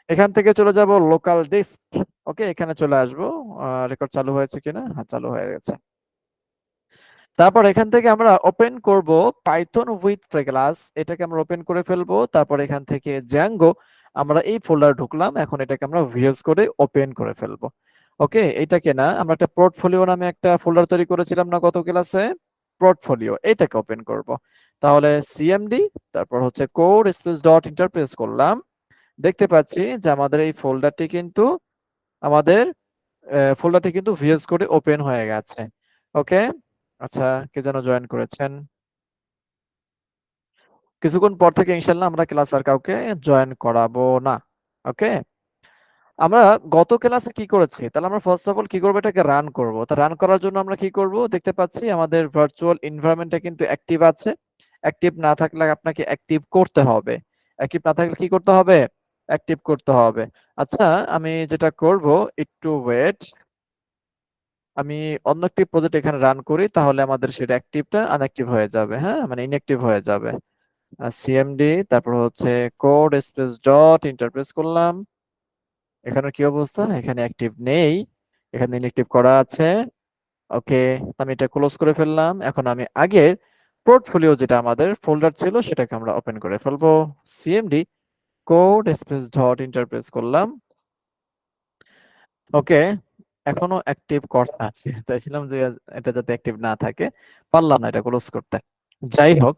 এখান থেকে চলে যাব লোকাল ডিস্ক। ওকে, এখানে চলে আসবো। রেকর্ড চালু হয়েছে কিনা? হ্যাঁ, চালু হয়ে গেছে। তারপর এখান থেকে আমরা ওপেন করব পাইথন উইথ ক্লাস, এটাকে আমরা ওপেন করে ফেলবো। তারপর এখান থেকে জ্যাঙ্গো, আমরা এই ফোল্ডার ঢুকলাম, এখন এটাকে আমরা ভিএস করে ওপেন করে ফেলবো। ওকে, এটাকে না আমরা একটা পোর্টফোলিও নামে একটা ফোল্ডার তৈরি করেছিলাম না গত ক্লাসে, পোর্টফোলিও, এটাকে ওপেন করব। তাহলে সিএমডি, তারপর হচ্ছে কোড স্পেস ডট ইন্টারপ্রেস করলাম। দেখতে পাচ্ছি যে আমাদের এই আমাদের ফোল্ডারটি কিন্তু ভিএস করে ওপেন হয়ে গেছে। ওকে, আচ্ছা, কে যেন জয়েন করেছেন। কিছুক্ষণ পর থেকে ইনশাল্লাহ আমরা ক্লাস আর কাউকে জয়েন করাবো না। ওকে, আমরা গত ক্লাসে কি করেছি, তাহলে আমরা ফার্স্ট অফ অল কি করবো, এটাকে রান করব। তা রান করার জন্য আমরা কি করব, দেখতে পাচ্ছি আমাদের ভার্চুয়াল এনভায়রনমেন্টটা কিন্তু অ্যাক্টিভ আছে। অ্যাক্টিভ না থাকলে আপনাকে অ্যাক্টিভ করতে হবে। অ্যাক্টিভ না থাকলে কি করতে হবে? অ্যাক্টিভ করতে হবে। আচ্ছা, আমি যেটা করব, একটু ওয়েট, আমি অন্য একটি প্রজেক্ট এখানে রান করি, তাহলে আমাদের সেটা অ্যাক্টিভটা আনঅ্যাক্টিভ হয়ে যাবে, হ্যাঁ, মানে ইনঅ্যাক্টিভ হয়ে যাবে। সিএমডি, তারপর হচ্ছে কোড স্পেস ডট ইন্টারপ্রেস করলাম। এখানে কি অবস্থা? এখানে অ্যাক্টিভ নেই, এখানে ইনঅ্যাক্টিভ করা আছে। ওকে, আমি এটা ক্লোজ করে ফেললাম। এখন আমি আগের পোর্টফোলিও, যেটা আমাদের ফোল্ডার ছিল, সেটাকে আমরা ওপেন করে ফেলবো। CMD code space dot Interpress করলাম। ওকে, এখনো অ্যাক্টিভ করা আছে, চাইছিলাম যে এটা যাতে অ্যাক্টিভ না থাকে, পারলাম না এটা ক্লোজ করতে। যাই হোক,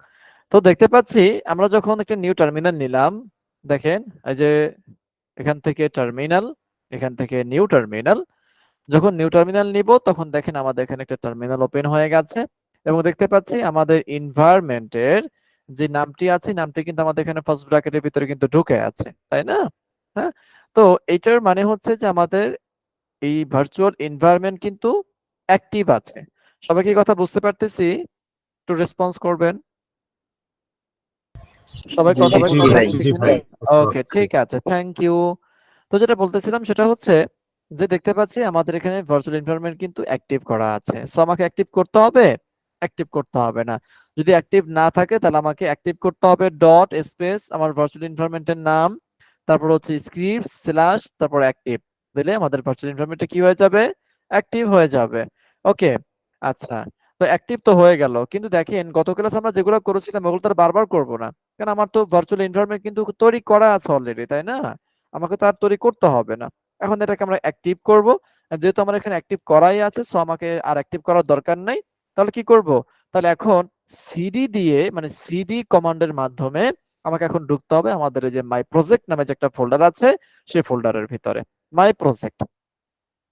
তো দেখতে পাচ্ছি আমরা যখন একটা নিউ টার্মিনাল নিলাম, দেখেন এই যে এখান থেকে টার্মিনাল, এখান থেকে নিউ টার্মিনাল, যখন নিউ টার্মিনাল নিব তখন দেখেন আমাদের এখানে একটা টার্মিনাল ওপেন হয়ে গেছে। এবং দেখতে পাচ্ছি আমাদের এনভায়রনমেন্টের যে নামটি আছে, নামটি কিন্তু আমাদের এখানে ফার্স্ট ব্র্যাকেটের ভিতরে কিন্তু ঢুকে আছে, তাই না? হ্যাঁ, তো এইটার মানে হচ্ছে যে আমাদের এই ভার্চুয়াল এনভায়রনমেন্ট কিন্তু অ্যাক্টিভ আছে। সবাই কি কথা বুঝতে পারতেছি? একটু রেসপন্স করবেন। সবাই জি কথা জি বুঝতে ভাই, পারছি জি কিনা? ভাই, বুঝতে ওকে, পারছি। ঠিক আছে, থ্যাংক ইউ। তো যেটা বলতেছিলাম সেটা হচ্ছে যে দেখতে পাচ্ছি আমাদের এখানে ভার্চুয়াল এনভায়রনমেন্ট কিন্তু অ্যাক্টিভ করা আছে। সো আমাকে অ্যাক্টিভ করতে হবে? অ্যাক্টিভ করতে হবে না। যদি অ্যাক্টিভ না থাকে তাহলে আমাকে অ্যাক্টিভ করতে হবে ডট স্পেস আমার ভার্চুয়াল এনভায়রনমেন্টের নাম, তারপর হচ্ছে স্ক্রিপ্ট স্ল্যাশ তারপর অ্যাক্টিভ, দিলে আমাদের ভার্চুয়াল এনভায়রনমেন্টটা কি হয়ে যাবে? অ্যাক্টিভ হয়ে যাবে। ওকে, আচ্ছা, তো অ্যাক্টিভ তো হয়ে গেল, কিন্তু দেখেন গত ক্লাস আমরা যেগুলো করেছিলাম ওগুলো তো আর বারবার করবো না, কারণ আমার তো ভার্চুয়াল এনভায়রনমেন্ট কিন্তু তৈরি করা আছে অলরেডি, তাই না? আমাকে তো আর তৈরি করতে হবে না। এখন এটাকে আমরা অ্যাক্টিভ করব। যেহেতু আমার এখানে অ্যাক্টিভ করাই আছে, সো আমাকে আর অ্যাক্টিভ করার দরকার নাই। তাহলে কি করব? তাহলে এখন সিডি দিয়ে, মানে সিডি কমান্ডের মাধ্যমে আমাকে এখন ঢুকতে হবে আমাদের এই যে মাই প্রজেক্ট নামে যে একটা ফোল্ডার আছে, সেই ফোল্ডারের ভিতরে মাই প্রজেক্ট,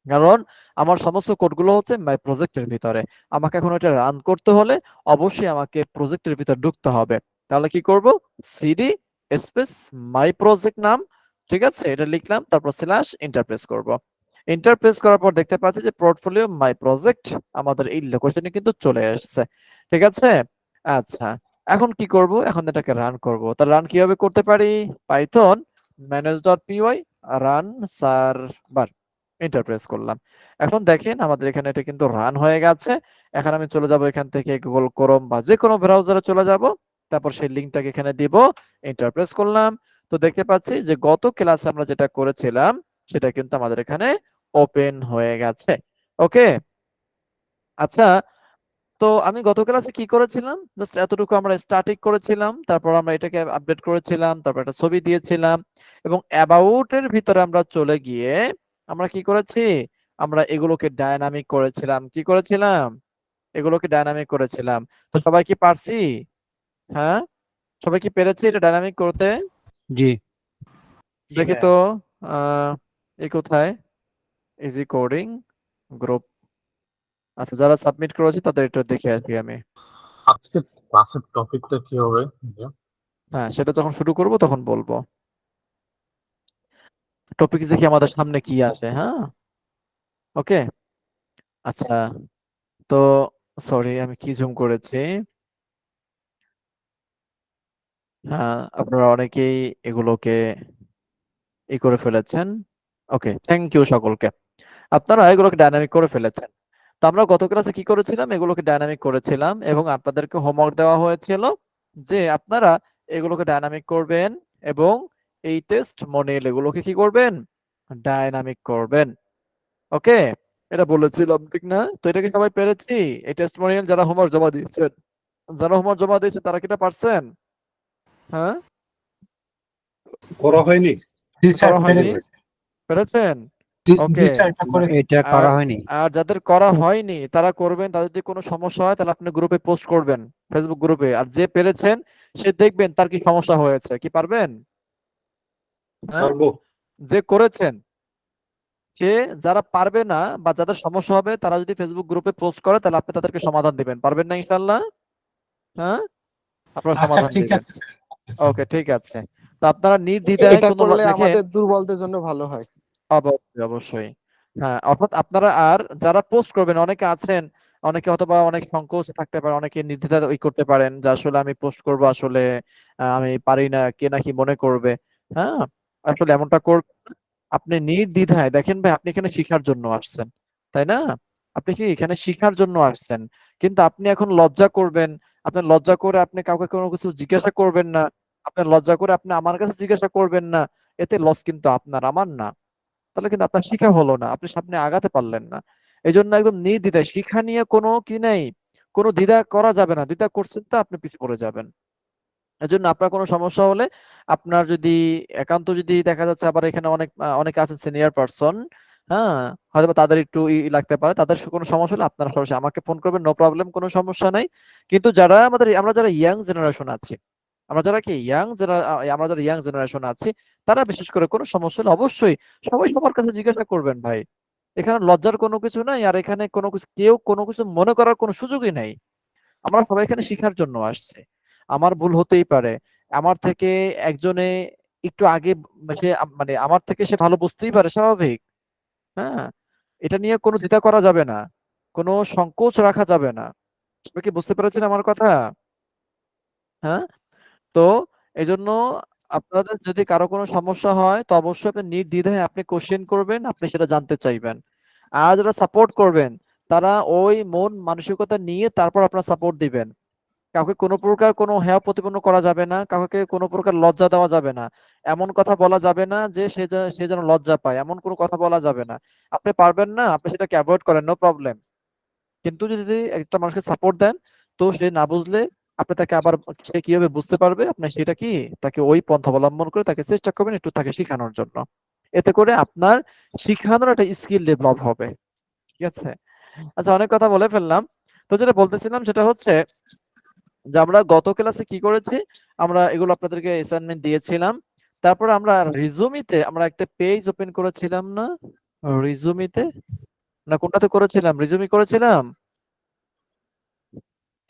কারণ আমার সমস্ত কোডগুলো হচ্ছে মাই প্রজেক্টের ভিতরে। আমাকে এখন এটা রান করতে হলে অবশ্যই আমাকে প্রজেক্টের ভিতর ঢুকতে হবে। তাহলে কি করব? সিডি স্পেস মাই প্রজেক্ট নাম, ঠিক আছে, এটা লিখলাম, তারপর স্ল্যাশ ইন্টারপ্রেস করব। ইন্টারপ্রেস করার পর দেখতে পাচ্ছি যে পোর্টফোলিও মাই প্রজেক্ট আমাদের এই লোকেশনে কিন্তু চলে আসছে, ঠিক আছে। আচ্ছা, এখন কি করব? এখন এটাকে রান করব। তাহলে রান কিভাবে করতে পারি? Python manage.py run server, enter press করলাম। এখন দেখেন আমাদের এখানে এটা কিন্তু রান হয়ে গেছে। এখন আমি চলে যাব এখান থেকে গুগল ক্রোম বা যে কোনো ব্রাউজারে চলে যাব, তারপর সেই লিংকটাকে এখানে দিব, এন্টার প্রেস করলাম। তো দেখতে পাচ্ছি যে গত ক্লাসে আমরা যেটা করেছিলাম সেটা কিন্তু আমাদের এখানে ওপেন হয়ে গেছে। ওকে, আচ্ছা, তো আমি গত ক্লাসে কি করেছিলাম, জাস্ট এতটুকু আমরা স্ট্যাটিক করেছিলাম, তারপর আমরা এটাকে আপডেট করেছিলাম, তারপর একটা ছবি দিয়েছিলাম, এবং অ্যাবাউট এর ভিতরে আমরা চলে গিয়ে আমরা কি করেছি, আমরা এগুলোকে ডায়নামিক করেছিলাম। কি করেছিলাম? এগুলোকে ডায়নামিক করেছিলাম। তো সবাই কি পারছি? হ্যাঁ, সবাই কি পেরেছি এটা ডায়নামিক করতে? জি। জি দেখি ভাই। তো, আহ এই কোথায়, ইজি কোডিং গ্রুপ, আচ্ছা, যারা সাবমিট করেছে তাদের একটু দেখে আসি আমি। আজকে ক্লাসের টপিকটা কি হবে? হ্যাঁ, সেটা যখন শুরু করব তখন বলবো। টপিক দেখি আমাদের সামনে কি আছে, হ্যাঁ। ওকে, আচ্ছা, তো সরি আমি কি জুম করেছি। হ্যাঁ, আপনারা অনেকেই এগুলোকে করে ফেলেছেন। ওকে, থ্যাংক ইউ সকলকে, আপনারা এগুলোকে ডাইনামিক করে ফেলেছেন। তো আমরা গত ক্লাসে কি করেছিলাম, এগুলোকে ডাইনামিক করেছিলাম, এবং আপনাদেরকে হোমওয়ার্ক দেওয়া হয়েছিল যে আপনারা এগুলোকে ডাইনামিক করবেন এবং এই টেস্টমোনিয়াল এগুলোকে কি করবেন, ডায়নামিক করবেন। ওকে, এটা বলেছিলাম ঠিক না? তো এটা কি সবাই পেরেছি? এই টেস্টমোনিয়াল যারা হোমওয়ার্ক জমা দিয়েছেন, তারা কি এটা পারছেন? হ্যাঁ, করা হয়নি। জি স্যার, করা হয়নি? পেরেছি। পেরেছেন? জি ওকে। স্যার, এটা করেছি। এটা আর করা হয়নি। আর যাদের করা হয়নি তারা করবেন। তাদের যদি কোনো সমস্যা হয় তাহলে আপনি গ্রুপে পোস্ট করবেন, ফেসবুক গ্রুপে। আর যে পেরেছেন সে দেখবেন তার কি সমস্যা হয়েছে। কি পারবেন? হ্যাঁ, পারবো। যে করেছেন সে, যারা পারবে না বা যাদের সমস্যা হবে তারা যদি ফেসবুক গ্রুপে পোস্ট করে তাহলে আপনি তাদেরকে সমাধান দিবেন। পারবেন না ইনশাল্লাহ? হ্যাঁ, আপনারা আচ্ছা, সমাধান ঠিক দিবেন। আছে স্যার। ওকে, ঠিক আছে। তো আপনারা নির্দ্বিধায় এটা কোনো করলে দেখেন, আমাদের দুর্বলদের জন্য ভালো হয়। অবশ্যই অবশ্যই। হ্যাঁ, অর্থাৎ আপনারা আর যারা পোস্ট করবেন, অনেকে আছেন, অনেকে অথবা অনেক সংকোচ থাকতে পারে, অনেকে নির্দ্বিধায় ওই করতে পারেন যে আসলে আমি পোস্ট করব, আসলে আমি পারি না, কে নাকি মনে করবে। হ্যাঁ, আসলে এমনটা করবেন না। আপনি নির্দ্বিধায় দেখেন ভাই, আপনি এখানে শিখার জন্য আসছেন, তাই না? আপনি কি এখানে শিখার জন্য আসছেন? কিন্তু আপনি এখন লজ্জা করবেন, আপনি লজ্জা করে আপনি কাউকে কোনো কিছু জিজ্ঞাসা করবেন না, আপনি লজ্জা করে আপনি আমার কাছে জিজ্ঞাসা করবেন না। এতে লস কিন্তু আপনার, আমার না। তাহলে কিন্তু আপনার শিখা হলো না, আপনি সামনে আগাতে পারলেন না। এই জন্য একদম নির্দ্বিধায় শিক্ষা নিয়ে কোনো কি নেই, কোনো দ্বিধা করা যাবে না। দ্বিধা করছেন তো আপনি পিছিয়ে পড়ে যাবেন। এজন্য আপনার কোনো সমস্যা হলে, আপনার যদি একান্ত যদি দেখা যাচ্ছে, আবার এখানে অনেকে আছে সিনিয়র পারসন, হ্যাঁ, হয়তো তাদের একটু লাগতে পারে, তাদের কোনো সমস্যা হলে আপনারা সরাসরি আমাকে ফোন করবেন, নো প্রবলেম, কোনো সমস্যা নাই। কিন্তু আমরা যারা ইয়াং জেনারেশন আছি, আমরা যারা ইয়াং জেনারেশন আছি, তারা বিশেষ করে কোনো সমস্যা হলে অবশ্যই সবাই সবার কাছে জিজ্ঞাসা করবেন ভাই। এখানে লজ্জার কোনো কিছু নাই, আর এখানে কোনো কিছু, কেউ কোনো কিছু মনে করার কোনো সুযোগই নাই। আমরা সবাই এখানে শিখার জন্য আসছে। আমার ভুল হতেই পারে, আমার থেকে একজনে একটু আগে, মানে আমার থেকে সে ভালো বুঝতেই পারে, স্বাভাবিক। হ্যাঁ, এটা নিয়ে কোনো দ্বিধা করা যাবে না, কোনো সংকোচ রাখা যাবে না। সবাই কি বুঝতে পেরেছেন আমার কথা? হ্যাঁ, তো এজন্য আপনাদের যদি কারো কোনো সমস্যা হয় তো অবশ্যই আপনি নির্দ্বিধায় আপনি কোশ্চেন করবেন, আপনি সেটা জানতে চাইবেন। আর যারা সাপোর্ট করবেন তারা ওই মন মানসিকতা নিয়ে তারপর আপনারা সাপোর্ট দিবেন। কাউকে কোনো প্রকার কোনো হেয় প্রতিপন্ন করা যাবে না, কাউকে কোনো প্রকার লজ্জা দেওয়া যাবে না, এমন কথা বলা যাবে না যে সে যেন লজ্জা পায়, এমন কোনো কথা বলা যাবে না। আপনি পারবেন না, আপনি সেটাকে অ্যাভয়েড করেন, নো প্রবলেম। কিন্তু যদি একটা মানুষকে সাপোর্ট দেন, তো সে না বুঝলে আপনি তাকে আবার, সে কিভাবে বুঝতে পারবে, আপনি সেটা কি, তাকে ওই পন্থা অবলম্বন করে তাকে চেষ্টা করবেন একটু তাকে শেখানোর জন্য। এতে করে আপনার শিখানোর একটা স্কিল ডেভেলপ হবে। ঠিক আছে? আচ্ছা, অনেক কথা বলে ফেললাম। তো যেটা বলতেছিলাম সেটা হচ্ছে যে আমরা গত ক্লাসে কি করেছি, আমরা এগুলো আপনাদেরকে অ্যাসাইনমেন্ট দিয়েছিলাম। তারপর আমরা রিজুমিতে আমরা একটা পেজ ওপেন করেছিলাম না? রিজুমিতে না কোনটাতে করেছিলাম? রিজুমি করেছিলাম।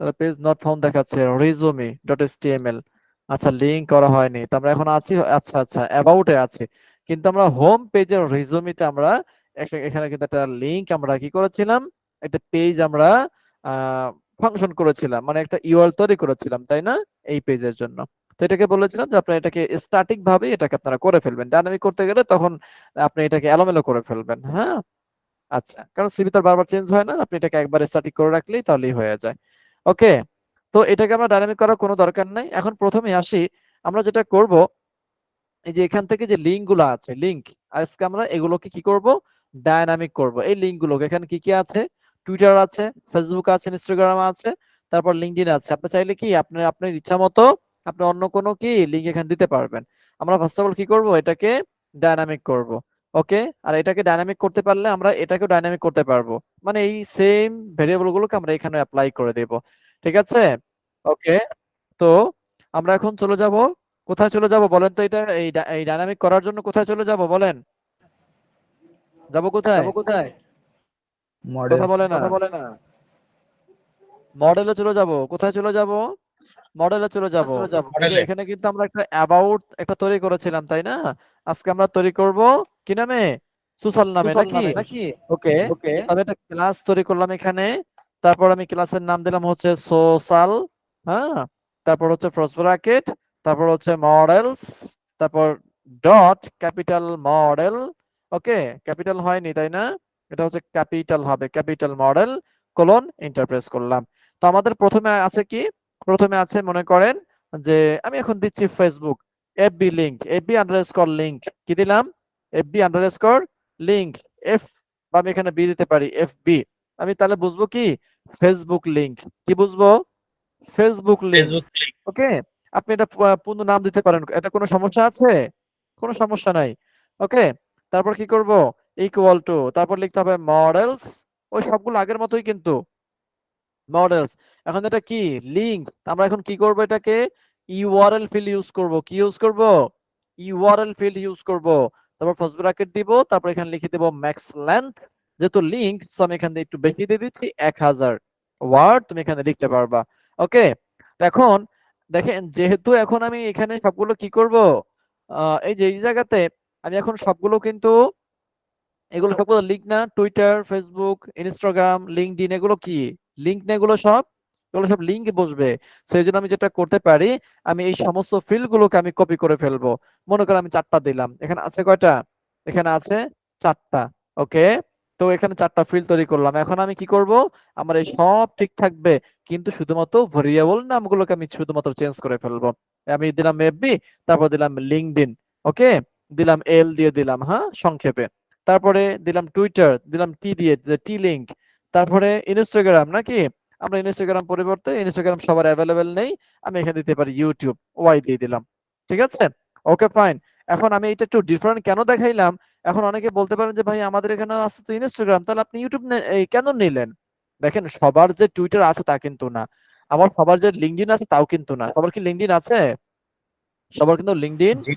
তাহলে পেজ নট ফাউন্ড দেখাচ্ছে, রিজুমি ডট এচটিএমএল। আচ্ছা, লিংক করা হয়নি, তো আমরা এখন আছি, আচ্ছা আচ্ছা, অ্যাবাউটে আছে। কিন্তু আমরা হোম পেজের রিজুমিতে আমরা এখানে কিন্তু একটা লিংক আমরা কি করেছিলাম, একটা পেজ আমরা ফাংশন করেছিলাম, মানে একটা ইউআরএল তৈরি করেছিলাম, তাই না? এই পেজের জন্য। তো এটাকে বলেছিলাম যে আপনারা এটাকে স্ট্যাটিক ভাবে এটাকে আপনারা করে ফেলবেন, ডাইনামিক করতে গেলে তখন আপনি এটাকে এলোমেলো করে ফেলবেন। হ্যাঁ, আচ্ছা, কারণ সিভি তো বারবার চেঞ্জ হয় না, আপনি এটাকে একবার স্ট্যাটিক করে রাখলেই তাহলেই হয়ে যায়। ওকে, তো এটাকে আমরা ডাইনামিক করার কোনো দরকার নাই। এখন প্রথমে আসি, আমরা যেটা করব, এই যে এখান থেকে যে লিঙ্ক গুলো আছে, লিঙ্ক, আজকে আমরা এগুলোকে কি করব, ডায়নামিক করব। এই লিঙ্ক গুলোকে, এখানে কি কি আছে, টুইটার আছে, ফেসবুক আছে, ইনস্টাগ্রাম আছে, তারপর লিঙ্কডইন আছে। আপনি চাইলে কি আপনার আপনার ইচ্ছা মতো আপনি অন্য কোনো কি লিঙ্ক এখানে দিতে পারবেন। আমরা ফার্স্ট অফ অল কি করব, এটাকে ডায়নামিক করব। ওকে, আর এটাকে ডায়নামিক করতে পারলে আমরা এটাকেও ডায়নামিক করতে পারবো, মানে এই সেম ভেরিয়েবল গুলোকে আমরা এখানে অ্যাপ্লাই করে দেব। ঠিক আছে? ওকে, তো আমরা এখন চলে যাব, কোথায় চলে যাব বলেন তো? এটা এই ডাইনামিক করার জন্য কোথায় চলে যাব বলেন? যাব কোথায়? মডেল কথা বলে না। মডেলে চলে যাব। কোথায় চলে যাব? মডেলে চলে যাব। এই যে মডেলে। এখানে কিন্তু আমরা একটা অ্যাবাউট একটা তৈরি করেছিলাম, তাই না? আজকে আমরা তৈরি করব কি নামে? সোশ্যাল নামে, নাকি? ওকে, তবে একটা ক্লাস তৈরি করলাম এখানে। তারপর আমি ক্লাসের নাম দিলাম হচ্ছে সোশ্যাল। হ্যাঁ, তারপর হচ্ছে ফার্স্ট ব্র্যাকেট, তারপর হচ্ছে মডেলস, তারপর ডট ক্যাপিটাল মডেল। ওকে, ক্যাপিটাল হয়নি তাই না? এটা হচ্ছে ক্যাপিটাল হবে, ক্যাপিটাল মডেল কোলন ইন্টারপ্রেস করলাম। তো আমাদের প্রথমে আছে কি, প্রথমে আছে মনে করেন যে আমি এখন দিচ্ছি Facebook. FB link, FB underscore link, কি দিলাম? এফবি আন্ডারস্কোর লিংক, এফ বা আমি এখানে বি দিতে পারি, এফবি। আমি তাহলে বুঝবো কি? Facebook link. কি বুঝবো? Facebook link. ওকে, আপনি এটা পূর্ণ নাম দিতে পারেন, এতে কোনো সমস্যা আছে? কোনো সমস্যা নাই। ওকে, তারপর কি করব? ইকুয়াল টু, তারপর লিখতে হবে মডেলস, ওই সবগুলো আগের মতোই কিন্তু, মডেলস। এখন এটা কি? লিংক। আমরা এখন কি করব? এটাকে ইউআরএল ফিল্ড ইউজ করব। কি ইউজ করব? ইউআরএল ফিল্ড ইউজ করব। তারপর ফার্স্ট ব্র্যাকেট দিব, তারপর এখানে লিখে দেব ম্যাক্স লেন্থ, যেহেতু লিংক সো আমি এখানে একটু বেশি দিয়ে দিচ্ছি, 1000 ওয়ার্ড তুমি এখানে লিখতে পারবা। ওকে, এখন দেখেন, যেহেতু এখন আমি এখানে সবগুলো কি করব, এই যে এই জায়গাতে আমি এখন সবগুলো কিন্তু, এগুলো সবগুলো লিঙ্ক না? টুইটার, ফেসবুক, ইনস্টাগ্রাম, লিঙ্কডইন, এগুলো কি লিঙ্ক না? এগুলো সব লিঙ্কে বসবে। সেই জন্য আমি যেটা করতে পারি, আমি এই সমস্ত ফিল্ড গুলোকে আমি কপি করে ফেলবো। মনে করো আমি 4টা দিলাম, এখানে আছে কয়টা? এখানে আছে 4টা। ওকে, তো এখানে 4টা ফিল্ড তৈরি করলাম। এখন আমি কি করব? আমার এই সব ঠিক থাকবে, কিন্তু শুধুমাত্র ভেরিয়েবল নামগুলোকে আমি শুধুমাত্র চেঞ্জ করে ফেলবো। আমি দিলাম এফবি, তারপর দিলাম লিঙ্কডইন। ওকে, দিলাম এল দিয়ে দিলাম, হ্যাঁ, সংক্ষেপে। তারপরে দিলাম টুইটার, দিলাম টি দিয়ে, টি লিংক। তারপরে ইনস্টাগ্রাম নাকি, আমরা ইনস্টাগ্রাম পরিবর্তে, ইনস্টাগ্রাম সবার অ্যাভেলেবেল নেই, আমি এখানে দিতে পারি ইউটিউব, ওয়াই দিয়ে দিলাম। ঠিক আছে, ওকে ফাইন। এখন আমি এটা একটু ডিফারেন্ট কেন দেখাইলাম? এখন অনেকে বলতে পারেন যে ভাই আমাদের এখানে আছে তো ইনস্টাগ্রাম, তাহলে আপনি ইউটিউব কেন নিলেন? দেখেন, সবার যে টুইটার আছে তা কিন্তু না, আবার সবার যে লিঙ্কডইন আছে তাও কিন্তু না। সবার কি লিঙ্কডইন আছে? সবার কিন্তু লিঙ্কডইন জি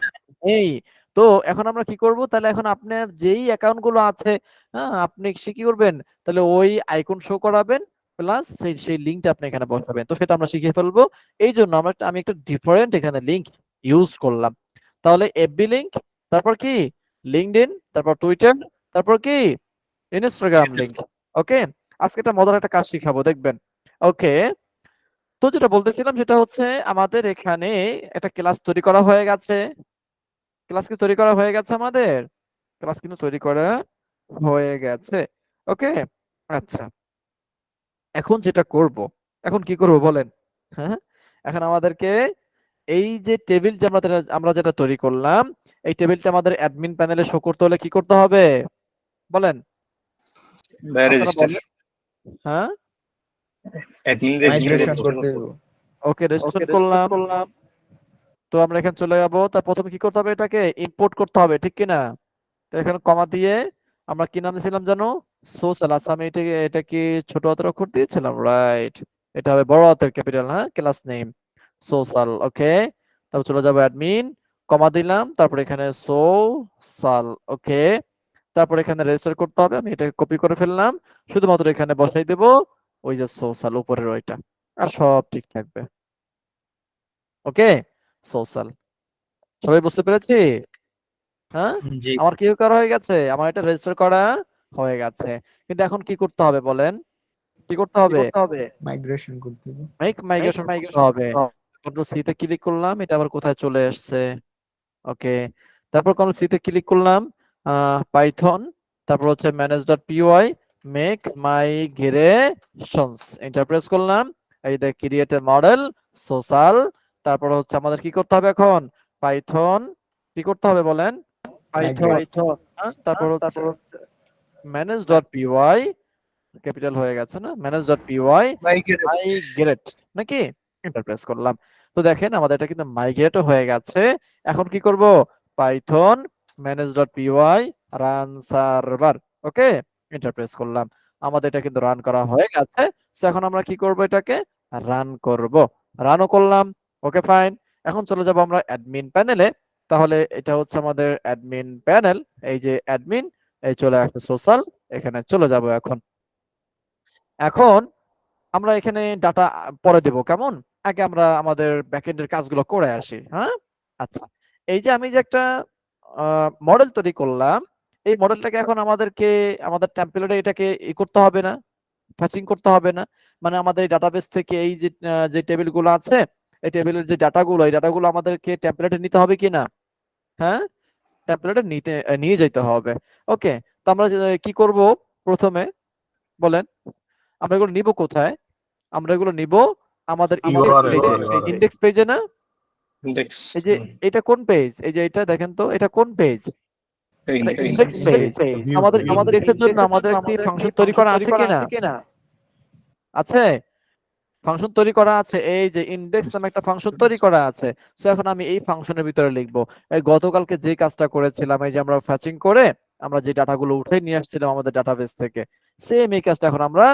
এই। তো এখন আমরা কি করব? তাহলে এখন আপনার যেই অ্যাকাউন্ট গুলো আছে, হ্যাঁ, আপনি সে কি করবেন? তাহলে ওই আইকন শো করাবেন, প্লাস সেই সেই লিঙ্কটা আপনি এখানে বসাবেন। তো সেটা আমরা শিখে ফেলবো। এই জন্য আমি একটা ডিফারেন্ট এখানে লিঙ্ক ইউজ করলাম। তাহলে এফবি লিঙ্ক, তারপর কি? লিঙ্কডইন, তারপর টুইটার, তারপর কি? Instagram link. ওকে, আজকে একটা মজার একটা কাজ শিখাবো, দেখবেন। ওকে, তো যেটা বলতেছিলাম সেটা হচ্ছে, আমাদের এখানে একটা ক্লাস তৈরি করা হয়ে গেছে। ক্লাস কি তৈরি করা হয়ে গেছে আমাদের? ক্লাস কিন্তু তৈরি করা হয়ে গেছে। ওকে, আচ্ছা, এখন যেটা করব, এখন কি করব বলেন? হ্যাঁ, এখন আমাদেরকে এই যে টেবিল যে আমরা যেটা তৈরি করলাম, এই টেবিলটা আমাদের অ্যাডমিন প্যানেলে শো করতে হলে কি করতে হবে বলেন? আপনারা রেজিস্টার বলেন। হ্যাঁ, অ্যাডমিন রেজিস্টার মাইগ্রেশন করতে করতে হবে। হইব। ওকে, রেজিস্ট্রেশন করলাম। তো আমরা এখানে চলে যাব, তার প্রথমে কি করতে হবে? এটাকে ইম্পোর্ট করতে হবে, ঠিক কি না? তো এখানে কমা দিয়ে আমরা কি নাম দিয়েছিলাম জানো? সোশ্যাল। আচ্ছা, আমি এটা কি ছোট হাতের অক্ষর দিয়েছিলাম? রাইট, এটা হবে বড় হাতের ক্যাপিটাল, হ্যাঁ, ক্লাস নেম সোশ্যাল। ওকে, তারপর চলে যাবো অ্যাডমিন, কমা দিলাম, তারপর এখানে সোশ্যাল। ওকে, তারপর এখানে রেজিস্টার করতে হবে, আমি এটা কপি করে ফেললাম, শুধুমাত্র এখানে বসাই দেব ওই যে সোশ্যাল উপরের ওইটা, আর সব ঠিক থাকবে। ওকে, সোশ্যাল। সবাই বুঝতে পেরেছি? হ্যাঁ, জি আমার কি করা হয়ে গেছে? আমার এটা রেজিস্টার করা হয়ে গেছে। কিন্তু এখন কি করতে হবে বলেন? কি করতে হবে? মাইগ্রেশন করতে হইব। মেক মাইগ্রেশন করতে হবে। কন্ট্রোল সি তে ক্লিক করলাম, এটা আবার কোথায় চলে আসছে? ওকে, তারপর কন্ট্রোল সি তে ক্লিক করলাম, পাইথন, তারপর হচ্ছে manage.py, make migrations, enter press করলাম। এই যে ক্রিয়েট এ মডেল সোশ্যাল। তারপর হচ্ছে আমাদের কি করতে হবে এখন? পাইথন, কি করতে হবে বলেন? মাইগ্রেট পাইথন, তারপর হচ্ছে manage.py, ক্যাপিটাল হয়ে গেছে না? manage.py মাইগ্রেট নাকি? এন্টার প্রেস করলাম। তো দেখেন আমাদের এটা কিন্তু মাইগ্রেটও হয়ে গেছে। এখন কি করব? Python manage.py run server. Okay, enter press করলাম। আমাদের এটা কিন্তু রান করা হয়ে গেছে। সো এখন আমরা কি করব? এটাকে রান করব। রানও করলাম। Okay fine. এখন চলে যাব আমরা অ্যাডমিন প্যানেলে। তাহলে এটা হচ্ছে আমাদের অ্যাডমিন প্যানেল। এই যে অ্যাডমিন, এই চলে আসছে সোশ্যাল, এখানে চলে যাব এখন। এখন আমরা এখানে ডাটা পরে দেব, কেমন? আগে আমরা আমাদের ব্যাকএন্ডের কাজগুলো করে আসি, হ্যাঁ? আচ্ছা, এই যে আমি যে একটা মডেল তৈরি করলাম, এই মডেলটাকে এখন আমাদেরকে আমাদের টেমপ্লেটে এটাকে করতে হবে না? ফ্যাচিং করতে হবে না? মানে আমাদের ডাটাবেস থেকে এই যে যে টেবিলগুলো আছে, এই টেবিলের যে ডাটাগুলো, এই ডাটাগুলো আমাদেরকে টেমপ্লেটে নিতে হবে কি না? হ্যাঁ, টেমপ্লেটে নিয়ে যেতে হবে। ওকে, তো আমরা কি করব প্রথমে বলেন? আমরা এগুলো নিব কোথায়? আমরা এগুলো নিব আমাদের ইন্ডেক্স URL পেজে। URL ইন্ডেক্স পেজে না? ইন্ডেক্স এই যে এটা কোন পেজ, এই যে এটা দেখেন তো, এটা কোন পেজ? এটা ইন্ডেক্স ইন্ডেক্স পেজ। view আমাদের page. ইন্ডেক্সের জন্য আমাদের একটি ফাংশন তৈরি করা আছে কিনা? আছে, ফাংশন তৈরি করা আছে। এই যে ইন্ডেক্স নামে একটা ফাংশন তৈরি করা আছে। সো এখন আমি এই ফাংশনের ভিতরে লিখবো, এই গতকালকে যে কাজটা করেছিলাম, এই যে আমরা ফ্যাচিং করে আমরা যে ডাটাগুলো উঠে নিয়ে আসছিলাম আমাদের ডাটাবেস থেকে, সেম এই কাজটা এখন আমরা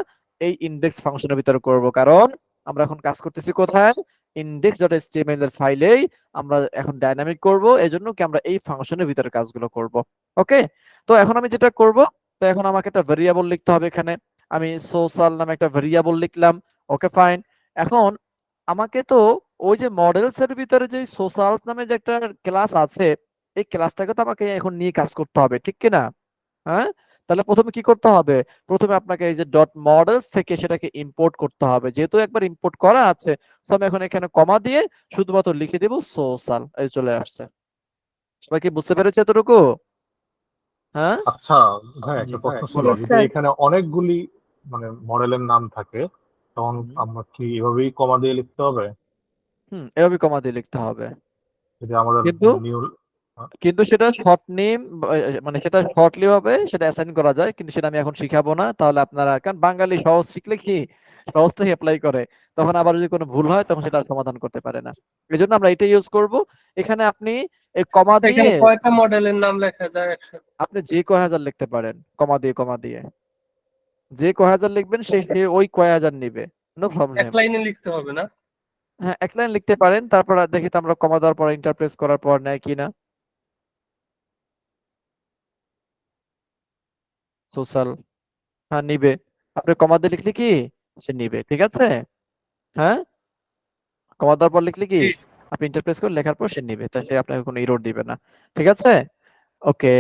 এই ইন্ডেক্স ফাংশনের ভিতরে করব। কারণ আমরা এখন কাজ করতেছি কোথায়? index.html এর ফাইলেই আমরা এখন ডাইনামিক করব, এজন্য কি আমরা এই ফাংশনের ভিতরে কাজগুলো করব। ওকে, তো এখন আমি যেটা করব, তো এখন আমাকে একটা ভেরিয়েবল লিখতে হবে এখানে। আমি সোশ্যাল নামে একটা ভেরিয়েবল লিখলাম। Okay fine. এখন আমাকে তো ওই যে মডেলস এর ভিতরে যে সোশ্যাল নামে যে একটা ক্লাস আছে, এই ক্লাসটাকে তো আমাকে এখন নিয়ে কাজ করতে হবে, ঠিক কি না? হ্যাঁ, তাহলে প্রথমে কি করতে হবে? প্রথমে আপনাকে এই যে ডট মডেলস থেকে সেটাকে ইম্পোর্ট করতে হবে। যেহেতু একবার ইম্পোর্ট করা আছে, সো আমি এখন এখানে কমা দিয়ে শুধুমাত্র লিখে দেব সোশ্যাল, এই চলে আসছে। সবাই কি বুঝতে পেরেছে এতটুকু? হ্যাঁ, আচ্ছা ভাই, একটা প্রশ্ন ছিল, বলো। যদি এখানে অনেকগুলি মানে মডেলের নাম থাকে, তখন আমরা কি এভাবেই কমা দিয়ে লিখতে হবে? এভাবে কমা দিয়ে লিখতে হবে। যদি আমাদের কিন্তু নিউ কিন্তু সেটা শর্ট নেম, মানে সেটা শর্টলি ভাবে সেটা অ্যাসাইন করা যায়, কিন্তু সেটা আমি এখন শিখাবো না। তাহলে আপনারা, কারণ বাঙালি সহজ শিখলে কি সহজটাই অ্যাপ্লাই করে, তখন আবার যদি কোনো ভুল হয় তখন সেটা সমাধান করতে পারে না। এই জন্য আমরা এটা ইউজ করব। এখানে আপনি এই কমা দিয়ে এখানে কয়টা মডেলের নাম লেখা যায় একসাথে? আপনি যে কয় হাজার লিখতে পারেন, কমা দিয়ে যে কয় হাজার লিখবেন সে সে ওই কয় হাজার নিবে, নো এক প্রবলেম। লাইনে লিখতে হবে না? হ্যাঁ, এক লাইন লিখতে পারেন, তারপর আর দেখি তো আমরা কমা দেওয়ার পর ইন্টারপ্রেস করার পর নেয় কিনা। সোশ্যাল, হ্যাঁ নিবে। আপনি কমা দিয়ে লিখলে কি সে নিবে, ঠিক আছে? হ্যাঁ, কমা দেওয়ার পর লিখলে কি জি। আপনি ইন্টারপ্রেস করে লেখার পর সে নিবে, তাই সে আপনাকে কোনো এরর দিবে না, ঠিক আছে? ওকে,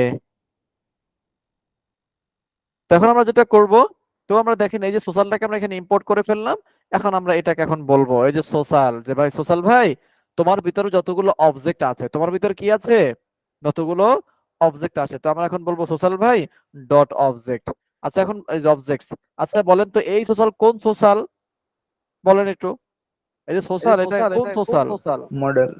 তো এখন আমরা যেটা করব, তো আমরা দেখেন এই যে সোশ্যালটাকে আমরা এখানে ইম্পোর্ট করে ফেললাম। এখন আমরা এটাকে এখন বলবো এই যে সোশ্যাল, যে ভাই সোশ্যাল ভাই, তোমার ভিতরে যতগুলো অবজেক্ট আছে, তোমার ভিতরে কি আছে, যতগুলো অবজেক্ট আছে, তো আমরা এখন বলবো সোশ্যাল ভাই ডট অবজেক্ট। আচ্ছা, এখন এই যে অবজেক্টস, আচ্ছা বলেন তো এই সোশ্যাল কোন সোশ্যাল, বলেন একটু। এই যে সোশ্যাল, এটা কোন সোশ্যাল? মডেল।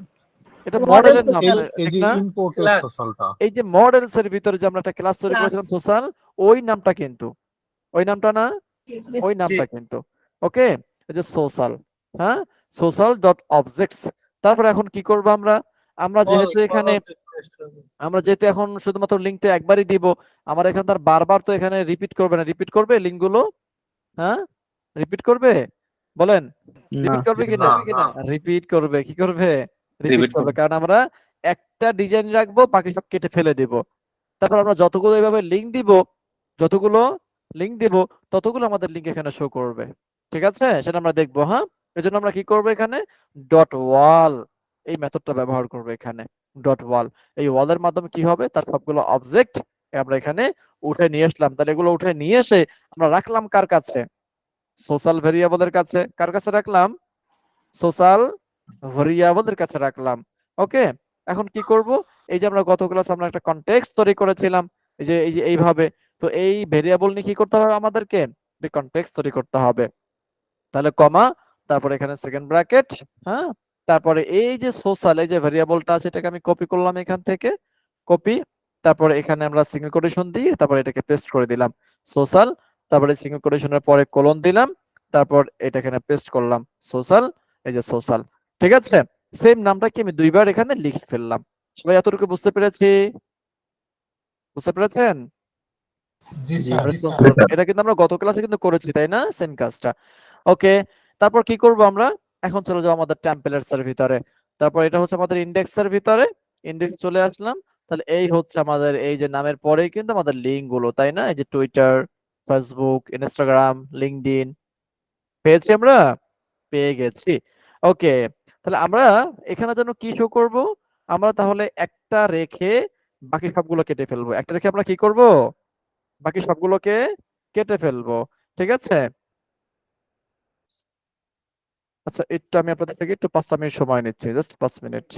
এটা মডেল মডেলের নাম, এই সোশ্যাল এই ঠিক যে না? ইম্পোর্টেড ক্লাস সোশ্যালটা, এই যে মডেলস এর ভিতরে যে আমরা একটা ক্লাস তৈরি ক্লাস করেছিলাম সোশ্যাল, ওই নামটা কিন্তু, ওই নামটা না, ওই জি। নামটা কিন্তু। ওকে, এই যে সোশ্যাল, হ্যাঁ, সোশ্যাল ডট অবজেক্টস। তারপর এখন কি করব আমরা, আমরা বল যেহেতু এখানে, আমরা যেহেতু এখন শুধুমাত্র লিঙ্কটা একবারই দিব, আমার এখানে তার বারবার তো এখানে রিপিট করবে না, রিপিট করবে লিঙ্ক গুলো? হ্যাঁ, রিপিট করবে, বলেন না, রিপিট করবে না কিনা? রিপিট করবে, কি করবে? রিপিট রিপিট করবে, করুন। কারণ আমরা একটা ডিজাইন রাখবো, বাকি সব কেটে ফেলে দিব। তারপর আমরা যতগুলো এইভাবে লিঙ্ক দিব, যতগুলো লিঙ্ক দিব ততগুলো আমাদের লিঙ্ক এখানে শো করবে, ঠিক আছে? সেটা আমরা দেখবো। হ্যাঁ, এজন্য আমরা কি করব, এখানে ডট ওয়াল এই মেথডটা ব্যবহার করব। এখানে ডট ওয়াল, এই ওয়ালের মাধ্যমে কি হবে, তার সবগুলো অবজেক্ট আমরা এখানে উঠে নিয়ে আসলাম। তাহলে এগুলো উঠে নিয়ে এসে আমরা রাখলাম কার কাছে? সোশ্যাল ভেরিয়েবলের কাছে। কার কাছে রাখলাম? সোশ্যাল ভেরিয়েবলের কাছে রাখলাম। ওকে, এখন কি করব, এই যে আমরা গত ক্লাসে আমরা একটা কনটেক্সট তৈরি করেছিলাম, এই যে এইভাবে, তো এই ভেরিয়েবল নিয়ে কি করতে হবে আমাদেরকে? কনটেক্সট তৈরি করতে হবে। তাহলে কমা, তারপরে এখানে সেকেন্ড ব্র্যাকেট, হ্যাঁ, তারপরে এই যে সোশ্যাল, এই যে ভেরিয়েবলটা আছে এটাকে আমি কপি করলাম এখান থেকে, কপি, তারপরে এখানে আমরা সিঙ্গেল কোটেশন দিয়ে তারপরে এটাকে পেস্ট করে দিলাম সোশ্যাল, তারপরে সিঙ্গেল কোটেশনের পরে কোলন দিলাম, তারপর এটা এখানে পেস্ট করলাম সোশ্যাল, এই যে সোশ্যাল, ঠিক আছে? সেম নামটা কি আমি দুইবার এখানে লিখে ফেললাম। সবাই এতটুকু বুঝতে পেরেছি? বুঝতে পেরেছেন? জি জি। স্যার। রেসপন্স করবে, এটা কিন্তু আমরা গত ক্লাসে কিন্তু করেছি, তাই না? সেম কাজটা। ওকে, তারপর কি করব আমরা, এখন চলে যাবো আমাদের টেমপ্লেটস এর ভিতরে। তারপর এটা হচ্ছে আমাদের ইন্ডেক্স এর ভিতরে, ইন্ডেক্স চলে আসলাম। তাহলে এই হচ্ছে আমাদের এই যে নামের পরেই কিন্তু আমাদের লিঙ্ক গুলো, তাই না? এই যে টুইটার, ফেসবুক, ইনস্টাগ্রাম, লিঙ্কডইন, পেয়েছি আমরা, পেয়ে গেছি। ওকে, তাহলে আমরা এখানে যেন কি শো করব, আমরা তাহলে একটা রেখে বাকি সবগুলো কেটে ফেলবো। একটা রেখে আমরা কি করব, বাকি সবগুলোকে কেটে ফেলবো, ঠিক আছে? আচ্ছা, একটু আমি আপনাদের থেকে একটু 5 মিনিট সময় নিচ্ছি, জাস্ট 5 মিনিট।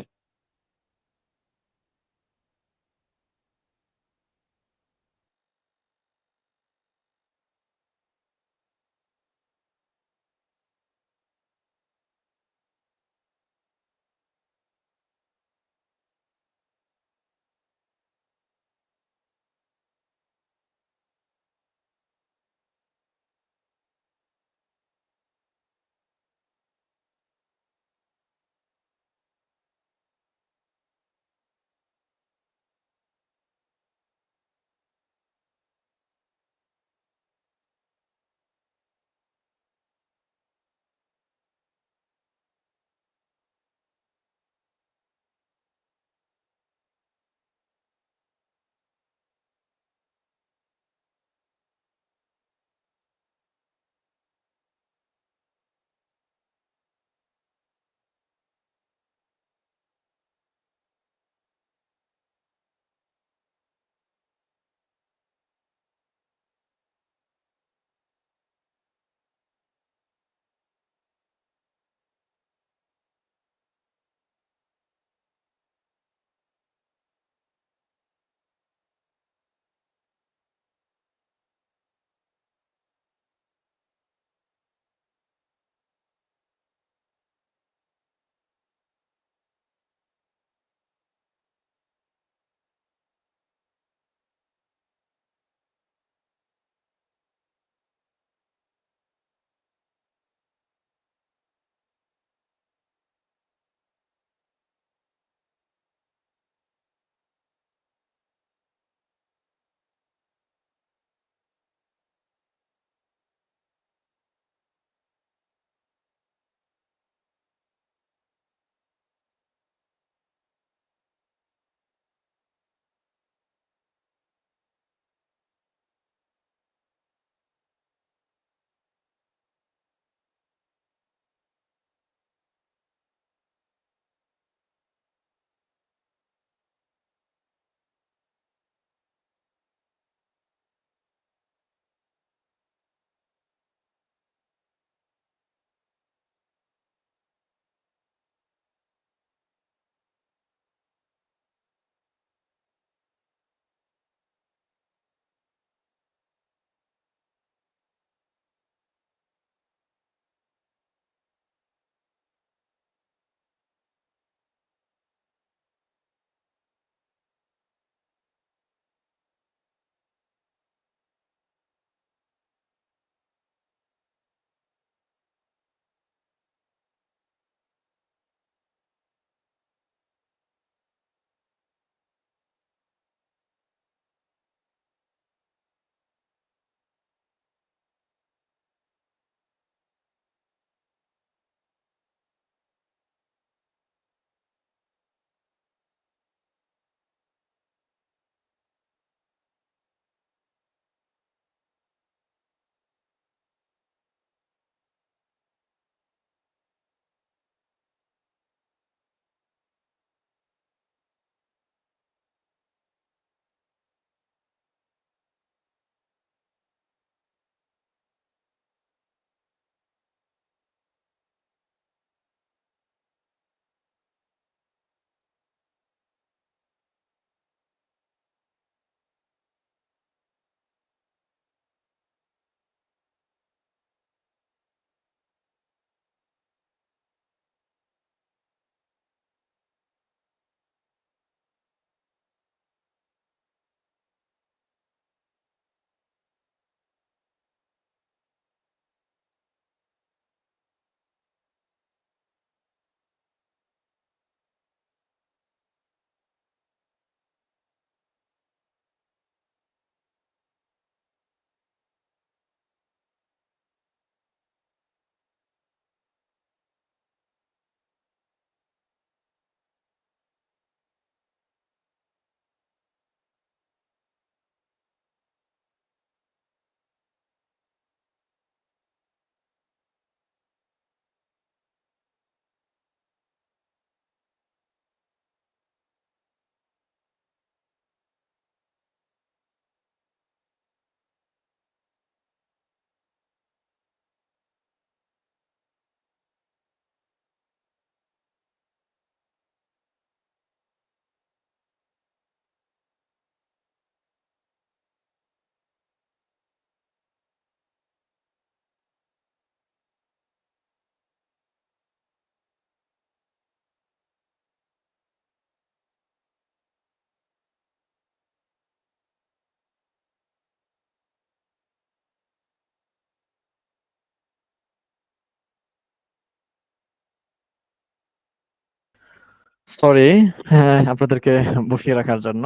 সরি, হ্যাঁ, আপনাদেরকে বসিয়ে রাখার জন্য।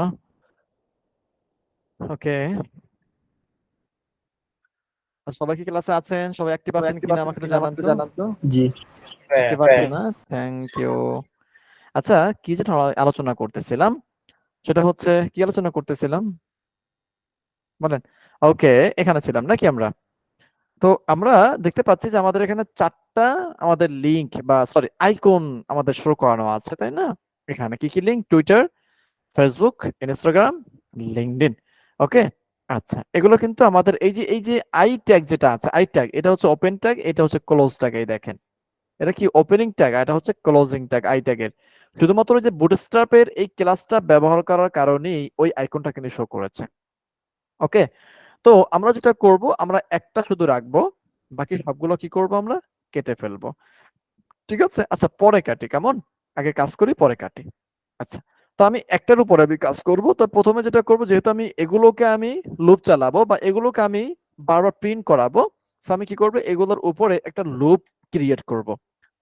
ওকে, সবাই কি ক্লাসে আছেন? সবাই অ্যাক্টিভ আছেন কিনা আমাকে একটু জানান তো। জি অ্যাক্টিভ আছেন না? Thank you. আচ্ছা, কি যেটা আলোচনা করতেছিলাম সেটা হচ্ছে কি আলোচনা করতেছিলাম বলেন? ওকে, এখানে ছিলাম নাকি আমরা? তো আমরা দেখতে পাচ্ছি যে আমাদের এখানে 4টা আমাদের লিংক বা সরি আইকন আমাদের শো করানো আছে, তাই না? এখানে কি কি link? Twitter, Facebook, Instagram, LinkedIn. Okay, আচ্ছা, এগুলো কিন্তু আমাদের এই যে আই ট্যাগ যেটা আছে, আই ট্যাগ, এটা হচ্ছে ওপেন ট্যাগ, এটা হচ্ছে ক্লোজ ট্যাগ। এই দেখেন, এটা কি ওপেনিং ট্যাগ, এটা হচ্ছে ক্লোজিং ট্যাগ আই ট্যাগের। শুধুমাত্র ওই যে বুটস্ট্র্যাপের এই ক্লাসটা ব্যবহার করার কারণেই ওই আইকনটা কিন্তু শো করেছে। ওকে, তো আমরা যেটা করব, আমরা একটা শুধু রাখবো, বাকি সবগুলো কি করব, আমরা কেটে ফেলবো। ঠিক আছে, আচ্ছা পরে কাটি, কেমন? আগে কাজ করি পরে কাটি। আচ্ছা, তো আমি একটার উপরে আমি কাজ করব। তো প্রথমে যেটা করব, যেহেতু আমি এগুলোকে আমি লুপ চালাবো বা এগুলোকে আমি বারবার প্রিন্ট করাবো, সো আমি কি করব, এগুলোর উপরে একটা লুপ ক্রিয়েট করব।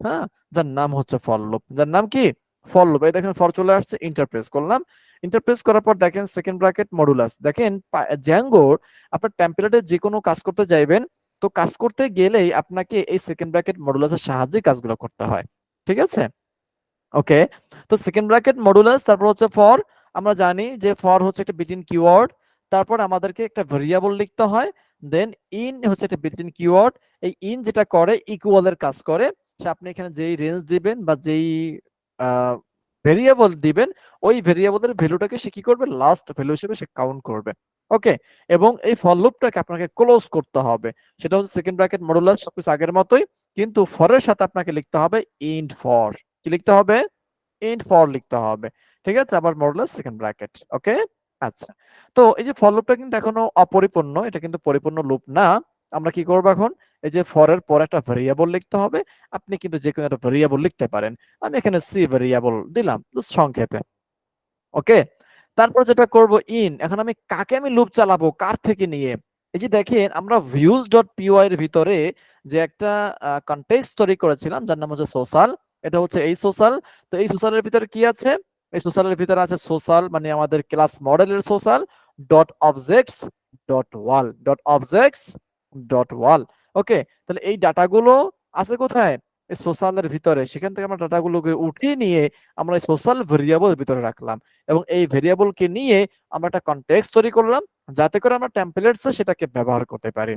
হ্যাঁ, যার নাম হচ্ছে ফর লুপ। যার নাম কি? For loop. এই দেখেন ফর চলে আসছে, ইন্টারপ্রেস করলাম। ইন্টারপ্রেস করার পর দেখেন সেকেন্ড ব্র্যাকেট মডুলাস। দেখেন জ্যাঙ্গোর আপনার টেমপ্লেটে যে কোনো কাজ করতে যাইবেন, তো কাজ করতে গেলেই আপনাকে এই সেকেন্ড ব্র্যাকেট মডুলাসের সাহায্যে কাজগুলো করতে হয়। ঠিক আছে, ওকে। তো সেকেন্ড ব্র্যাকেট মডুলাস, তারপর হচ্ছে ফর। আমরা জানি যে ফর হচ্ছে একটা বিটইন কিওয়ার্ড, তারপর আমাদেরকে একটা ভেরিয়েবল লিখতে হয়। দেন ইন হচ্ছে একটা বিটইন কিওয়ার্ড। এই ইন যেটা করে ইকুয়ালের কাজ করে, সে আপনি এখানে যেই রেঞ্জ দিবেন বা যেই ভেরিয়েবল দিবেন, ওই ভেরিয়েবলের ভ্যালুটাকে সে কি করবে, লাস্ট ভ্যালু হিসেবে সে কাউন্ট করবে। ওকে, এবং এই ফর লুপটাকে আপনাকে ক্লোজ করতে হবে। সেটা হচ্ছে সেকেন্ড ব্র্যাকেট মডুলাস, সবকিছু আগের মতোই, কিন্তু ফরের সাথে আপনাকে লিখতে হবে ইন্ট ফর। কি লিখতে হবে? ইন্ট ফর লিখতে হবে। ঠিক আছে, আবার মডুলাস সেকেন্ড ব্র্যাকেট। ওকে, আচ্ছা। তো এই যে ফর লুপটা কিন্তু এখনো অপরিপূর্ণ, এটা কিন্তু পরিপূর্ণ লুপ না। আমরা কি করব এখন? এই যে ফরের পর একটা ভেরিয়েবল লিখতে হবে। আপনি কিন্তু যে কোনো একটা ভেরিয়েবল লিখতে পারেন। আমি এখানে সি ভেরিয়েবল দিলাম জাস্ট সংক্ষেপে। ওকে, তারপর যেটা করব ইন, এখন আমি কাকে আমি লুপ চালাবো, কার থেকে নিয়ে? এই যে দেখেন আমরা ভিউজ ডট পিওয়াই এর ভিতরে যে একটা কনটেক্সট তৈরি করেছিলাম যার নাম হচ্ছে সোশ্যাল। এটা হচ্ছে এই সোশ্যাল। তো এই সোশ্যালের ভিতরে কি আছে? এই সোশ্যালের ভিতরে আছে সোশ্যাল মানে আমাদের ক্লাস মডেলের সোশ্যাল ডট অবজেক্টস ডট ওয়াল, ডট অবজেক্টস ডট ওয়াল। ওকে, তাহলে এই ডাটাগুলো আছে কোথায়? এই সোশ্যালের ভিতরে। সেখান থেকে আমরা ডাটাগুলোকে উঠিয়ে নিয়ে আমরা এই সোশ্যাল ভেরিয়েবল ভিতরে রাখলাম, এবং এই ভেরিয়েবলকে নিয়ে আমরা একটা কনটেক্সট তৈরি করলাম যাতে করে আমরা টেমপ্লেটসে সেটাকে ব্যবহার করতে পারি।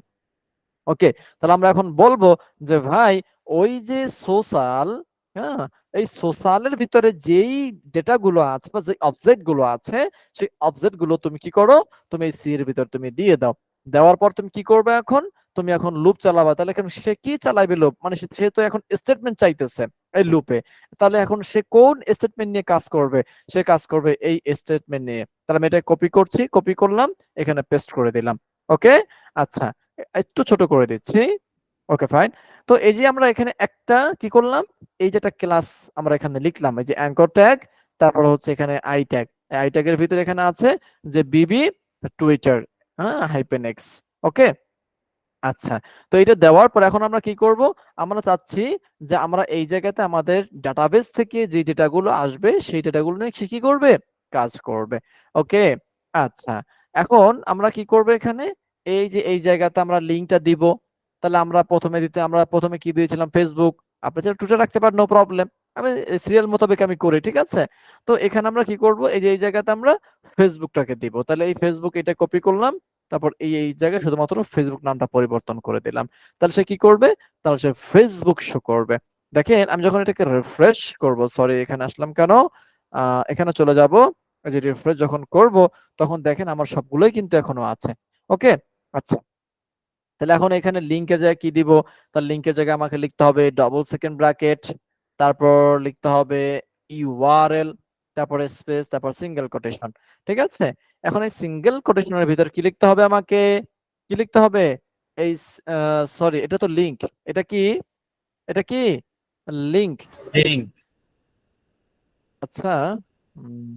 ওকে, তাহলে আমরা এখন বলবো যে ভাই ওই যে সোশ্যাল, হ্যাঁ, এই সোশ্যালের ভিতরে যেই ডেটা গুলো আছে বা যে অবজেক্ট গুলো আছে, সেই অবজেক্ট গুলো তুমি কি করো, তুমি এই সি এর ভিতর তুমি দিয়ে দাও। দেওয়ার পর তুমি কি করবে এখন? তুমি এখন লুপ চালাবা। তাহলে এখন সে কি চালাবে লুপ, মানে সে তো এখন স্টেটমেন্ট চাইতেছে এই লুপে। তাহলে এখন সে কোন স্টেটমেন্ট নিয়ে কাজ করবে? সে কাজ করবে এই স্টেটমেন্ট নিয়ে। তাহলে আমি এটা কপি করছি, কপি করলাম, এখানে পেস্ট করে দিলাম। ওকে, আচ্ছা, একটু ছোট করে দিচ্ছি। Okay fine. তো এই যে আমরা এখানে একটা কি করলাম, এই যে একটা ক্লাস আমরা এখানে লিখলাম, এই যে অ্যাঙ্কর ট্যাগ, তারপর হচ্ছে এখানে আই ট্যাগ। আই ট্যাগের ভিতরে এখানে আছে যে বিবি টুইটার, হ্যাঁ, হাইপেন এক্স। ওকে, আচ্ছা। তো এটা দেওয়ার পর এখন আমরা কি করব? আমরা চাচ্ছি যে আমরা এই জায়গাতে আমাদের ডাটাবেস থেকে যে ডেটাগুলো আসবে সেই ডেটাগুলো নিয়ে সে কি করবে, কাজ করবে। ওকে, আচ্ছা। এখন আমরা কি করব এখানে, এই যে এই জায়গাতে আমরা লিংকটা দিব। তাহলে আমরা প্রথমে কি দিয়েছিলাম, ফেসবুক। আপনি চাইলে টুইটার রাখতে পারেন, নো প্রবলেম। আমি সিরিয়াল মোতাবেক আমি করি, ঠিক আছে। তো এখানে আমরা কি করব, এই যে এই জায়গাতে আমরা ফেসবুকটাকে দিব। তাহলে এই ফেসবুক এটা কপি করলাম, তারপর এই জায়গায় শুধুমাত্র ফেসবুক নামটা পরিবর্তন করে দিলাম। তাহলে সে কি করবে? তাহলে সে ফেসবুক শো করবে। দেখেন আমি যখন এটাকে রিফ্রেশ করব, সরি এখানে আসলাম কেন, এখানে চলে যাব। এই যে রিফ্রেশ যখন করব, তখন দেখেন আমার সবগুলোই কিন্তু এখনো আছে। ওকে, আচ্ছা। তাহলে এখন এখানে লিংকের জায়গায় কি দিব? তার লিংকের জায়গায় আমাকে লিখতে হবে ডবল সেকেন্ড ব্র্যাকেট, তারপর লিখতে হবে ইউআরএল, তারপরে স্পেস, তারপর সিঙ্গেল কোটেশন। ঠিক আছে, এখন এই সিঙ্গেল কোটেশনের ভিতর কি লিখতে হবে আমাকে? কি লিখতে হবে? এই সরি, এটা তো লিংক। এটা কি? এটা কি লিংক? আচ্ছা, উম,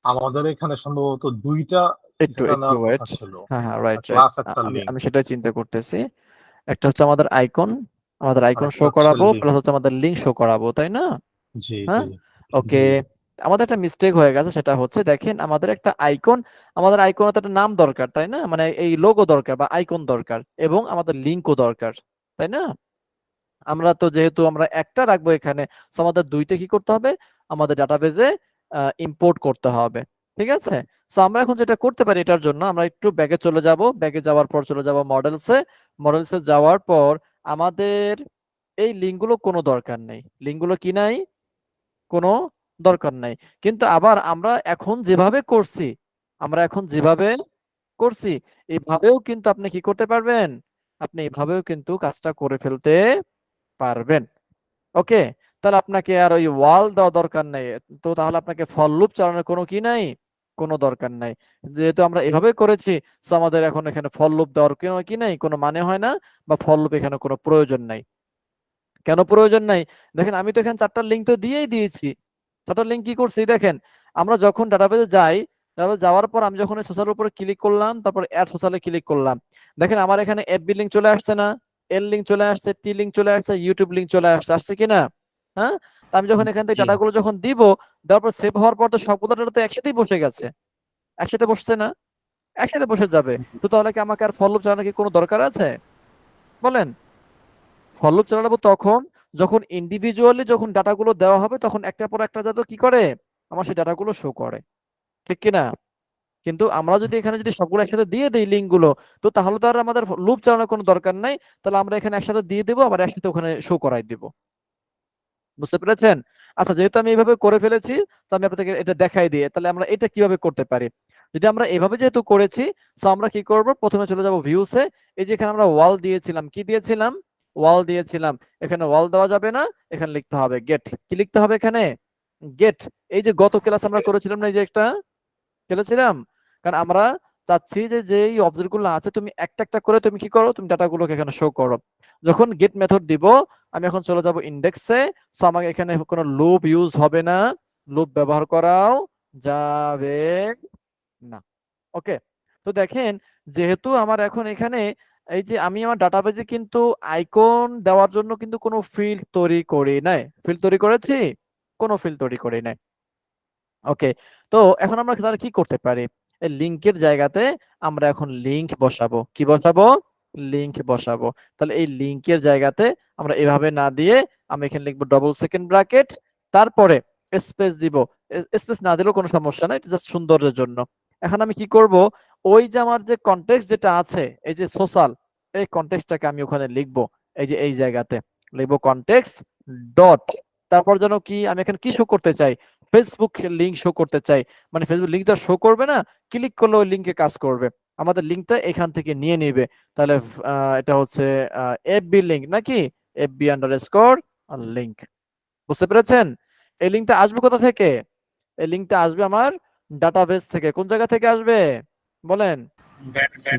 আমাদের এখানে সম্ভবত দুইটা একটু ডেটা একটু নেওয়ার ওয়েট। কথা ছিল, হ্যাঁ হ্যাঁ, রাইট রাইট। প্লাস একটা আমি লিঙ্ক, আমি সেটাই চিন্তা করতেছি। একটা হচ্ছে আমাদের আইকন, আর একটা শো হচ্ছে করাবো, লিঙ্ক। প্লাস হচ্ছে আমাদের লিংক শো করাবো, তাই না? জি হ্যাঁ জি ওকে, আমাদের একটা মিস্টেক হয়ে গেছে, সেটা হচ্ছে দেখেন আমাদের একটা আইকন, আমাদের আইকনের তো একটা নাম দরকার তাই না, মানে এই লোগো দরকার বা আইকন দরকার, এবং আমাদের লিঙ্কও দরকার, তাই না? আমরা তো যেহেতু আমরা একটা রাখবো এখানে, so আমাদের দুইটা কি করতে হবে, আমাদের ডাটাবেজে ইম্পোর্ট করতে হবে। ঠিক আছে, সো আমরা এখন যেটা করতে পারি, এটার জন্য আমরা একটু ব্যাগে চলে যাব, ব্যাগে যাওয়ার পর চলে যাব মডেলসে, মডেলসে যাওয়ার পর আমাদের এই লিঙ্কগুলো কোনো দরকার নেই, লিঙ্কগুলো কি নাই, কোনো দরকার নাই। কিন্তু আবার আমরা এখন যেভাবে করছি, আমরা এখন যেভাবে করছি এইভাবেও কিন্তু আপনি কি করতে পারবেন, আপনি এভাবেও কিন্তু কাজটা করে ফেলতে পারবেন। ওকে, তাহলে আপনাকে আর ওই ওয়াল দেওয়া দরকার নেই, তো তাহলে আপনাকে ফর লুপ চালানোর কোনো কি নাই, কোনো দরকার নাই। যেহেতু আমরা এভাবে করেছি, so আমাদের এখন এখানে ফর লুপ দেওয়ার কোনো কি নাই, কোনো মানে হয় না, বা ফর লুপ এখানে কোনো প্রয়োজন নাই। কেন প্রয়োজন নাই? দেখেন আমি তো এখানে চারটা লিঙ্ক তো দিয়েই দিয়েছি। চারটা লিঙ্ক কি করছি দেখেন, আমরা যখন ডাটাবেজে যাই, ডাটাবেজে যাওয়ার পর আমি যখন সোশ্যাল উপরে ক্লিক করলাম, তারপর অ্যাড সোশ্যালে ক্লিক করলাম, দেখেন আমার এখানে এফবি লিঙ্ক চলে আসছে না, এল লিঙ্ক চলে আসছে, টি লিঙ্ক চলে আসছে, ইউটিউব লিঙ্ক চলে আসছে, আসছে কিনা? হ্যাঁ, তা আমি যখন এখান থেকে জি ডাটাগুলো যখন দিব, দেওয়ার পর সেভ হওয়ার পর তো সবগুলো ডাটা তো একসাথেই বসে গেছে, একসাথে বসছে না, একসাথে বসে যাবে। তো তাহলে কি আমাকে আর ফর লুপ চালানোর কি কোনো দরকার আছে বলেন? ফর লুপ চালাবো তখন যখন ইন্ডিভিজুয়ালি যখন ডাটাগুলো দেওয়া হবে, তখন একটার পর একটা যাতে কি করে, আমার সেই ডাটাগুলো শো করে, ঠিক কিনা? কিন্তু আমরা যদি এখানে যদি সবগুলো একসাথে দিয়ে দেই লিঙ্ক গুলো, তো তাহলে তো আর আমাদের লুপ চালানোর কোনো দরকার নাই, তাহলে আমরা এখানে একসাথে দিয়ে দেবো, আবার একসাথে ওখানে শো করাই দিব। বুঝতে পেরেছেন? আচ্ছা, যেহেতু আমি এইভাবে করে ফেলেছি, তো আমি আপনাদেরকে এটা দেখাই দিয়ে, তাহলে আমরা এটা কিভাবে করতে পারি। যদি আমরা এভাবে যেহেতু করেছি, তো আমরা কি করব, প্রথমে চলে যাব ভিউসে, এই যে এখানে আমরা ওয়াল দিয়েছিলাম, কি দিয়েছিলাম, ওয়াল দিয়েছিলাম, এখানে ওয়াল দেওয়া যাবে না, এখানে লিখতে হবে গেট, কি লিখতে হবে এখানে, গেট। এই যে গত ক্লাস আমরা করেছিলাম না, এই যে একটা খেলেছিলাম, কারণ আমরা চাচ্ছি যে যেই অবজেক্ট গুলো আছে তুমি একটা একটা করে তুমি কি করো, তুমি ডাটাগুলোকে এখানে শো করো। যখন গেট মেথড দিব, আমি এখন চলে যাব ইন্ডেক্সে, সো আমাকে এখানে কোনো লুপ ইউজ হবে না, লুপ ব্যবহার করাও যাবে না। ওকে, তো দেখেন যেহেতু আমার এখন এখানে এই যে আমি আমার ডাটাবেজে কিন্তু আইকন দেওয়ার জন্য কিন্তু কোনো ফিল্ড তৈরি করি নাই, ফিল্ড তৈরি করেছি, কোনো ফিল্ড তৈরি করি নাই। ওকে, তো এখন আমরা তাহলে কি করতে পারি, এই লিংকের জায়গাতে আমরা এখন লিংক বসাবো, কি বসাবো, লিংক বসাবো। তাহলে এই লিংকের জায়গাতে আমরা এভাবে না দিয়ে আমি এখানে লিখবো ডবল সেকেন্ড ব্র্যাকেট, তারপরে স্পেস দিব, স্পেস না দিলেও কোনো সমস্যা নাই, জাস্ট সৌন্দর্যের জন্য। এখন আমি কি করব, ওই যে আমার যে কনটেক্সট যেটা আছে, এই যে সোশ্যাল, এই কনটেক্সটটাকে আমি ওখানে লিখবো, এই যে এই জায়গাতে লিখবো কনটেক্সট ডট, তারপর যেন কি আমি এখানে কি শো করতে চাই, ফেসবুক লিংক শো করতে চাই, মানে ফেসবুক লিংকটা শো করবে না, ক্লিক করলে ওই লিংকে কাজ করবে, আমাদের লিংকটা এখান থেকে নিয়ে নেবে। তাহলে এটা হচ্ছে এফবি লিংক নাকি, এফবি আন্ডারস্কোর লিংক। বুঝতে পেরেছেন? এই লিংকটা আসবে কোথা থেকে, এই লিংকটা আসবে আমার ডাটাবেস থেকে। কোন জায়গা থেকে আসবে বলেন?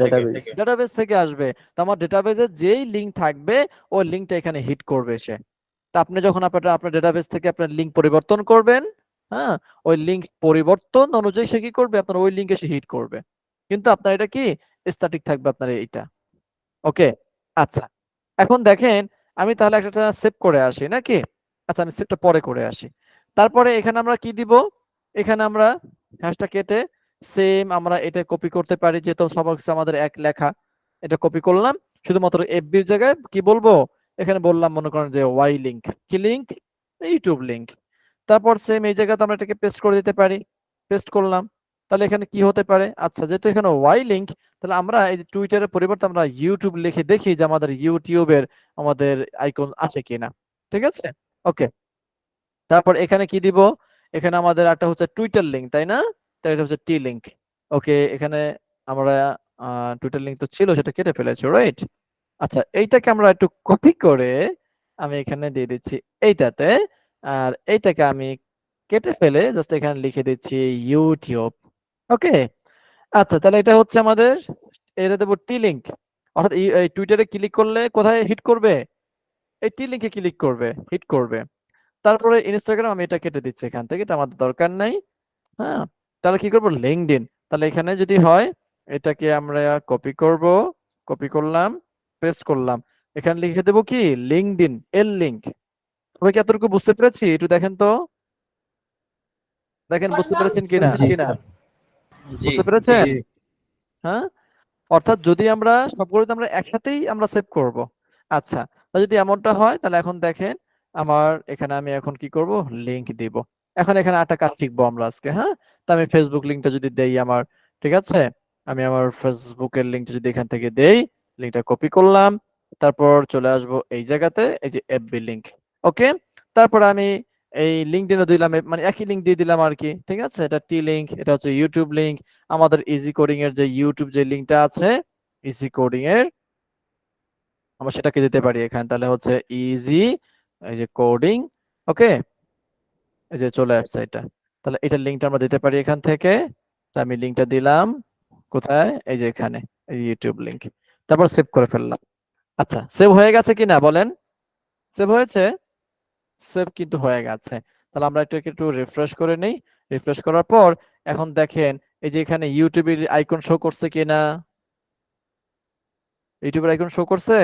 ডাটাবেস। ডাটাবেস থেকে আসবে। তো আমার ডাটাবেসে যেই লিংক থাকবে, ওই লিংকটা এখানে হিট করবে সে। তা আপনি যখন আপনার ডেটাবেস থেকে আপনার লিংক পরিবর্তন করবেন, হ্যাঁ, ওই লিংক পরিবর্তন অনুযায়ী সে কি করবে, আপনার ওই লিংকে সে হিট করবে, কিন্তু আপনার এটা কি স্ট্যাটিক থাকবে আপনার এইটা। ওকে, আচ্ছা, এখন দেখেন আমি তাহলে একটা সেভ করে আসি নাকি, আচ্ছা আমি সেভটা পরে করে আসি। তারপরে এখানে আমরা কি দিব, এখানে আমরা হ্যাশটা কেটে সেম আমরা এটা কপি করতে পারি, যেহেতু সব হচ্ছে আমাদের এক লেখা, এটা কপি করলাম, শুধুমাত্র এফবির জায়গায় কি বলবো, এখানে বললাম মনে করেন যে ওয়াই লিংক, কি লিংক, ইউটিউব লিংক। তারপর সেম এই জায়গাতে আমরা এটাকে পেস্ট করে দিতে পারি, পেস্ট করলাম। তাহলে এখানে কি হতে পারে, আচ্ছা যেহেতু এখানে ওয়াই লিংক, তাহলে আমরা এই যে টুইটারের পরিবর্তে আমরা ইউটিউব লিখে দেখি যে আমাদের ইউটিউবের আমাদের আইকন আছে কিনা। ঠিক আছে, ওকে। তারপর এখানে কি দিব, এখানে আমাদের একটা হচ্ছে টুইটার লিংক তাই না, তাই এটা হচ্ছে টি লিংক। ওকে, এখানে আমরা টুইটার লিংক তো ছিল, সেটা কেটে ফেলেছি, রাইট। আচ্ছা, এইটাকে আমরা একটু কপি করে আমি এখানে দিয়ে দিচ্ছি এইটাতে, আর এইটাকে আমি কেটে ফেলে জাস্ট এখানে লিখে দিচ্ছি ইউটিউব। ওকে, আচ্ছা তাহলে এটা হচ্ছে আমাদের, এটা দেবো টি লিংক, অর্থাৎ এই টুইটারে ক্লিক করলে কোথায় হিট করবে, এই টি লিংকে ক্লিক করবে, হিট করবে। তারপরে ইনস্টাগ্রাম আমি এটা কেটে দিচ্ছি এখান থেকে, এটা আমাদের দরকার নাই। হ্যাঁ, তাহলে কি করবো, লিঙ্কডইন, তাহলে এখানে যদি হয় এটাকে আমরা কপি করব, কপি করলাম, পেস্ট করলাম, এখানে লিখে দেবো কি লিঙ্কডইন, এল লিংক, সবাই কি এতটুকু বুঝতে পেরেছি? একটু দেখেন তো, দেখেন বুঝতে পেরেছেন কিনা? জি বুঝতে পেরেছেন? জি হ্যাঁ, অর্থাৎ যদি আমরা সবগুলো আমরা একসাথেই আমরা সেভ করব। আচ্ছা, তা যদি এমনটা হয় তাহলে এখন দেখেন আমার এখানে আমি এখন কি করব, লিংক দিব। এখন এখানে একটা কাজ শিখবো আমরা আজকে। হ্যাঁ, তো আমি ফেসবুক লিংকটা যদি দেই আমার, ঠিক আছে, আমি আমার ফেসবুকের লিংকটা যদি এখান থেকে দেই, লিংকটা কপি করলাম, তারপর চলে আসবো এই জায়গাতে, এই যে এফবি লিংক। ওকে, তারপর আমি এই লিঙ্কডইনও দিলাম, মানে একই লিংক দিয়ে দিলাম আর কি। ঠিক আছে, এটা টি লিংক, এটা হচ্ছে ইউটিউব লিংক। আমাদের ইজি কোডিং এর যে ইউটিউব যে লিংকটা আছে, ইজি কোডিং এর, আমরা সেটাকে দিতে পারি এখানে। তাহলে হচ্ছে ইজি, এই যে কোডিং। ওকে, এই যে চলে আসছে এটা। তাহলে এটার লিংকটা আমরা দিতে পারি এখান থেকে। তো আমি লিংকটা দিলাম কোথায়, এই যে এখানে, এই যে ইউটিউব লিংক। তারপর সেভ করে ফেললাম। আচ্ছা, সেভ হয়ে গেছে কিনা বলেন? সেভ হয়েছে? সেভ কিন্তু হয়ে গেছে। তাহলে আমরা এটাকে একটু রিফ্রেশ করে নেই। রিফ্রেশ করার পর এখন দেখেন এই যে এখানে ইউটিউবের আইকন শো করছে কিনা? ইউটিউবের আইকন শো করছে?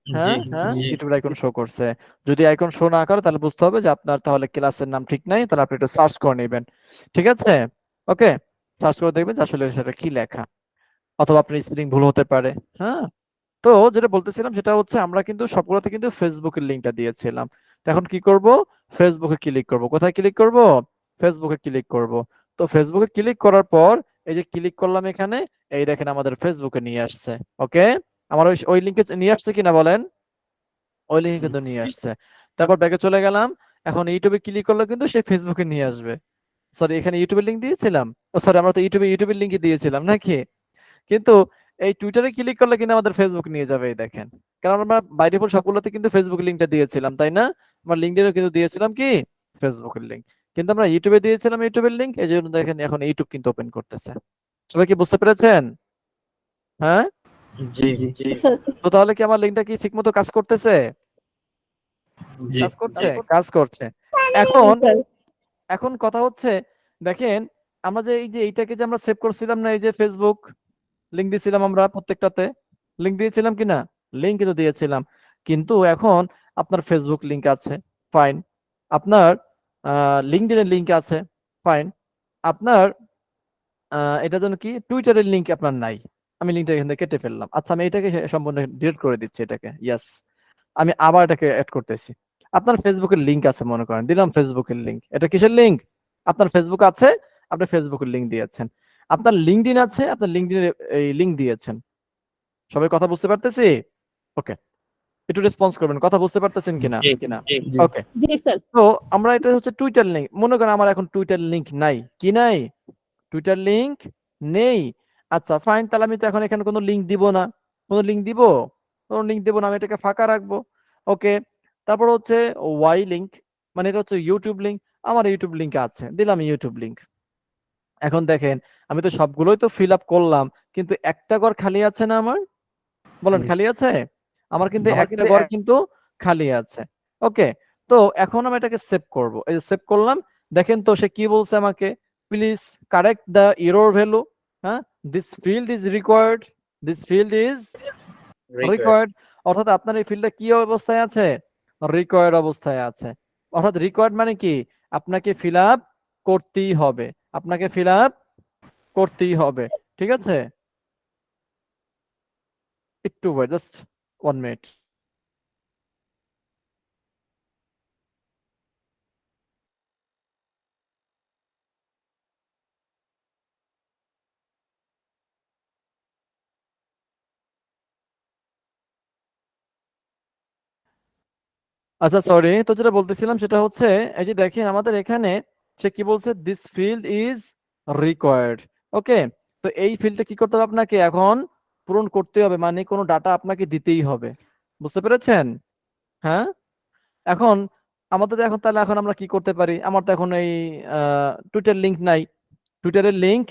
হ্যাঁ, জি ইউটিউবের আইকন শো করছে। যদি আইকন শো না করে তাহলে বুঝতে হবে যে আপনার তাহলে ক্লাসের নাম ঠিক নাই, তাহলে আপনি একটু সার্চ করে নেবেন। ঠিক আছে, ওকে, সার্চ করে দেখবেন যে আসলে সেটা কি লেখা, অথবা আপনার স্পেলিং ভুল হতে পারে। হ্যাঁ, তো যেটা বলতেছিলাম সেটা হচ্ছে আমরা কিন্তু সবগুলোতে কিন্তু ফেসবুকের লিংকটা দিয়েছিলাম। তো এখন কি করব, ফেসবুকে ক্লিক করব। কোথায় ক্লিক করব? ফেসবুকে ক্লিক করব। তো ফেসবুকে ক্লিক করার পর এই যে ক্লিক করলাম এখানে, এই দেখেন আমাদের ফেসবুকে নিয়ে আসছে। ওকে, আমার ওই ওই লিংকে নিয়ে আসছে কিনা বলেন? ওই লিঙ্কে কিন্তু নিয়ে আসছে। তারপর ব্যাকে চলে গেলাম, এখন ইউটিউবে ক্লিক করলে কিন্তু সে ফেসবুকে নিয়ে আসবে। সরি, এখানে ইউটিউবের লিংক দিয়েছিলাম। ও সরি, আমরা তো ইউটিউবের লিংকই দিয়েছিলাম নাকি? কিন্তু এই টুইটারে ক্লিক করলে কিন্তু আমাদের ফেসবুক নিয়ে যাবে, এই দেখেন। কারণ আমরা বাই ডিফল্ট সবগুলোতে কিন্তু ফেসবুক লিংকটা দিয়েছিলাম, তাই না? আমরা লিঙ্কডিনও কিন্তু দিয়েছিলাম কি, ফেসবুকের লিংক। কিন্তু আমরা ইউটিউবে দিয়েছিলাম ইউটিউবের লিংক, এই জন্য দেখেন এখন ইউটিউব কিন্তু ওপেন করতেছে। সবাই কি বুঝতে পেরেছেন? হ্যাঁ, জি তো তাহলে কি আমার লিংকটা কি ঠিকমতো কাজ করতেছে? কাজ করছে, কাজ করছে। এখন এখন কথা হচ্ছে, দেখেন আমরা যে এই যে এইটাকে যে আমরা সেভ করছিলাম না, এই যে ফেসবুক লিংক দিয়েছিলাম, আমরা প্রত্যেকটাতে লিংক দিয়েছিলাম কিনা? লিংক কিন্তু দিয়েছিলাম। কিন্তু এখন আপনার ফেসবুক লিংক আছে, ফাইন। আপনার লিঙ্কডইনের লিংক আছে, ফাইন। আপনার এটা যেন কি টুইটারের লিংক আপনার নাই। আমি লিংকটা এখান থেকে কেটে ফেললাম। আচ্ছা, আমি এটাকে সম্পূর্ণ ডিলিট করে দিচ্ছি এটাকে। ইয়েস, আমি আবার এটাকে অ্যাড করতেছি। আপনার ফেসবুকের লিংক আছে মনে করেন, দিলাম ফেসবুকের লিংক। এটা কিসের লিংক? আপনার ফেসবুক আছে, আপনি ফেসবুকের লিংক দিয়েছেন। আপনার লিঙ্কডইন আছে, আপনার লিঙ্কডইনের এই লিংক দিয়েছেন। সবাই কথা বুঝতে পারতেছি? ওকে, একটু রেসপন্স করবেন, কথা বুঝতে পারতেছেন কিনা? জি ওকে, তো আমরা এটা হচ্ছে টুইটার লিংক। মনে করেন আমার এখন টুইটার লিংক নাই, কি নাই? টুইটার লিংক নেই। আচ্ছা ফাইন, তাহলে আমি তো এখন এখানে কোনো লিংক দিব না। কোনো লিংক দিব? কোনো লিংক দিব না, আমি এটাকে ফাঁকা রাখবো। ওকে, তারপর হচ্ছে ওয়াই লিংক, মানে এটা হচ্ছে ইউটিউব লিংক। আমার ইউটিউব লিংক আছে, দিলাম ইউটিউব লিংক। এখন দেখেন আমি তো সবগুলোই তো ফিল আপ করলাম, কিন্তু একটা ঘর খালি আছে না আমার? বলেন, খালি আছে? আমার কিন্তু একটা ঘর কিন্তু খালি আছে। ওকে, তো এখন আমি এটাকে সেভ করব। এই যে সেভ করলাম, দেখেন তো সে কি বলছে আমাকে, please correct the error value. হ্যাঁ, this field is required, this field is required. অর্থাৎ আপনার এই ফিল্ডটা কি অবস্থায় আছে? রিকোয়ার্ড অবস্থায় আছে। অর্থাৎ রিকোয়ার্ড মানে কি, আপনাকে ফিল আপ করতেই হবে, আপনাকে ফিল আপ করতেই হবে। ঠিক আছে, একটু ওয়েট, জাস্ট 1 মিনিট। আচ্ছা সরি, তো যেটা বলতেছিলাম সেটা হচ্ছে, এই যে দেখেন আমাদের এখানে সে কি বলছে, দিস ফিল্ড ইজ রিকোয়ার্ড। ওকে, তো এই ফিল্ডটা কি করতে হবে, আপনাকে এখন পূরণ করতে হবে, মানে কোনো ডাটা আপনাকে দিতেই হবে। বুঝতে পেরেছেন? হ্যাঁ, এখন আমাদের এখন তাহলে এখন আমরা কি করতে পারি? আমার তো এখন এই টুইটার লিংক নাই, টুইটারের লিংক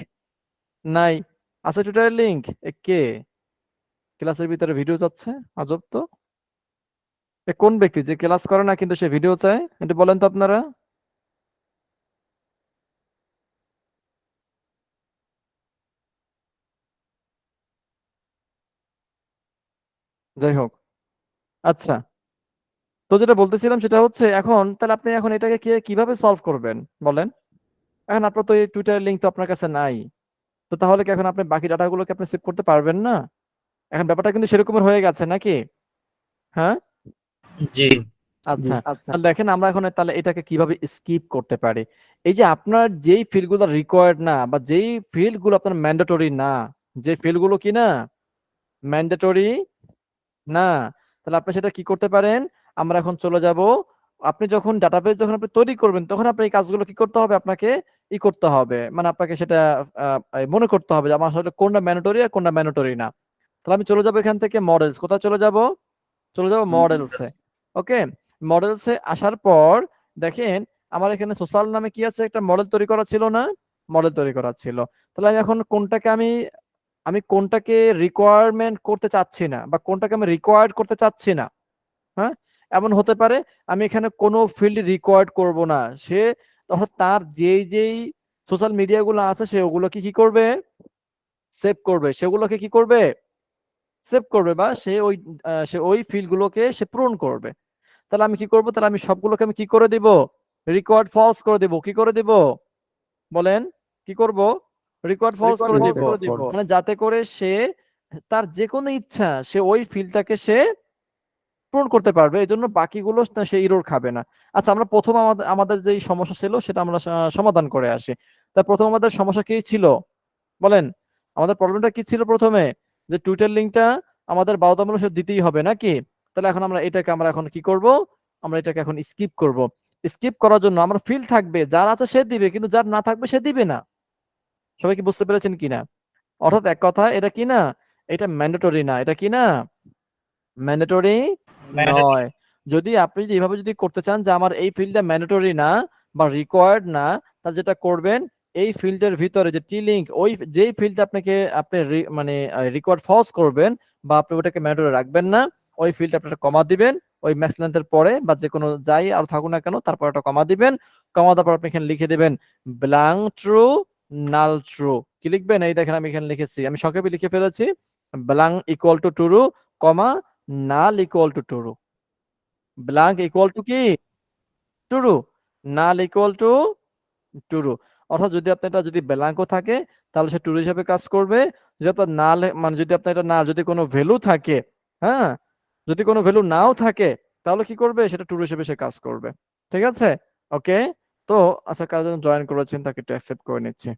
নাই। আচ্ছা, টুইটারের লিংক কে ক্লাসের ভিতরে ভিডিও চাচ্ছে? আজব তো, এ কোন ব্যক্তি যে ক্লাস করে না কিন্তু সে ভিডিও চায়? একটু বলেন তো আপনারা। যাই হোক, আচ্ছা, তো যেটা বলতেছিলাম সেটা হচ্ছে এখন তাহলে আপনি এখন এটাকে কিভাবে সলভ করবেন বলেন? এখন আপনার তো এই টুইটার লিংক তো আপনার কাছে নাই, তো তাহলে কি এখন আপনি বাকি ডাটাগুলোকে আপনি সেভ করতে পারবেন না? এখন ব্যাপারটা কিন্তু সেরকমের হয়ে গেছে নাকি? হ্যাঁ, জি আচ্ছা তাহলে দেখেন আমরা এখন তাহলে এটাকে কিভাবে স্কিপ করতে পারি। এই যে আপনার যেই ফিল্ডগুলো রিকোয়ার্ড না বা যেই ফিল্ডগুলো আপনার ম্যান্ডেটরি না, যে ফিল্ডগুলো কি না ম্যান্ডেটরি না, তাহলে আপনি সেটা কি করতে পারেন? আমরা এখন চলে যাব, আপনি যখন ডাটাবেস যখন আপনি তৈরি করবেন তখন আপনি এই কাজগুলো কি করতে হবে? আপনাকে করতে হবে, মানে আপনাকে সেটা মনে করতে হবে যে আমার আসলে কোনটা ম্যান্ডেটরি আর কোনটা ম্যান্ডেটরি না। তাহলে আমি চলে যাবো এখান থেকে মডেলস, কোথায় চলে যাব? চলে যাবো মডেলসে। ওকে, মডেলসে আসার পর দেখেন আমার এখানে সোশ্যাল নামে কি আছে, একটা মডেল তৈরি করা ছিল না? মডেল তৈরি করা ছিল। তাহলে আমি এখন কোনটাকে আমি কোনটাকে রিকোয়ারমেন্ট করতে চাচ্ছি না বা কোনটাকে আমি রিকোয়ার্ড করতে চাচ্ছি না। হ্যাঁ, এমন হতে পারে আমি এখানে কোনো ফিল্ড রিকোয়ার্ড করব না, সে তখন তার যেই সোশ্যাল মিডিয়া গুলো আছে সে ওগুলোকে কি করবে? সেভ করবে, সেগুলোকে কি করবে? সেভ করবে, বা সে ওই ফিল্ড গুলোকে সে পূরণ করবে। তাহলে আমি কি করব? তাহলে আমি সবগুলোকে আমি কি করে দিব? রিকোয়ার্ড ফলস করে দিব। কি করে দিব বলেন? কি করব? রিকোয়ার্ড ফলস করে দিব, মানে যাতে করে সে তার যে কোনো ইচ্ছা সে ওই ফিল্ডটাকে সে পূরণ করতে পারবে, এই জন্য বাকিগুলো সে ইরর খাবে না। আচ্ছা, আমরা প্রথম আমাদের যেই সমস্যা ছিল সেটা আমরা সমাধান করে আসি। তা প্রথম আমাদের সমস্যা কি ছিল বলেন? আমাদের প্রবলেমটা কি ছিল প্রথমে? যে টুইটার লিংকটা আমাদের বাধ্যতামূলক দিতেই হবে নাকি? তাহলে এখন আমরা এখন কি করব? আমরা এটাকে এখন স্কিপ করব। স্কিপ করার জন্য আমার ফিল্ড থাকবে, যার আছে সে দিবে, কিন্তু যার না থাকবে সে দিবে না। সবাই কি বুঝতে পেরেছেন কিনা? অর্থাৎ এক কথা, এটা কি না, এটা ম্যান্ডেটরি না। এটা কি না, ম্যান্ডেটরি নয়। যদি আপনি যদি এভাবে যদি করতে চান যে আমার এই ফিল্ডটা ম্যান্ডেটরি না বা রিকোয়ার্ড না, তাহলে যেটা করবেন এই ফিল্ডের ভিতরে যে টি লিংক, ওই যেই ফিল্ডটা আপনি মানে রিকোয়ার্ড ফলস করবেন বা আপনি ওটাকে ম্যান্ডেটরি রাখবেন না, ওই ফিল্ড আপনারা কমা দিবেন ওই ম্যাক্স লেন্থের পরে বা যে কোনো যাই আর থাকুক না কেন, তারপর একটা কমা দিবেন। কমা দেওয়ার পর আপনি এখানে লিখে দিবেন ব্ল্যাঙ্ক ট্রু, নাল ট্রু। কি লিখবেন? এই দেখেন আমি এখানে লিখেছি, আমি সংক্ষেপে লিখে ফেলেছি, blank equal to true, comma null equal to true. Blank equal to কি? True. Null equal to true. অর্থাৎ যদি আপনার এটা যদি ব্ল্যাঙ্কও থাকে তাহলে সে ট্রু হিসাবে কাজ করবে। যদি আপনার নাল মানে যদি আপনার এটা না যদি কোনো ভ্যালু থাকে, হ্যাঁ, যদি কোনো ভ্যালু নাও থাকে তাহলে কি করবে? সেটা ট্রু হিসেবে সে কাজ করবে। ঠিক আছে? ওকে, তো আচ্ছা, কার জন্য জয়েন করেছেন তাকে একটু অ্যাকসেপ্ট করে নিচ্ছি।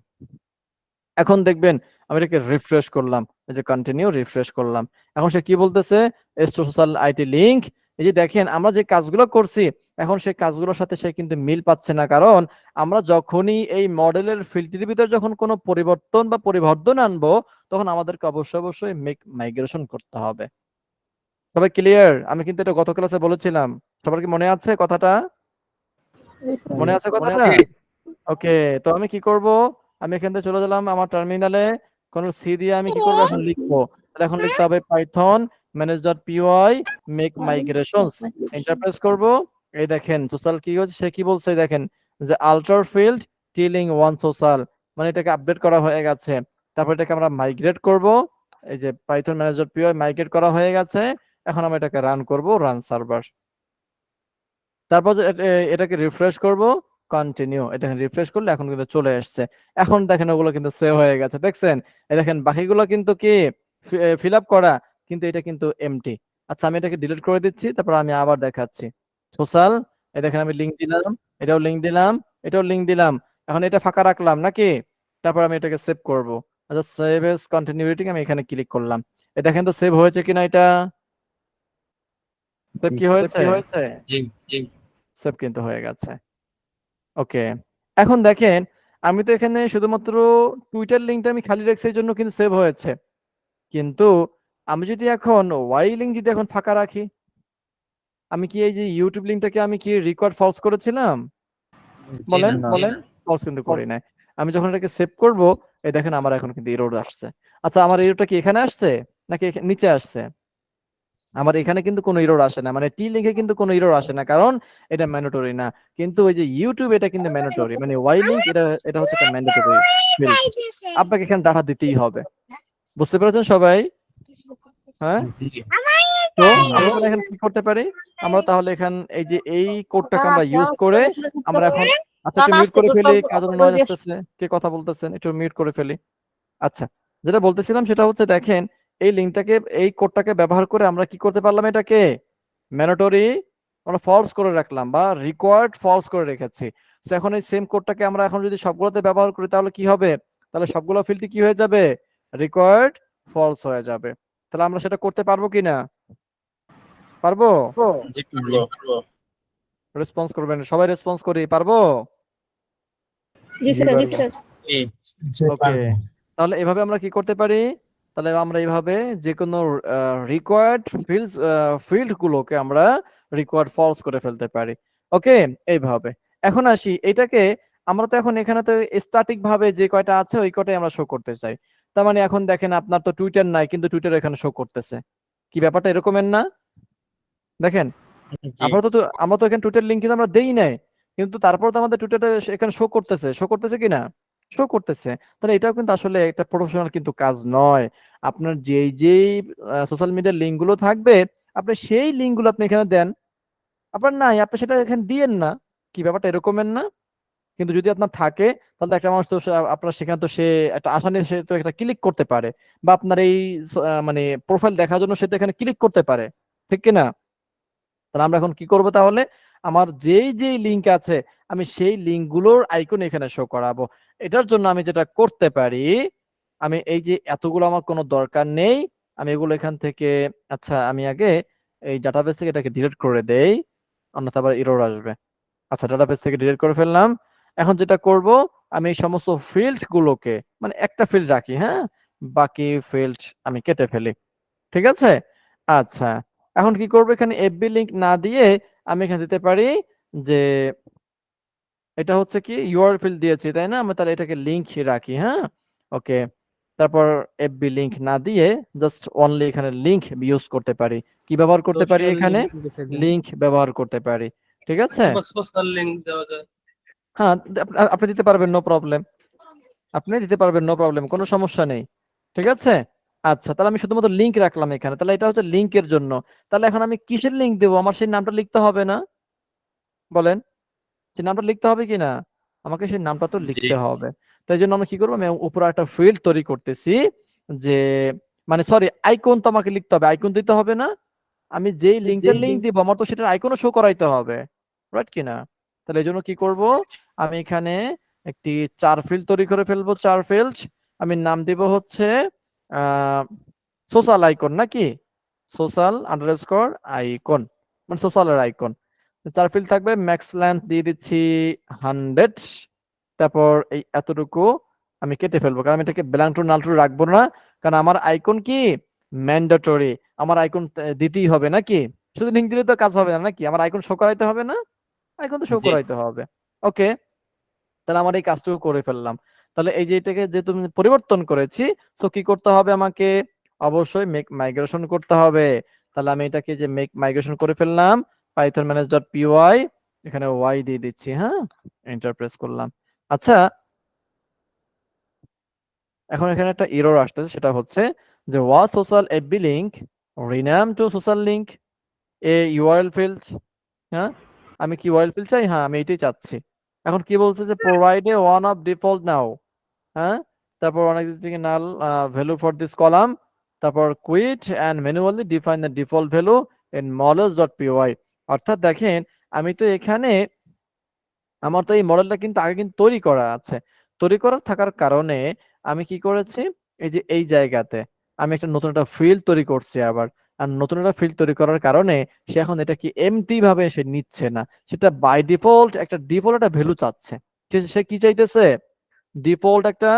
এখন দেখবেন আমি এটাকে রিফ্রেশ করলাম, এই যে কন্টিনিউ রিফ্রেশ করলাম, এখন সে কি বলতেছে? Social IT link. এই যে দেখেন আমরা যে কাজগুলো করছি এখন সেই কাজগুলোর সাথে সে কিন্তু মিল পাচ্ছে না, কারণ আমরা যখনই এই মডেলের ফিল্ডটির ভিতরে যখন কোনো পরিবর্তন বা পরিবর্ধন আনবো তখন আমাদেরকে অবশ্যই মেক মাইগ্রেশন করতে হবে। সবাই ক্লিয়ার? আমি কিন্তু এটা গত ক্লাসে বলেছিলাম, সবার কি মনে আছে কথাটা? মনে আছে কথাটা? ওকে, তো আমি কি করব? আমি এখান থেকে চলে গেলাম আমার টার্মিনালে, কন্ট্রোল সি দিয়ে আমি কি করব? এখন লিখবো। তাহলে এখন লিখতে হবে Python manage.py make migrations, enter press করব। এই দেখেন সোশ্যাল কি হচ্ছে, সে কি বলছে দেখেন যে আল্টার ফিল্ড টিলিং ওয়ান সোশ্যাল, মানে এটাকে আপডেট করা হয়ে গেছে। তারপর এটাকে আমরা মাইগ্রেট করব। এই যে পাইথন manage.py মাইগ্রেট করা হয়ে গেছে। এখন আমরা এটাকে রান করব, রান সার্ভার। তারপর এটাকে রিফ্রেশ করব, কন্টিনিউ। এটা রিফ্রেশ করলে এখন কিন্তু চলে আসছে। এখন দেখেন ওগুলো কিন্তু সেভ হয়ে গেছে, দেখছেন? এই দেখেন বাকিগুলো কিন্তু কি ফিল আপ করা, কিন্তু এটা কিন্তু এমটি। আচ্ছা, আমি এটাকে ডিলিট করে দিচ্ছি, তারপর আমি আবার দেখাচ্ছি। সোশ্যাল, এই দেখেন আমি লিংক দিলাম, এটাও লিংক দিলাম, এটাও লিংক দিলাম। এখন এটা ফাঁকা রাখলাম নাকি? তারপর আমি এটাকে সেভ করব। আচ্ছা, সেভ এস কন্টিনিউইটি আমি এখানে ক্লিক করলাম। এই দেখেন তো সেভ হয়েছে কিনা, এটা সেভ কি হয়েছে? জি জি সেভ কিন্তু হয়ে গেছে। ওকে, এখন দেখেন আমি তো এখানে শুধুমাত্র টুইটার লিংকটা আমি খালি রাখছি এই জন্য কিন্তু সেভ হয়েছে, কিন্তু আমি যদি এখন ওয়াই লিংক যদি এখন ফাঁকা রাখি, আমি কি এই যে ইউটিউব লিংকটাকে আমি কি রিকোয়ার্ড ফলস করেছিলাম? বলেন বলেন, ফলস কিন্তু করি নাই। আমি যখন এটাকে সেভ করব, এই দেখেন আমার এখন কিন্তু এরর আসছে। আচ্ছা, আমার এররটা কি এখানে আসছে নাকি নিচে আসছে? আমার এখানে কিন্তু কোনো এরর আসে না, মানে টি লিংকে কিন্তু কোনো এরর আসে না, কারণ এটা ম্যান্ডেটরি না। কিন্তু ওই যে ইউটিউব এটা কিন্তু ম্যান্ডেটরি, মানে ওয়াই লিংক এটা হচ্ছে একটা ম্যান্ডেটরি ফিল্ড, আপনাকে এখানে ডাটা দিতেই হবে। বুঝতে পেরেছেন সবাই? হ্যাঁ, জি তো আমরা তাহলে এখন কি করতে পারি, আমরা তাহলে এখান এই যে এই কোডটাকে আমরা ইউজ করে আমরা এখন আচ্ছা একটু মিউট করে ফেলি, কাজের নয়েজ আসতেছে, কে কথা বলতেছেন একটু মিউট করে ফেলি। আচ্ছা, যেটা বলতেছিলাম সেটা হচ্ছে দেখেন এই লিঙ্কটাকে এই কোডটাকে ব্যবহার করে আমরা কি করতে পারলাম, এটাকে ম্যান্ডেটরি আমরা ফলস করে রাখলাম বা রিকোয়ার্ড ফলস করে রেখেছি। তো এখন এই সেম কোডটাকে আমরা এখন যদি সবগুলোতে ব্যবহার করি তাহলে কি হবে, তাহলে সবগুলো ফিল্ডে কি হয়ে যাবে, রিকোয়ার্ড ফলস হয়ে যাবে। তাহলে আমরা সেটা করতে পারবো কিনা, পারবো? জি পারবো। রেসপন্স করবেন সবাই, রেসপন্স করি, পারবো? জি স্যার জি স্যার জি ওকে, তাহলে এভাবে আমরা কি করতে পারি, তাহলে আমরা এইভাবে যে কোনো রিকোয়ার্ড ফিল্ড গুলোকে আমরা রিকোয়ার্ড ফলস করে ফেলতে পারি। ওকে, এইভাবে। এখন আসি এটাকে, আমরা তো এখন এখানে তো স্ট্যাটিক ভাবে যে কয়টা আছে ওই কয়টাই আমরা শো করতে চাই। তার মানে এখন দেখেন আপনার তো টুইটার নাই কিন্তু টুইটার এখানে শো করতেছে, কি ব্যাপারটা এরকমের না? দেখেন জি আমরা তো এখানে টুইটার লিঙ্ক কিন্তু আমরা দেই নাই, কিন্তু তারপর তো আমাদের টুইটারটা এখানে শো করতেছে কিনা, শো করতেছে। তাহলে এটাও কিন্তু আসলে একটা প্রফেশনাল কিন্তু কাজ নয়। আপনার যেই সোশ্যাল মিডিয়ার লিঙ্ক গুলো থাকবে আপনি সেই লিঙ্ক গুলো আপনি এখানে দেন, আপনার নাই আপনি সেটা এখানে দিয়েন না, কি ব্যাপারটা এরকমের না? কিন্তু যদি আপনার থাকে তাহলে একটা মানুষ তো আপনার সেখানে তো সে একটা আশা নিয়ে সে তো একটা ক্লিক করতে পারে, বা আপনার এই মানে প্রোফাইল দেখার জন্য সে তো এখানে ক্লিক করতে পারে, ঠিক কিনা? তাহলে আমরা এখন কি করব, তাহলে আমার যেই লিঙ্ক আছে আমি সেই লিঙ্ক গুলোর আইকন এখানে শো করাবো। এটার জন্য আমি যেটা করতে পারি, আমি এই যে এতগুলো আমার কোনো দরকার নেই, আমি এগুলো এখান থেকে আচ্ছা আমি আগে এই ডাটাবেস থেকে এটাকে ডিলিট করে দেই, অন্যথা আবার এরর আসবে। আচ্ছা ডাটাবেস থেকে ডিলিট করে ফেললাম। এখন যেটা করব, আমি এই সমস্ত ফিল্ড গুলোকে মানে একটা ফিল্ড রাখি, হ্যাঁ, বাকি ফিল্ড আমি কেটে ফেলি, ঠিক আছে? আচ্ছা, এখন কি করবো, এখানে এফবি লিংক না দিয়ে আমি এখানে দিতে পারি যে এটা হচ্ছে কি ইউআরএল ফিল্ড দিয়েছি তাই না, আমি তাহলে এটাকে লিংক রাখি, হ্যাঁ। ওকে, তারপর এফবি লিংক না দিয়ে জাস্ট অনলি এখানে লিংক ইউজ করতে পারি, কি ব্যবহার করতে পারি, Social এখানে link লিখে দিন। লিংক ব্যবহার করতে পারি, ঠিক আছে? আবার সোশ্যাল লিংক দেওয়া যায়। হ্যাঁ, আপনি দিতে পারবেন, নো প্রবলেম, আপনি দিতে পারবেন, নো প্রবলেম, কোনো সমস্যা নেই, ঠিক আছে? আচ্ছা, তাহলে আমি শুধুমাত্র লিংক রাখলাম এখানে, তাহলে এটা হচ্ছে লিংকের জন্য। তাহলে এখন আমি কিসের লিংক দেবো, আমার সেই নামটা লিখতে হবে না, বলেন সেই নামটা লিখতে হবে কি না? আমাকে সেই নামটা তো জি লিখতে হবে। তাই জন্য আমরা কি করবো, আমি উপরে একটা ফিল্ড তৈরি করতেছি যে মানে সরি আইকন তো আমাকে লিখতে হবে, আইকন দিতে হবে না? আমি যেই লিঙ্কটার লিংক দিব আমার তো সেটার আইকনও শো করাইতে হবে, রাইট কিনা? তাহলে এই জন্য কি করব, আমি এখানে একটি 4 ফিল্ড তৈরি করে ফেলবো, 4 ফিল্ড। আমি নাম দিব হচ্ছে সোশ্যাল আইকন নাকি, সোশ্যাল আন্ডারস্কোর আইকন, মানে সোশ্যালের আইকন। 4 ফিল্ড থাকবে, ম্যাক্স লেন্থ দিয়ে দিচ্ছি 100, তারপর এই এতটুকু আমি কেটে ফেলবো, কারণ আমি এটাকে ব্ল্যাঙ্ক টু নাল টু রাখবো না, কারণ আমার আইকন কি ম্যান্ডেটরি, আমার আইকন দিতেই হবে নাকি, শুধু লিঙ্ক দিলে তো কাজ হবে না নাকি, আমার আইকন শো করাইতে হবে না, আইকন তো শো জি করাইতে হবে। ওকে, তাহলে আমার এই কাজটুকু করে ফেললাম। তাহলে এই যে এটাকে যে তুমি পরিবর্তন করেছি, সো কি করতে হবে আমাকে, অবশ্যই মেক মাইগ্রেশন করতে হবে। তাহলে আমি এটাকে যে মেক মাইগ্রেশন করে ফেললাম, পাইথন ম্যানেজ ডট পিওয়াই, এখানে ওয়াই দিয়ে দিচ্ছি, হ্যাঁ, এন্টার প্রেস করলাম। আচ্ছা, এখন এখানে একটা এরর আসতেছে, সেটা হচ্ছে যে was social FB link rename to social link a URL field, হ্যাঁ, আমি কি ইউআরএল ফিল্ড চাই, হ্যাঁ আমি এটাই চাচ্ছি। এখন কি বলছে যে provide a one off default now, হ্যাঁ, তারপর on existing null value for this column, তারপর quit and manually define the default value in models.py। অর্থাৎ দেখেন আমি তো এখানে আমার তো এই মডেলটা কিন্তু আগে কিন্তু তৈরি করা আছে, তৈরি করা থাকার কারণে আমি কি করেছি, এই যে এই জায়গাতে আমি একটা নতুন একটা ফিল্ড তৈরি করছি আবার, আর নতুন একটা ফিল্ড তৈরি করার কারণে সে এখন এটা কি এমটি ভাবে সে নিচ্ছে না, সেটা বাই ডিফল্ট একটা ভ্যালু চাচ্ছে, সে কি চাইতেছে, ডিফল্ট একটা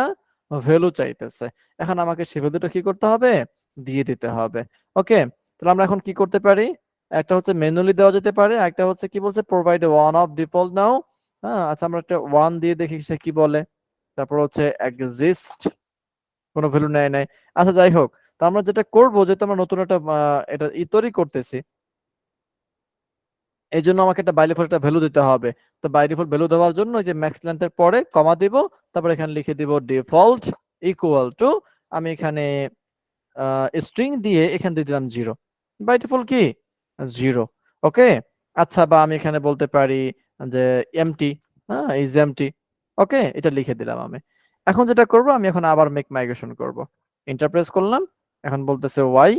ভ্যালু চাইতেছে। এখন আমাকে সে ভ্যালুটা কি করতে হবে, দিয়ে দিতে হবে। ওকে, তাহলে আমরা এখন কি করতে পারি, একটা হচ্ছে ম্যানুয়ালি দেওয়া যেতে পারে, একটা হচ্ছে কি বলছে provide one off default now, হ্যাঁ। আচ্ছা, আমরা একটা 1 দিয়ে দেখি সে কি বলে, তারপর হচ্ছে এক্সিস্ট, কোনো ভ্যালু নেয় নাই। আচ্ছা যাই হোক, তো আমরা যেটা করবো, যেহেতু আমরা নতুন একটা এটা তৈরি করতেছি, এই জন্য আমাকে একটা বাই ডিফল্ট একটা ভ্যালু দিতে হবে। তো বাই ডিফল্ট ভ্যালু দেওয়ার জন্য যে ম্যাক্স লেন্থের পরে কমা দিব, তারপর এখানে লিখে দিব ডিফল্ট ইকুয়াল টু, আমি এখানে স্ট্রিং দিয়ে এখানে দিয়ে দিলাম 0। বাই ডিফল্ট কি 0। ওকে, আচ্ছা, বা আমি এখানে বলতে পারি যে এমটি, হ্যাঁ ইজ এমটি। ওকে, এটা লিখে দিলাম আমি। এখন যেটা করব, আমি এখন আবার মেক মাইগ্রেশন করব। ইন্টারপ্রেস করলাম, এখন বলতেছে ওয়াই।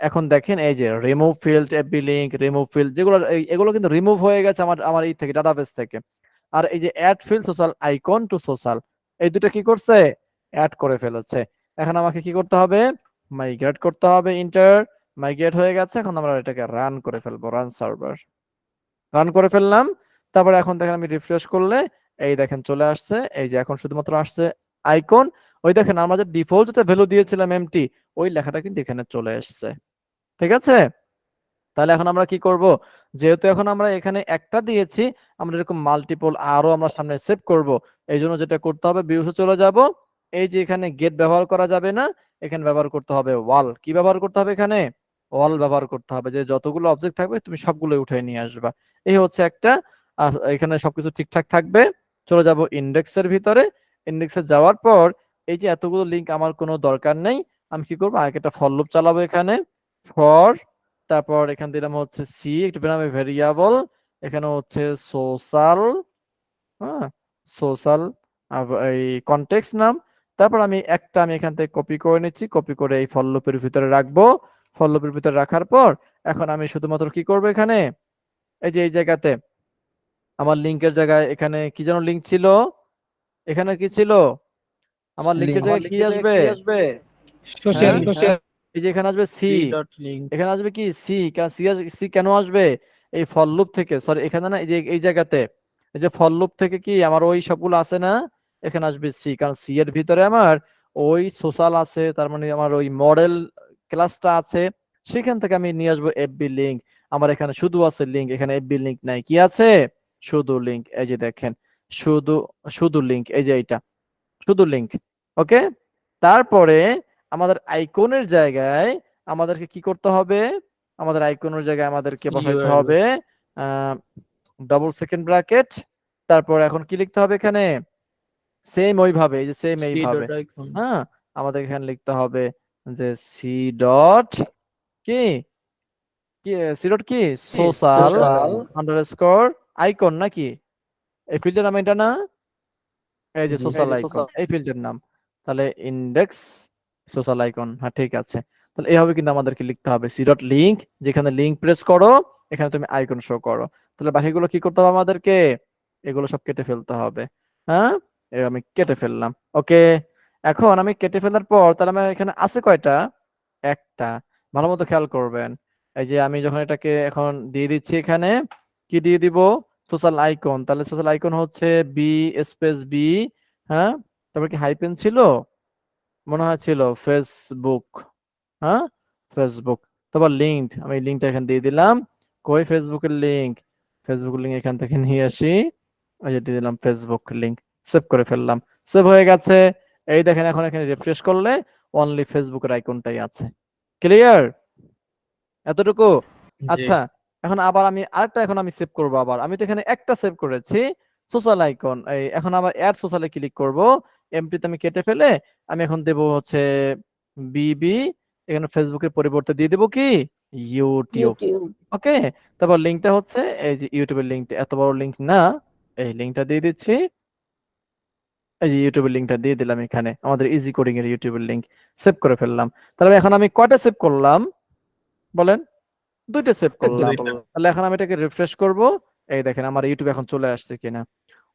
এখন দেখেন এই যে remove field, FB link, remove field, যেগুলো এগুলো কিন্তু রিমুভ হয়ে গেছে আমার আমার এই থেকে, ডাটাবেস থেকে। আর এই যে add field social icon to social, এই দুটো কি করছে, অ্যাড করে ফেলেছে। এখন আমাকে কি করতে হবে, মাইগ্রেট করতে হবে। ইন্টার, মাইগ্রেট হয়ে গেছে। এখন আমরা এটাকে রান করে ফেলবো, রান সার্ভার। রান করে ফেললাম। তারপরে এখন দেখেন আমি রিফ্রেশ করলে এই দেখেন চলে আসছে, এই যে এখন শুধুমাত্র আসছে আইকন। ওই দেখেন আমরা যে ডিফল্ট যেটা ভ্যালু দিয়েছিলাম এমটি, ওই লেখাটা কিন্তু এখানে চলে আসছে। ঠিক আছে, তাহলে এখন আমরা কি করব, যেহেতু এখন আমরা এখানে একটা দিয়েছি, আমরা এরকম মাল্টিপল আরো আমরা সামনে সেভ করব। এই জন্য যেটা করতে হবে, ভিউসে চলে যাব। এই যে এখানে গেট ব্যবহার করা যাবে না, এখানে ব্যবহার করতে হবে ওয়াল। কি ব্যবহার করতে হবে এখানে, ওয়াল ব্যবহার করতে হবে। যে যতগুলো অবজেক্ট থাকবে তুমি সবগুলো উঠে নিয়ে আসবা। এই হচ্ছে একটা। আর এখানে সবকিছু ঠিকঠাক থাকবে। চলে যাব ইন্ডেক্সের ভিতরে। ইন্ডেক্সে যাওয়ার পর এই যে এতগুলো লিংক আমার কোনো দরকার নেই। আমি কি করবো, আগে একটা ফর লুপ চালাবো এখানে। ফর, তারপর এখান দিলাম হচ্ছে সি, একটু দিলাম ভেরিয়েবল, এখানে হচ্ছে সোশ্যাল, হ্যাঁ সোশ্যাল, এই কনটেক্সট নাম। তারপর আমি এখান থেকে কপি করে নিচ্ছি, কপি করে এই ফর লুপের ভিতরে রাখবো। ফর লুপের ভিতরে রাখার পর এখন আমি শুধুমাত্র কি করবো, এখানে এই যে এই জায়গাতে আমার লিংকের জায়গায় এখানে কি যেন লিংক ছিল, এখানে কি ছিল, আমার লিংকের জায়গায় কি আসবে, সোশ্যাল হ্যাঁ, এই যে এখানে আসবে সি। লিংক। এখানে আসবে কি সি, সি কেন আসবে, এই ফর লুপ থেকে, সরি এখানে না, এই যে এই জায়গাতে, এই যে ফর লুপ থেকে কি আমার ওই সবগুলো আছে না, এখানে আসবে সি, কারণ সি এর ভিতরে আমার ওই সোশ্যাল আছে, তার মানে আমার ওই মডেল ক্লাসটা আছে। সেখান থেকে আমি নিয়ে আসবো এফবি লিংক। আমার এখানে শুধু আছে লিংক, এখানে এফবি লিংক নাই, কি আছে, শুধু লিংক। এই যে দেখেন, শুধু শুধু লিংক, এই যে এইটা শুধু লিংক। ওকে, তারপরে আমাদের আইকনের জায়গায় আমাদেরকে কি করতে হবে, আমাদের আইকনের জায়গায় আমাদেরকে বসাইতে URL হবে ডবল সেকেন্ড ব্র্যাকেট। তারপর এখন কি লিখতে হবে এখানে, সেম ওইভাবে, এই যে সেম সি এইভাবে, ডট আইকন। হ্যাঁ আমাদের এখানে লিখতে হবে যে সি ডট কি, সি ডট কি সোশ্যাল আন্ডারস্কোর আইকন, নাকি এই ফিল্ডের নাম এটা না, এই যে জি। সোশ্যাল আইকন, এই ফিল্ডের নাম। তাহলে ইন্ডেক্স সোশ্যাল আইকন, হ্যাঁ ঠিক আছে। তাহলে এইভাবে কিন্তু আমাদেরকে লিখতে হবে সি ডট লিঙ্ক, যেখানে লিঙ্ক প্রেস করো এখানে তুমি আইকন শো করো। তাহলে বাকিগুলো কি করতে হবে আমাদেরকে, এগুলো সব কেটে ফেলতে হবে। হ্যাঁ, আমি কেটে ফেললাম। ওকে, এখন আমি কেটে ফেলার পর তাহলে আমার এখানে আছে কয়টা, একটা। ভালো মতো খেয়াল করবেন, এই যে আমি যখন এটাকে এখন দিয়ে দিচ্ছি এখানে, কি দিয়ে দিব, সোশ্যাল আইকন। তাহলে সোশ্যাল আইকন হচ্ছে বি স্পেস বি, হ্যাঁ তারপর কি হাইপেন ছিল, মনে হয় ছিল, ফেসবুক, হ্যাঁ ফেসবুক। তারপর লিঙ্ক, আমি লিঙ্কটা এখানে দিয়ে দিলাম। কই ফেসবুকের লিঙ্ক, ফেসবুক লিঙ্ক এখান থেকে নিয়ে আসি, ওই যে দিয়ে দিলাম ফেসবুক লিঙ্ক। সেভ করে ফেললাম, সেভ হয়ে গেছে। এই দেখেন এখন এখানে রিফ্রেশ করলে অনলি ফেসবুকের আইকনটাই আছে। ক্লিয়ার এতটুকু? আচ্ছা, এখন আবার আমি আরেকটা এখন আমি সেভ করব। আবার আমি তো এখানে একটা সেভ করেছি, সোশ্যাল আইকন। এই এখন আবার অ্যাড সোশ্যালে ক্লিক করব। এমটিতে আমি কেটে ফেলে আমি এখন দেব হচ্ছে বিবি, এখানে ফেসবুকের পরিবর্তে দিয়ে দেব কি ইউটিউব। ওকে, তারপর লিঙ্কটা হচ্ছে এই যে ইউটিউবের লিঙ্কটা, এত বড় লিঙ্ক না, এই লিঙ্কটা দিয়ে দিচ্ছি। এই যে ইউটিউবের লিঙ্কটা দিয়ে দিলাম এখানে, আমাদের ইজি কোডিং এর ইউটিউবের লিঙ্ক। সেভ করে ফেললাম। তাহলে এখন আমি কয়টা সেভ করলাম বলেন, দুইটা সেভ করলাম। তাহলে এখন আমি এটাকে রিফ্রেশ করব। এই দেখেন আমার ইউটিউব এখন চলে আসছে কিনা।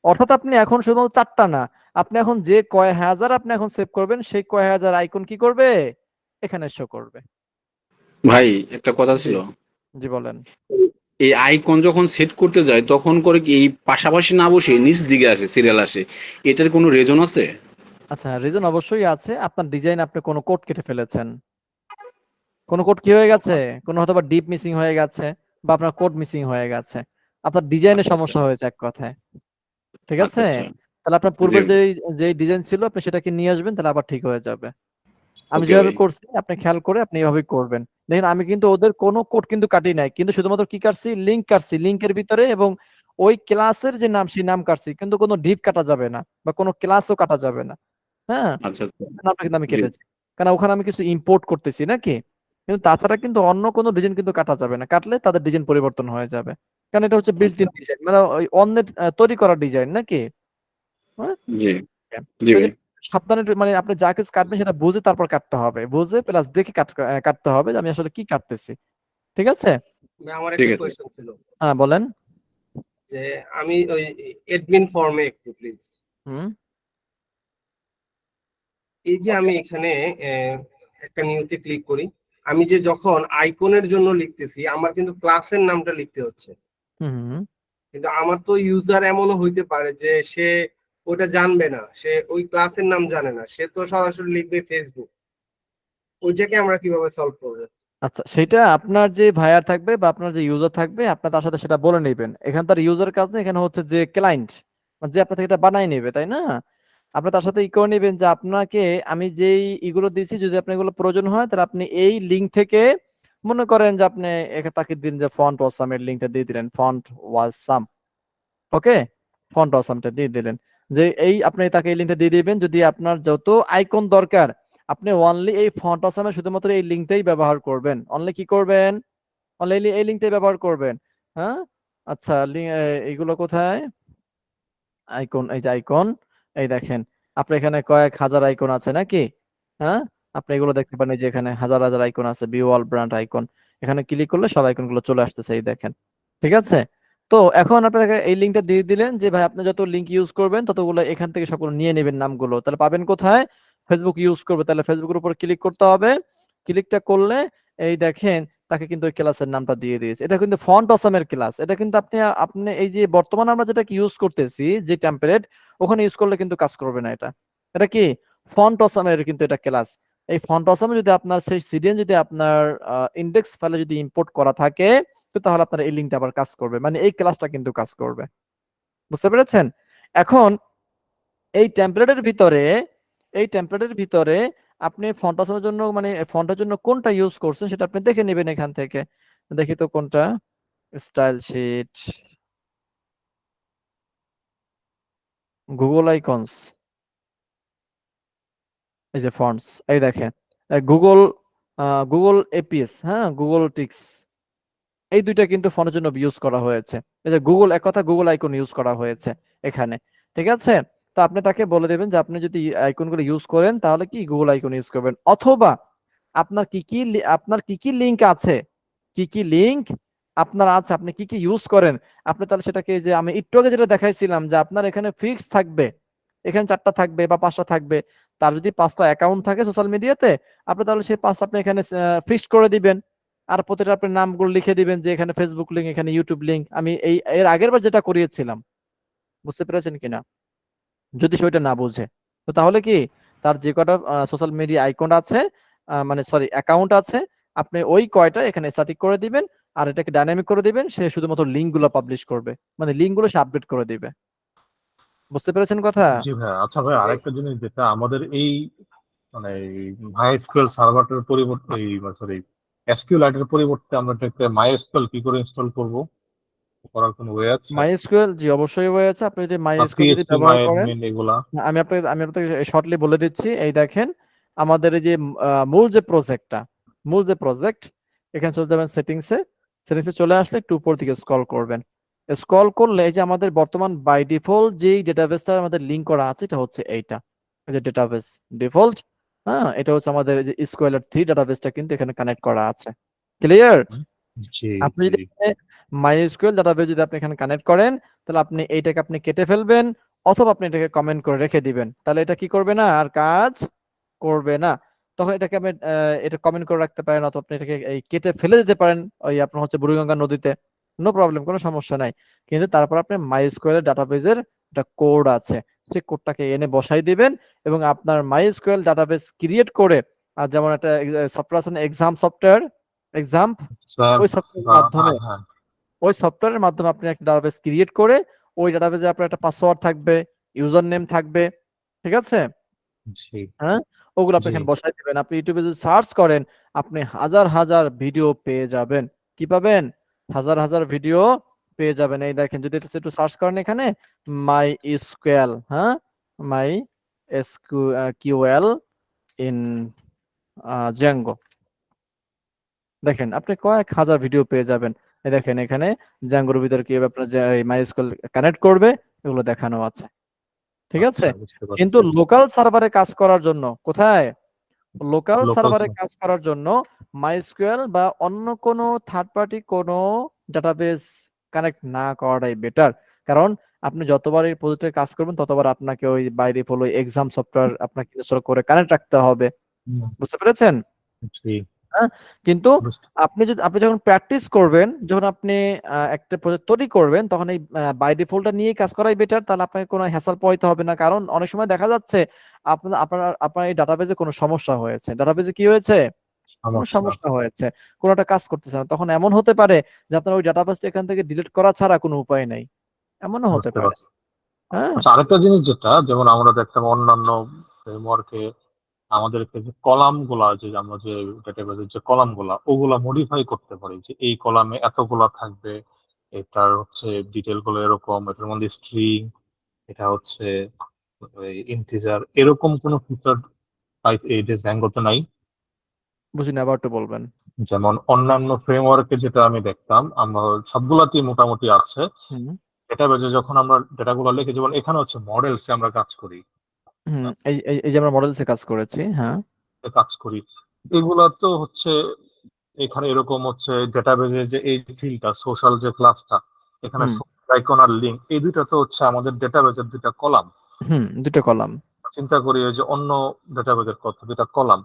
অর্থাৎ আপনি এখন শুধু চারটা না, আপনি এখন যে কয় হাজার আপনি এখন সেভ করবেন, সেই কয় হাজার আইকন কি করবে, এখানে শো করবে। ভাই একটা কথা জি ছিল, জি বলেন। এই আইকন যখন সেট করতে যায় তখন করে কি এই পাশাপাশি না বসে নিচ দিকে আসে, সিরিয়াল আসে, এটার কোনো রিজন আছে? আচ্ছা, রিজন অবশ্যই আছে। আপনার ডিজাইন, আপনি কোনো কোড কেটে ফেলেছেন, কোনো কোড কি হয়ে গেছে, কোনো হয়তো বা ডিপ মিসিং হয়ে গেছে, বা আপনার কোড মিসিং হয়ে গেছে, আপনার ডিজাইনের আচ্ছা সমস্যা হয়েছে এক কথায়। ঠিক আচ্ছা আছে, আচ্ছা। তাহলে আপনার জি পূর্বের যে ডিজাইন ছিল আপনি সেটাকে নিয়ে আসবেন, তাহলে আবার ঠিক হয়ে যাবে। আমি ওকে যেভাবে ভাই। করছি আপনি খেয়াল করে আপনি এভাবেই করবেন। দেখেন আমি কিন্তু ওদের কোনো কোড কিন্তু কাটি নাই, কিন্তু শুধুমাত্র কি কাটছি, লিংক কাটছি লিংকের ভিতরে, এবং ওই ক্লাসের যে নাম সেই নাম কাটছি, কিন্তু কোনো ডিপ কাটা যাবে না বা কোনো ক্লাসও কাটা যাবে না। হ্যাঁ, আচ্ছা আচ্ছা। নামটা কিন্তু আমি জি কেটেছি, কারণ ওখানে আমি কিছু ইম্পোর্ট করতেছি নাকি। কিন্তু তাছাড়া কিন্তু অন্য কোনো ডিজাইন কিন্তু কাটা যাবে না, কাটলে তাদের ডিজাইন পরিবর্তন হয়ে যাবে, কারণ এটা হচ্ছে বিল্ট ইন ডিজাইন, মানে ওই অন্যের তৈরি করা ডিজাইন নাকি। হ্যাঁ? জি জি তো এই ভাই যে সাবধানে মানে আপনি যা কিছু কাটবেন সেটা বুঝে তারপর কাটতে হবে, বুঝে প্লাস দেখে কাটতে হবে যে আমি আসলে কি কাটতেছি। ঠিক আছে? ভাই, আমার ঠিক একটা আছে কোয়েশ্চেন ছিল হ্যাঁ বলেন। যে আমি ওই এডমিন ফর্মে একটু প্লিজ, হুম এই যে আমি এখানে একটা নিউতে ক্লিক করি, আমি যে যখন আইকনের জন্য লিখতেছি আমার কিন্তু ক্লাসের নামটা লিখতে হচ্ছে, হুম হুম। কিন্তু আমার তো ইউজার এমনও হইতে পারে যে সে ওটা জানবে না, সে ওই ক্লাসের নাম জানে না, সে তো সরাসরি লিখবে ফেসবুক, ওইটাকে আমরা কিভাবে সলভ করবো? আচ্ছা, সেটা আপনার যে ভাইয়ার থাকবে বা আপনার যে ইউজার থাকবে আপনার তার সাথে সেটা বলে নেবেন। এখানে তার ইউজার কাজ না, এখানে হচ্ছে যে ক্লায়েন্ট যে আপনার থেকে এটা বানাই নেবে, তাই না? আপনি তার সাথে ই করে নেবেন যে আপনাকে আমি যেই ইগুলো দিয়েছি যদি আপনার এগুলো প্রয়োজন হয় তাহলে আপনি এই লিঙ্ক থেকে, মনে করেন যে আপনি তাকে দিন যে ফন্ট ওয়াসামের লিঙ্কটা দিয়ে দিলেন, ফন্ট ওয়াসাম, ওকে, ফন্ট অসামটা দিয়ে দিলেন, যে এই আপনি তাকে এই লিঙ্কটা দিয়ে দিবেন, যদি আপনার যত আইকন দরকার আপনি অনলি এই ফন্ট অসামে শুধুমাত্র এই লিঙ্কটাই ব্যবহার করবেন, অনলি কি করবেন, অনলি এই লিঙ্কটাই ব্যবহার করবেন। হ্যাঁ, আচ্ছা, এইগুলো কোথায়, আইকন, এই যে আইকন, এই দেখেন আপনার এখানে কয়েক হাজার আইকন আছে নাকি? হ্যাঁ, আপনি এগুলো দেখতে পারেন, এই যে এখানে হাজার হাজার আইকন আছে, ভিউ অল ব্র্যান্ড আইকন, এখানে ক্লিক করলে সব আইকন গুলো চলে আসতেছে, এই দেখেন। ঠিক আছে? তো এখন আপনাকে এই লিঙ্কটা দিয়ে দিলেন যে ভাই আপনি যত লিঙ্ক ইউজ করবেন ততগুলো এখান থেকে সবগুলো নিয়ে নেবেন নামগুলো, তাহলে পাবেন কোথায়, ফেসবুক ইউজ করবে তাহলে ফেসবুকের উপর ক্লিক করতে হবে, ক্লিকটা করলে এই দেখেন তাকে কিন্তু ওই ক্লাসের নামটা দিয়ে দিয়েছে, এটা কিন্তু ফন্ট অসামের ক্লাস, এটা কিন্তু আপনি আপনি এই যে বর্তমানে আমরা যেটা ইউজ করতেছি যে টেমপ্লেট, ওখানে ইউজ করলে কিন্তু কাজ করবে না, এটা এটা কি ফন্ট অসামের কিন্তু এটা ক্লাস। এই ফন্ট অসামে যদি আপনার সেই সিডিএন যদি আপনার ইন্ডেক্স ফাইলে যদি ইম্পোর্ট করা থাকে, তো তাহলে আপনার এই লিঙ্কটা আবার কাজ করবে, মানে এই ক্লাসটা কিন্তু কাজ করবে। বুঝতে পেরেছেন? এখন এই টেমপ্লেটের ভিতরে, এই টেমপ্লেটের ভিতরে আপনি ফন্ট আসানোর জন্য মানে ফন্টের জন্য কোনটা ইউজ করছেন সেটা আপনি দেখে নেবেন এখান থেকে। দেখি তো কোনটা, স্টাইল শিট, গুগল আইকনস, এই যে ফন্টস, এই দেখেন গুগল, গুগল এপিএস, হ্যাঁ, গুগল টিক্স, এই দুইটা কিন্তু ফোনের জন্য ইউজ করা হয়েছে। এই যে গুগল, এক কথা গুগল আইকন ইউজ করা হয়েছে এখানে। ঠিক আছে? তো আপনি তাকে বলে দেবেন যে আপনি যদি আইকনগুলো ইউজ করেন তাহলে কি গুগল আইকন ইউজ করবেন, অথবা আপনার কি কি আপনার কি কি লিংক আছে, কি কি লিংক আপনার আছে, আপনি কি কি ইউজ করেন, আপনি তাহলে সেটাকে, যে আমি একটু আগে যেটা দেখাইছিলাম যে আপনার এখানে ফিক্স থাকবে, এখানে 4টা থাকবে বা 5টা থাকবে, তার যদি 5টা অ্যাকাউন্ট থাকে সোশ্যাল মিডিয়াতে, আপনি তাহলে সেই 5টা আপনি এখানে ফিক্সড করে দিবেন, আর প্রতিটা আপনি নামগুলো লিখে দিবেন যে এখানে ফেসবুক লিংক, এখানে ইউটিউব লিংক, আমি এই এর আগের বার যেটা করিয়েছিলাম, বুঝতে পেরেছেন কিনা? যদি সেটা না বুঝে, তো তাহলে কি তার যে কটা সোশ্যাল মিডিয়া আইকন আছে, মানে সরি অ্যাকাউন্ট আছে, আপনি ওই কয়টা এখানে স্ট্যাটিক করে দিবেন, আর এটাকে ডাইনামিক করে দিবেন, সে শুধুমাত্র লিংক গুলো পাবলিশ করবে, মানে লিংক গুলো সে আপডেট করে দিবে। বুঝতে পেরেছেন কথা? জি ভাই। আচ্ছা ভাই, জি। আরেকটা জিনিস, যেটা আমাদের এই মানে MySQL সার্ভারটার পরিবর্তে, এই সরি SQLite এর পরিবর্তে আমরা এটাকে MySQL কি করে ইনস্টল করব, করার কোনো ওয়ে আছে? মাইএসকিউএল, জি অবশ্যই হয়েছে, আপনি যদি বা মাইএসকিউএল যদি PHP ব্যবহার করেন, MyAdmin এগুলা? আমি আপনাকে শর্টলি বলে দিচ্ছি, এই দেখেন আমাদের এই যে মূল যে প্রজেক্ট, এখানে চলে যাবেন সেটিংসে, সেটিংসে চলে আসলে একটু উপর দিকে স্ক্রল করবেন, স্ক্রল করলে এই যে আমাদের বর্তমান বাই ডিফল্ট যেই ডেটাবেসটা আমাদের লিংক করা আছে এটা হচ্ছে এইটা, এই যে ডেটাবেস ডিফল্ট, হ্যাঁ, এটা হচ্ছে আমাদের এই যে SQLite 3 ডেটাবেসটা কিন্তু এখানে কানেক্ট করা আছে। ক্লিয়ার? জি আপনি জি। যদি মাইএসকিউএল ডাটাবেস যদি আপনি এখানে কানেক্ট করেন, তাহলে আপনি এইটাকে আপনি কেটে ফেলবেন, অথবা আপনি এটাকে কমেন্ট করে রেখে দিবেন, তাহলে এটা কি করবে না, আর কাজ করবে না। তখন এটাকে আপনি এটা কমেন্ট করে রাখতে পারেন, অথবা আপনি এটাকে এই কেটে ফেলে দিতে পারেন ওই আপনার হচ্ছে বুড়িগঙ্গা নদীতে, নো প্রবলেম, কোনো সমস্যা নাই। কিন্তু তারপর আপনি মাইএসকিউএল ডাটাবেসের একটা কোড আছে, সেই কোডটাকে এনে বসাই দিবেন, এবং আপনার মাইএসকিউএল ডাটাবেস ক্রিয়েট করে, আর যেমন একটা সফটওয়্যার আছে এক্সাম সফটওয়্যার, এক্সাম, স্যার, ওই সফটওয়্যারের হ্যাঁ মাধ্যমে, হ্যাঁ। ওই সফটওয়্যারের মাধ্যমে আপনি একটা ডাটাবেস ক্রিয়েট করে, ওই ডাটাবেসে আপনার একটা পাসওয়ার্ড থাকবে, ইউজার নেম থাকবে, ঠিক আছে? জি হ্যাঁ, ওগুলো আপনি জি। এখানে বসাই দিবেন। আপনি ইউটিউবে যদি সার্চ করেন আপনি হাজার হাজার ভিডিও পেয়ে যাবেন। কি পাবেন? হাজার হাজার ভিডিও পেয়ে যাবেন। এই দেখেন যদি এটা একটু সার্চ করেন এখানে মাই এসকিউএল, হ্যাঁ, মাই এসকিউএল ইন জেঙ্গো, দেখেন আপনি কয়েক হাজার ভিডিও পেয়ে যাবেন। এই দেখেন এখানে জাঙ্গোর ভিতরে কিভাবে আপনার যে মাইস্কুয়েল কানেক্ট করবে এগুলো দেখানো আছে, ঠিক আছে? আচ্ছা, বুঝতে কিন্তু পারছি। লোকাল সার্ভারে কাজ করার জন্য কোথায়, লোকাল লোকাল সার্ভারে কাজ করার জন্য মাইস্কুয়েল বা অন্য কোনো থার্ড পার্টি কোনো ডাটাবেস কানেক্ট না করাটাই বেটার। কারণ আপনি যতবার এই প্রজেক্টে কাজ করবেন ততবার আপনাকে ওই বাই ডিফল্ট ওই এক্সাম সফটওয়্যার আপনাকে ইনস্টল করে কানেক্ট রাখতে হবে, বুঝতে পেরেছেন? জি, হ্যাঁ, কিন্তু বুঝতে আপনি যখন প্র্যাকটিস করবেন, যখন আপনি একটা প্রজেক্ট তৈরি করবেন, তখন এই বাই ডিফল্টটা নিয়ে কাজ করাই বেটার। তাহলে আপনাকে কোনো হ্যাসেল পোহাইতে হবে না। কারণ অনেক সময় দেখা যাচ্ছে আপনার এই ডাটাবেজে কোনো সমস্যা হয়েছে। ডাটাবেজে কি হয়েছে? কোনো সমস্যা। সমস্যা হয়েছে। কোনো একটা কাজ করতেছে না। তখন এমন হতে পারে যে আপনার ওই ডাটাবেসটা এখান থেকে ডিলিট করা ছাড়া কোনো উপায় নেই। এমনও হতে বুঝতে পারে। পারছি। হ্যাঁ? আচ্ছা, আরেকটা জিনিস যেটা যেমন আমরা দেখতাম অন্যান্য ফ্রেমওয়ার্কে আমাদেরকে যে কলাম গুলা, যে আমরা যে ডেটাবেসের যে কলাম গুলা ওগুলা মডিফাই করতে পারি, যে এই কলামে এতগুলা থাকবে, এটার হচ্ছে ডিটেল গুলো এরকম, এটার মধ্যে স্ট্রিং, এটা হচ্ছে ইন্টিজার, এরকম কোনো ফিচার এই ড্যাঙ্গোতে নাই। বুঝিনি, আবার একটু বলবেন। যেমন অন্যান্য ফ্রেমওয়ার্কে যেটা আমি দেখতাম, আমরা সবগুলাতেই মোটামুটি আছে হুম, ডেটাবেসে, যখন আমরা ডেটাগুলো লিখি, যেমন এখানে হচ্ছে মডেলসে আমরা কাজ করি, হুম। এই যে আমরা মডেলসে কাজ করেছি, হ্যাঁ। কাজ করি এগুলা তো হচ্ছে এখানে এরকম হচ্ছে ডেটাবেজে যে এই ফিল্ডটা সোশ্যাল যে ক্লাসটা, এখানে হুম, আইকন আর লিঙ্ক, এই দুইটা তো হচ্ছে আমাদের ডেটাবেজের দুইটা কলাম। হুম, দুটো কলাম। চিন্তা করি ওই যে অন্য ডেটাবেজের কথা, দুইটা কলাম।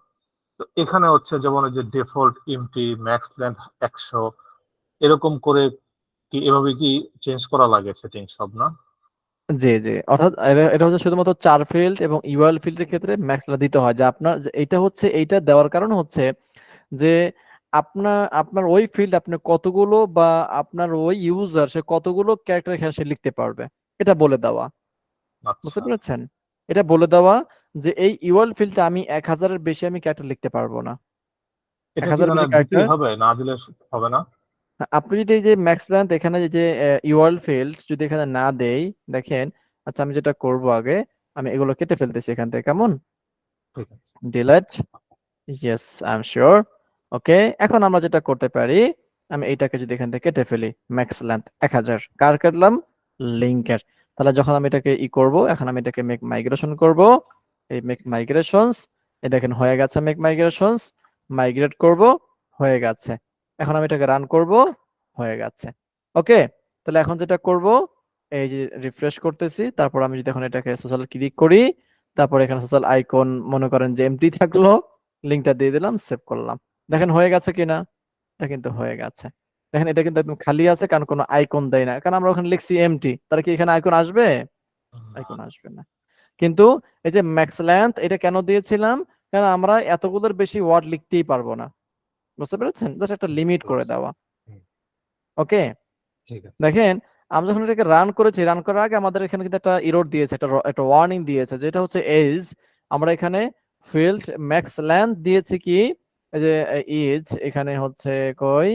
তো এখানে হচ্ছে যেমন ওই যে ডিফল্ট এমটি ম্যাক্স লেন্থ 100 এরকম করে, কি এভাবে কি চেঞ্জ করা লাগে সেটিং সব, না? জি, জি। অর্থাৎ এটা হচ্ছে শুধুমাত্র 4 ফিল্ড এবং ইউআরএল ফিল্ডের ক্ষেত্রে ম্যাক্সটা দিতে হয়, যে আপনার যে এইটা হচ্ছে, এইটা দেওয়ার কারণ হচ্ছে যে আপনার ওই ফিল্ড আপনি কতগুলো, বা আপনার ওই ইউজার সে কতগুলো ক্যারেক্টার এখানে সে লিখতে পারবে, এটা বলে দেওয়া, বুঝতে আচ্ছা, পেরেছেন? এটা বলে দেওয়া যে এই ইউআরএল ফিল্ডে আমি 1000-এর বেশি আমি ক্যারেক্টার লিখতে পারবো না। এক এটা কি হাজার মানে বেশি দিতেই ক্যারেক্টার। হবে, না দিলে হবে না? আপনি যদি এই যে ম্যাক্স লেন্থ এখানে যে ইউআরএল ফিল্ড যদি এখানে না দেই, দেখেন। আচ্ছা, আমি যেটা করব আগে, আমি এগুলো কেটে ফেলতেছি এখান থেকে, কেমন? ঠিক আছে। Delete, yes, I am sure. Okay, এখন আমরা যেটা করতে পারি, আমি এইটাকে যদি এখান থেকে কেটে ফেলি, ম্যাক্স লেন্থ 1000, কার কাটলাম? লিঙ্কের। তাহলে যখন আমি এটাকে করব, এখন আমি এটাকে মেক মাইগ্রেশন করব, এই মেক মাইগ্রেশনস, এই দেখেন হয়ে গেছে মেক মাইগ্রেশনস, মাইগ্রেট করব, হয়ে গেছে। এখন আমি এটাকে রান করব, হয়ে গেছে। ওকে, তাহলে এখন যেটা করব, এই যে রিফ্রেশ করতেছি, তারপর আমি যদি এখন এটাকে সোশ্যাল ক্লিক করি, তারপর এখানে সোশ্যাল আইকন মনে করেন যে এমটি থাকলো, লিঙ্কটা দিয়ে দিলাম, সেভ করলাম। দেখেন হয়ে গেছে কিনা? এটা কিন্তু হয়ে গেছে। দেখেন এটা কিন্তু একদম খালি আছে, কারণ কোনো আইকন দেয় না, কারণ আমরা ওখানে লিখছি এমটি। তাহলে কি এখানে আইকন আসবে? আইকন আসবে না। কিন্তু এই যে ম্যাক্স লেন্থ, এটা কেন দিয়েছিলাম? কারণ আমরা এতগুলোর বেশি ওয়ার্ড লিখতেই পারবো না, বুঝতে পেরেছেন? জাস্ট একটা লিমিট বুঝতে করে পারছি। দেওয়া। হুম, ওকে, ঠিক আছে। দেখেন আমরা যখন এটাকে রান করেছি, রান করার আগে আমাদের এখানে কিন্তু একটা এরর দিয়েছে, একটা ওয়ার্নিং দিয়েছে, যেটা হচ্ছে এজ। আমরা এখানে ফিল্ড ম্যাক্স লেন্থ দিয়েছি কি, এই যে ইজ, এখানে হচ্ছে কই,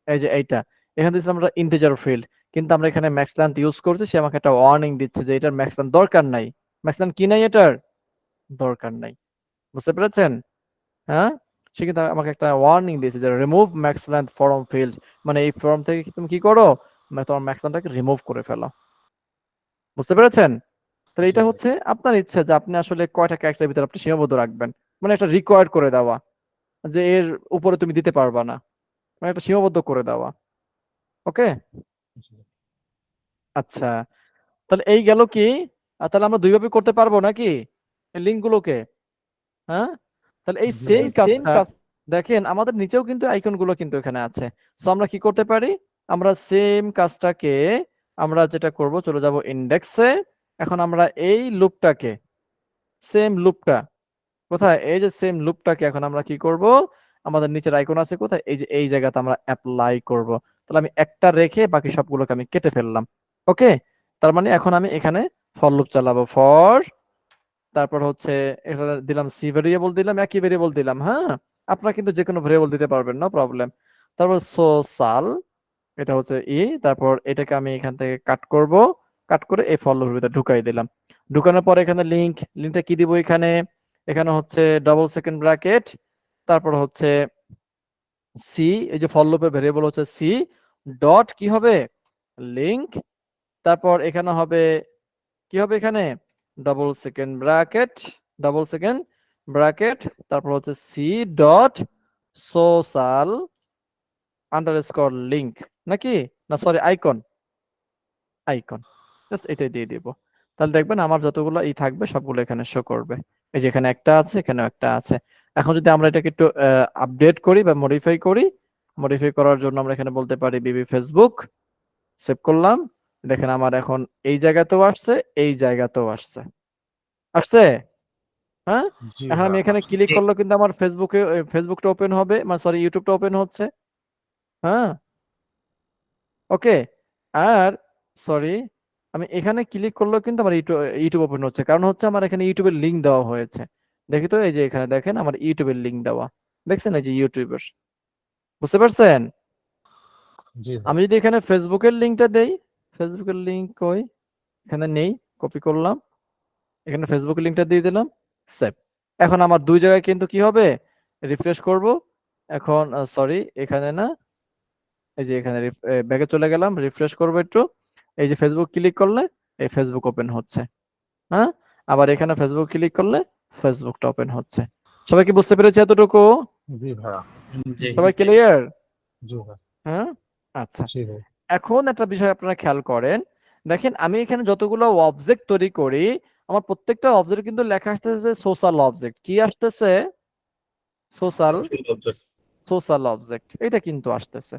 এই যে এইটা, এখানে দিয়েছিলাম আমরা ইন্টিজার ফিল্ড, কিন্তু আমরা এখানে ম্যাক্স লেন্থ ইউজ করছি, সে আমাকে একটা ওয়ার্নিং দিচ্ছে যে এটার ম্যাক্স লেন্থ দরকার নাই। ম্যাক্স লেন্থ কি নাই, এটার দরকার নাই, বুঝতে পেরেছেন? হ্যাঁ, সে কিন্তু আমাকে একটা ওয়ার্নিং দিয়েছে যে remove max length form field, মানে এই ফর্ম থেকে তুমি কি করো, মানে তোমার ম্যাক্স লেন্থটাকে রিমুভ করে ফেলো, বুঝতে পেরেছেন? তাহলে জি এটা ভাই। হচ্ছে আপনার ইচ্ছা যে আপনি আসলে কয়টা ক্যারেক্টারের ভিতরে আপনি সীমাবদ্ধ রাখবেন, মানে একটা রিকোয়ার্ড করে দেওয়া, যে এর উপরে তুমি দিতে পারবা না, মানে একটা সীমাবদ্ধ করে দেওয়া। ওকে, জি। আচ্ছা, তাহলে এই গেল কি, তাহলে আমরা দুইভাবে করতে পারবো নাকি এই লিঙ্ক গুলোকে? হ্যাঁ, তাহলে এই জি সেম ভাই। কাজটা দেখেন আমাদের নিচেও কিন্তু আইকন গুলো কিন্তু এখানে আছে। সো আমরা কি করতে পারি, আমরা সেম কাজটাকে আমরা যেটা করব, চলে যাব ইন্ডেক্সে। এখন আমরা এই লুপটাকে, সেম লুপটা কোথায়, এই যে সেম লুপটাকে এখন আমরা কি করব, আমাদের নিচের আইকন আছে কোথায়, এই যে এই জায়গাতে আমরা অ্যাপ্লাই করব। তাহলে আমি একটা রেখে বাকি সবগুলোকে আমি কেটে ফেললাম। ওকে, তার মানে এখন আমি এখানে ফর লুপ চালাবো, ফর, তারপর হচ্ছে এখানে দিলাম সি ভেরিয়েবল, দিলাম একই ভেরিয়েবল দিলাম, হ্যাঁ। আপনারা কিন্তু যে কোনো ভেরিয়েবল দিতে পারবেন, নো প্রবলেম। তারপর সোশ্যাল, এটা হচ্ছে তারপর এটাকে আমি এখান থেকে কাট করব, কাট করে এই ফর লুপের ভিতরে ঢুকাই দিলাম। ঢুকানোর পর এখানে লিঙ্কটা কি দিব, এখানে এখানে হচ্ছে ডবল সেকেন্ড ব্র্যাকেট, তারপর হচ্ছে সি, এই যে ফর লুপের ভেরিয়েবল হচ্ছে সি ডট কি হবে লিংক, তারপর এখানে হবে কি হবে এখানে ডাবল সেকেন্ড ব্র্যাকেট তারপর হচ্ছে C dot social underscore link, নাকি না সরি আইকন জাস্ট এটাই দিয়ে দিব। তাহলে দেখবেন আমার যতগুলো ই থাকবে সবগুলো এখানে শো করবে। এই যে এখানে একটা আছে, এখানেও একটা আছে। এখন যদি আমরা এটাকে একটু আপডেট করি বা মডিফাই করার জন্য আমরা এখানে বলতে পারি বিবি ফেসবুক, সেভ করলাম। দেখেন আমার এখন এই জায়গাতেও আসছে, এই জায়গাতেও আসছে। হ্যাঁ, জি এখন আমি ভাইয়া এখানে আসছে। ক্লিক করলে কিন্তু আমার ফেসবুকটা ওপেন হবে, মানে সরি ইউটিউবটা ওপেন হচ্ছে। হ্যাঁ, ওকে। আর সরি, আমি এখানে ক্লিক করলেও কিন্তু আমার ইউটিউব ওপেন হচ্ছে, কারণ হচ্ছে আমার এখানে ইউটিউবের লিংক দেওয়া হয়েছে। দেখি তো, এই যে এখানে দেখেন আমার ইউটিউবের লিংক দেওয়া, দেখছেন এই যে ইউটিউবের, বুঝতে পারছেন? জি ভাই। আমি যদি এখানে ফেসবুকের লিংকটা দেই, ফেসবুকের লিংক কই, এখানে নেই, কপি করলাম, এখানে ফেসবুকের লিংকটা দিয়ে দিলাম, সেভ। এখন আমার দুই জায়গায় কিন্তু কি হবে, রিফ্রেশ করব। এখন সরি এখানে না, এই যে এখানে ব্যাকে চলে গেলাম, রিফ্রেশ করবো একটু। এই যে ফেসবুক ক্লিক করলে এই ফেসবুক ওপেন হচ্ছে। হ্যাঁ, আবার এখানে ফেসবুক ক্লিক করলে ফেসবুকটা ওপেন হচ্ছে। সবাই কি বুঝতে পেরেছে এতটুকু? জি ভাইয়া। জি সবাই ক্লিয়ার? জি ভাই। হ্যাঁ, আচ্ছা। জি ভাই। এখন একটা বিষয় আপনারা খেয়াল করেন, দেখেন আমি এখানে যতগুলো অবজেক্ট তৈরি করি, আমার প্রত্যেকটা অবজেক্ট কিন্তু লেখা আসতেছে সোশ্যাল অবজেক্ট। কি আসতেছে? সোশ্যাল অবজেক্ট, এটা কিন্তু আসতেছে।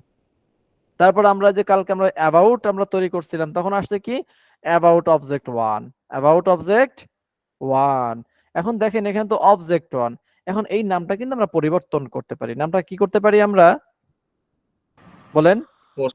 তারপর আমরা যে কালকে আমরা অ্যাবাউট আমরা তৈরি করছিলাম, তখন আসছে কি অ্যাবাউট অবজেক্ট 1, অ্যাবাউট অবজেক্ট 1। এখন দেখেন এখানে তো অবজেক্ট 1, এখন এই নামটা কিন্তু আমরা পরিবর্তন করতে পারি। নামটা কি করতে পারি আমরা, বলেন?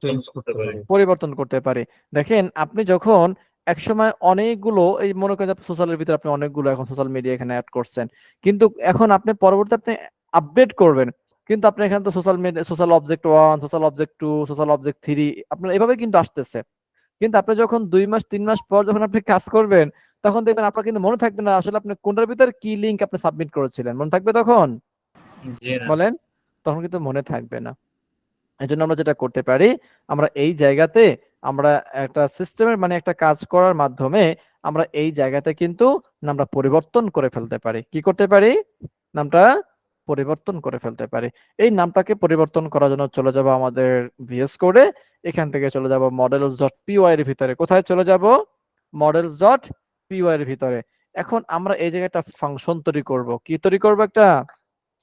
চেঞ্জ করতে পারি। পরিবর্তন করতে পারি। দেখেন আপনি যখন একসময় অনেকগুলো, এই মনে করেন সোশ্যালের ভিতরে আপনি অনেকগুলো এখন সোশ্যাল মিডিয়া এখানে অ্যাড করছেন, কিন্তু এখন আপনি পরবর্তী আপনি আপডেট করবেন, কিন্তু আপনি এখানে তো social media social object 1, social object 2, social object 3 আপনার এভাবে কিন্তু আসতেছে। কিন্তু আপনি যখন 2 মাস 3 মাস পর যখন আপনি কাজ করবেন, তখন দেখবেন আপনার কিন্তু মনে থাকবে না আসলে আপনি কোনটার ভিতরে কি লিংক আপনি সাবমিট করেছিলেন, মনে থাকবে তখন? জি না। বলেন, তখন কিন্তু মনে থাকবে না। এই জন্য আমরা যেটা করতে পারি, আমরা এই জায়গাতে আমরা একটা সিস্টেমের মানে একটা কাজ করার মাধ্যমে আমরা এই জায়গাতে কিন্তু নামটা পরিবর্তন করে ফেলতে পারি। কি করতে পারি? নামটা পরিবর্তন করে ফেলতে পারি। এই নামটাকে পরিবর্তন করার জন্য চলে যাব আমাদের ভিএস কোডে, এখান থেকে চলে যাব models.py এর ভিতরে। কোথায় চলে যাব? models.py এর ভিতরে। এখন আমরা এই জায়গায় একটা ফাংশন তৈরি করব। কি তৈরি করব? একটা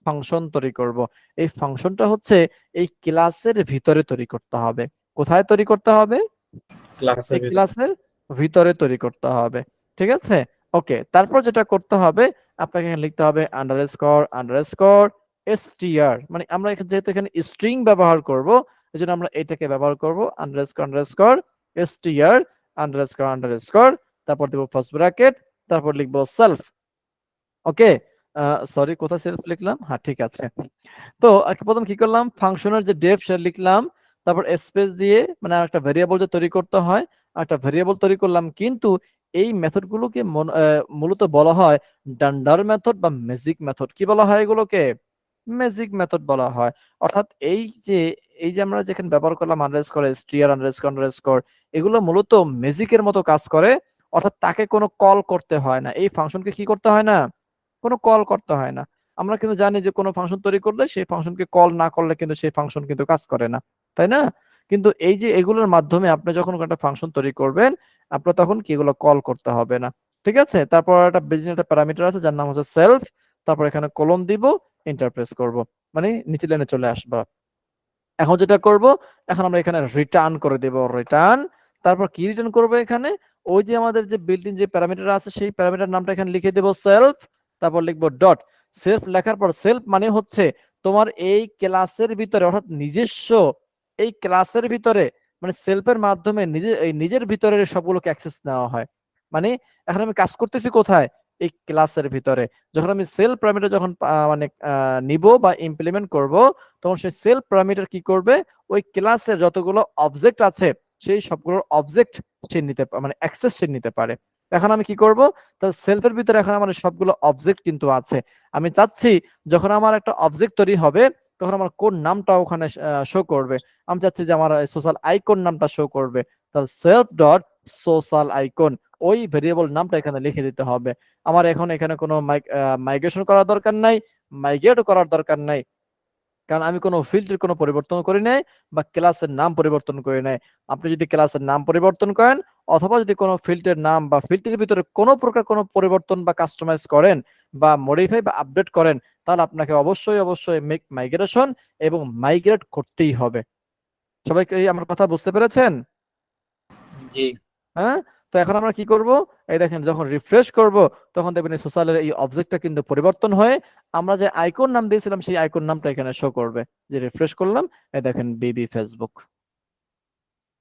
ফাংশন তৈরি করব। এই ফাংশনটা হচ্ছে এই ক্লাসের ভিতরে তৈরি করতে হবে। কোথায় তৈরি করতে হবে? ক্লাসের এই ভিতরে। ক্লাসের ভিতরে তৈরি করতে হবে। ঠিক আছে, ওকে। তারপর যেটা করতে হবে, আপনাকে এখানে লিখতে হবে আন্ডারস্কোর str, মানে আমরা যেহেতু এখানে স্ট্রিং ব্যবহার করব, এজন্য আমরা এটাকে ব্যবহার করব আন্ডারস্কোর str আন্ডারস্কোর, তারপর দেব ফার্স্ট ব্র্যাকেট, তারপর লিখবো সেলফ। ওকে, সরি কোথায় সেলফ লিখলাম? হ্যাঁ ঠিক আছে। তো প্রথম কি করলাম, ফাংশনের যে ডেফ সেটা লিখলাম, তারপর স্পেস দিয়ে মানে একটা ভেরিয়েবল যে তৈরি করতে হয়, একটা ভেরিয়েবল তৈরি করলাম। কিন্তু এই মেথডগুলোকে মূলত বলা হয় ডান্ডার মেথড বা ম্যাজিক মেথড। কি বলা হয় এগুলোকে? ম্যাজিক মেথড বলা হয়। অর্থাৎ এই যে আমরা যেখানে ব্যবহার করলাম আন্ডারস্কোর, এগুলো মূলত ম্যাজিকের মতো কাজ করে। অর্থাৎ তাকে কোনো কল করতে হয় না, এই ফাংশনকে কি করতে হয় না, কোনো কল করতে হয় না। আমরা কিন্তু জানি যে কোনো ফাংশন তৈরি করলে সেই ফাংশনকে কল না করলে কিন্তু সেই ফাংশন কিন্তু কাজ করে না, তাই না? কিন্তু এই যে এগুলোর মাধ্যমে আপনি যখন একটা ফাংশন তৈরি করবেন, আপনার তখন কি এগুলো কল করতে হবে না। ঠিক আছে, তারপর একটা বিল্ট-ইন একটা প্যারামিটার আছে যার নাম হচ্ছে সেলফ, তারপর এখানে কোলন দিব, ইন্টারপ্রেস করব, মানে নিচে লাইনে চলে আসবা। এখন যেটা করব, এখন আমরা এখানে রিটার্ন করে দেব রিটার্ন। তারপর কি রিটার্ন করব? এখানে ওই যে আমাদের যে বিল্ট-ইন যে প্যারামিটার আছে সেই প্যারামিটার নামটা এখানে লিখে দেব সেলফ, তারপর লিখবো ডট। সেলফ লেখার পর সেলফ মানে হচ্ছে তোমার এই ক্লাসের ভিতরে, অর্থাৎ নিজস্ব এই ক্লাসের ভিতরে, মানে সেলফের মাধ্যমে নিজের ভিতরে সবগুলোকে অ্যাক্সেস নেওয়া হয়। মানে এখন আমি কাজ করতেছি কোথায়? এই ক্লাসের ভিতরে। যখন আমি সেলফ প্যারামিটার যখন মানে নিব বা ইমপ্লিমেন্ট করব, তখন সেই সেলফ প্যারামিটার কি করবে? ওই ক্লাসের যতগুলো অবজেক্ট আছে সেই সবগুলোর অবজেক্ট সে নিতে মানে অ্যাক্সেস সে নিতে পারে। এখন আমি কি করব? তাহলে সেলফের ভিতরে এখন আমার সবগুলো অবজেক্ট কিন্তু আছে। আমি চাচ্ছি যখন আমার একটা অবজেক্ট তৈরি হবে, তখন আমার কোন নামটা ওখানে শো করবে। আমি চাচ্ছি যে আমার সোশ্যাল আইকন নামটা শো করবে, তাহলে সেলফ ডট সোশ্যাল আইকন ওই ভেরিয়েবল নামটা এখানে লিখে দিতে হবে। আমার এখন এখানে কোনো মাইগ্রেশন করার দরকার নাই, মাইগ্রেট করার দরকার নাই, কারণ আমি কোনো ফিল্ডের কোনো পরিবর্তন করি নাই বা ক্লাসের নাম পরিবর্তন করি নাই। আপনি যদি ক্লাসের নাম পরিবর্তন করেন অথবা যদি কোনো ফিল্ডের নাম বা ফিল্ডের ভিতরে কোনো প্রকার কোনো পরিবর্তন বা কাস্টমাইজ করেন বা মডিফাই বা আপডেট করেন, তাহলে আপনাকে অবশ্যই অবশ্যই মেক মাইগ্রেশন এবং মাইগ্রেট করতেই হবে। সবাই কি আমার কথা বুঝতে পেরেছেন? জি। হ্যাঁ, তো এখন আমরা কি করব, এই দেখেন যখন রিফ্রেশ করব তখন দেখবেন এই সোশ্যালের এই অবজেক্টটা কিন্তু পরিবর্তন হয়ে আমরা যে আইকন নাম দিয়েছিলাম সেই আইকন নামটা এখানে শো করবে। যে রিফ্রেশ করলাম, এই দেখেন বিবি ফেসবুক।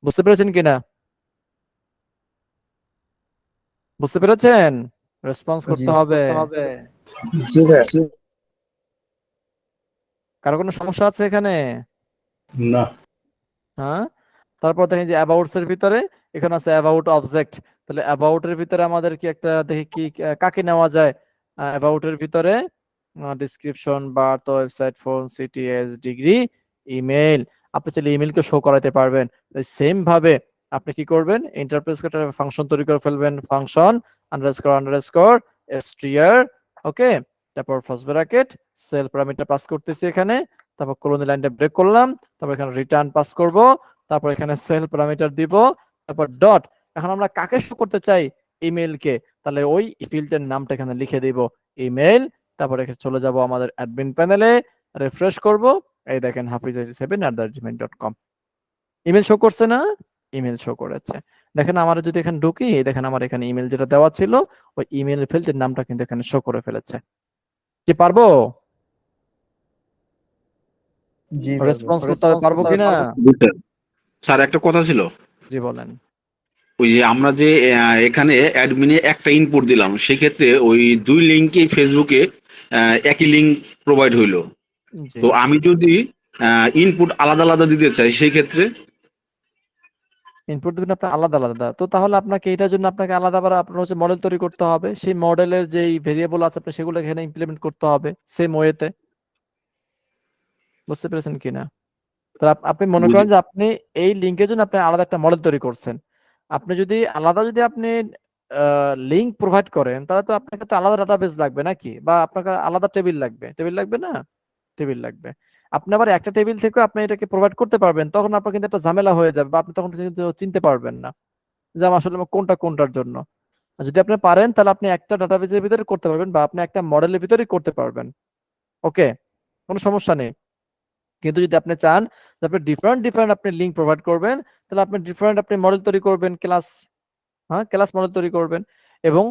বুঝতে পেরেছেন কিনা? বুঝতে পেরেছেন? রেসপন্স করতে হবে। জি ভাইয়া। কারো কোনো সমস্যা আছে এখানে? না। হ্যাঁ, তারপর দেখেন যে অ্যাবাউটস এর ভিতরে এখানে আছে অ্যাবাউট অবজেক্ট। তাহলে অ্যাবাউট এর ভিতরে আমাদের কি একটা দেখি কি কাকে নেওয়া যায়। অ্যাবাউট এর ভিতরে description, birth, website, phone, city, age, degree, email. আপনি চাইলে ইমেলকে শো করাতে পারবেন। সেম ভাবে আপনি কি করবেন, ইন্টারপ্রেস করে ফাংশন তৈরি করে ফেলবেন, function underscore underscore str, okay. তারপর first bracket self parameter pass করতেছি এখানে, তারপর কোলন লাইনটা ব্রেক করলাম, তারপর এখানে রিটার্ন পাস করব, তারপর এখানে সেল প্যারামিটার দিব, তারপর ডট। এখন আমরা কাকে শো করতে চাই, ইমেলকে, তাহলে ওই ফিল্ডের নামটা এখানে লিখে দিব ইমেল। তারপর এখানে চলে যাব আমাদের অ্যাডমিন প্যানেলে, রিফ্রেশ করব, এই দেখেন hafiz87@gmail.com ইমেল শো করছে না? ইমেল শো করেছে। দেখেন আমার যদি এখানে ঢুকি, এই দেখেন আমার এখানে ইমেল যেটা দেওয়া ছিল ওই ইমেল ফিল্ডের নামটা কিন্তু এখানে শো করে ফেলেছে। কি পারবো? জি রেসপন্স করতে পারবো কিনা? স্যার একটা কথা ছিল, জি বলেন। ওই যে আমরা যে এখানে অ্যাডমিনে একটা ইনপুট দিলাম, সেক্ষেত্রে ওই দুই লিঙ্কে ফেসবুকে একই লিঙ্ক প্রোভাইড হইলো। জি, তো আমি যদি ইনপুট আলাদা আলাদা দিতে চাই সেই ক্ষেত্রে ইনপুট দিবেন আপনার আলাদা আলাদা, তো তাহলে আপনাকে এটার জন্য আপনাকে আলাদা আবার আপনার হচ্ছে মডেল তৈরি করতে হবে। সেই মডেলের যেই ভেরিয়েবল আছে আপনি সেগুলো এখানে ইমপ্লিমেন্ট করতে হবে সেম ওয়েতে। বুঝতে পেরেছেন কিনা? তো আপনি মনে বুঝি। করেন যে আপনি এই লিঙ্কের জন্য আপনি আলাদা একটা মডেল তৈরি করছেন। আপনি যদি আলাদা যদি আপনি লিঙ্ক প্রোভাইড করেন তাহলে তো আপনাকে তো আলাদা ডাটাবেস লাগবে নাকি, বা আপনাকে আলাদা টেবিল লাগবে, টেবিল লাগবে না? টেবিল লাগবে। আপনি আবার একটা টেবিল থেকে আপনি এটাকে প্রোভাইড করতে পারবেন, তখন আপনার কিন্তু একটা ঝামেলা হয়ে যাবে, বা আপনি তখন কিন্তু চিনতে পারবেন না যে আমার আসলে কোনটা কোনটার জন্য। আর যদি আপনি পারেন তাহলে আপনি একটা ডাটাবেসের ভিতরে করতে পারবেন বা আপনি একটা মডেলের ভিতরেই করতে পারবেন। ওকে, কোনো সমস্যা নেই। কিন্তু যদি আপনি চান যে আপনি ডিফারেন্ট ডিফারেন্ট আপনি লিঙ্ক প্রোভাইড করবেন, তাহলে আপনি ডিফারেন্ট আপনি মডেল তৈরি করবেন, ক্লাস, হ্যাঁ ক্লাস মডেল তৈরি করবেন, এবং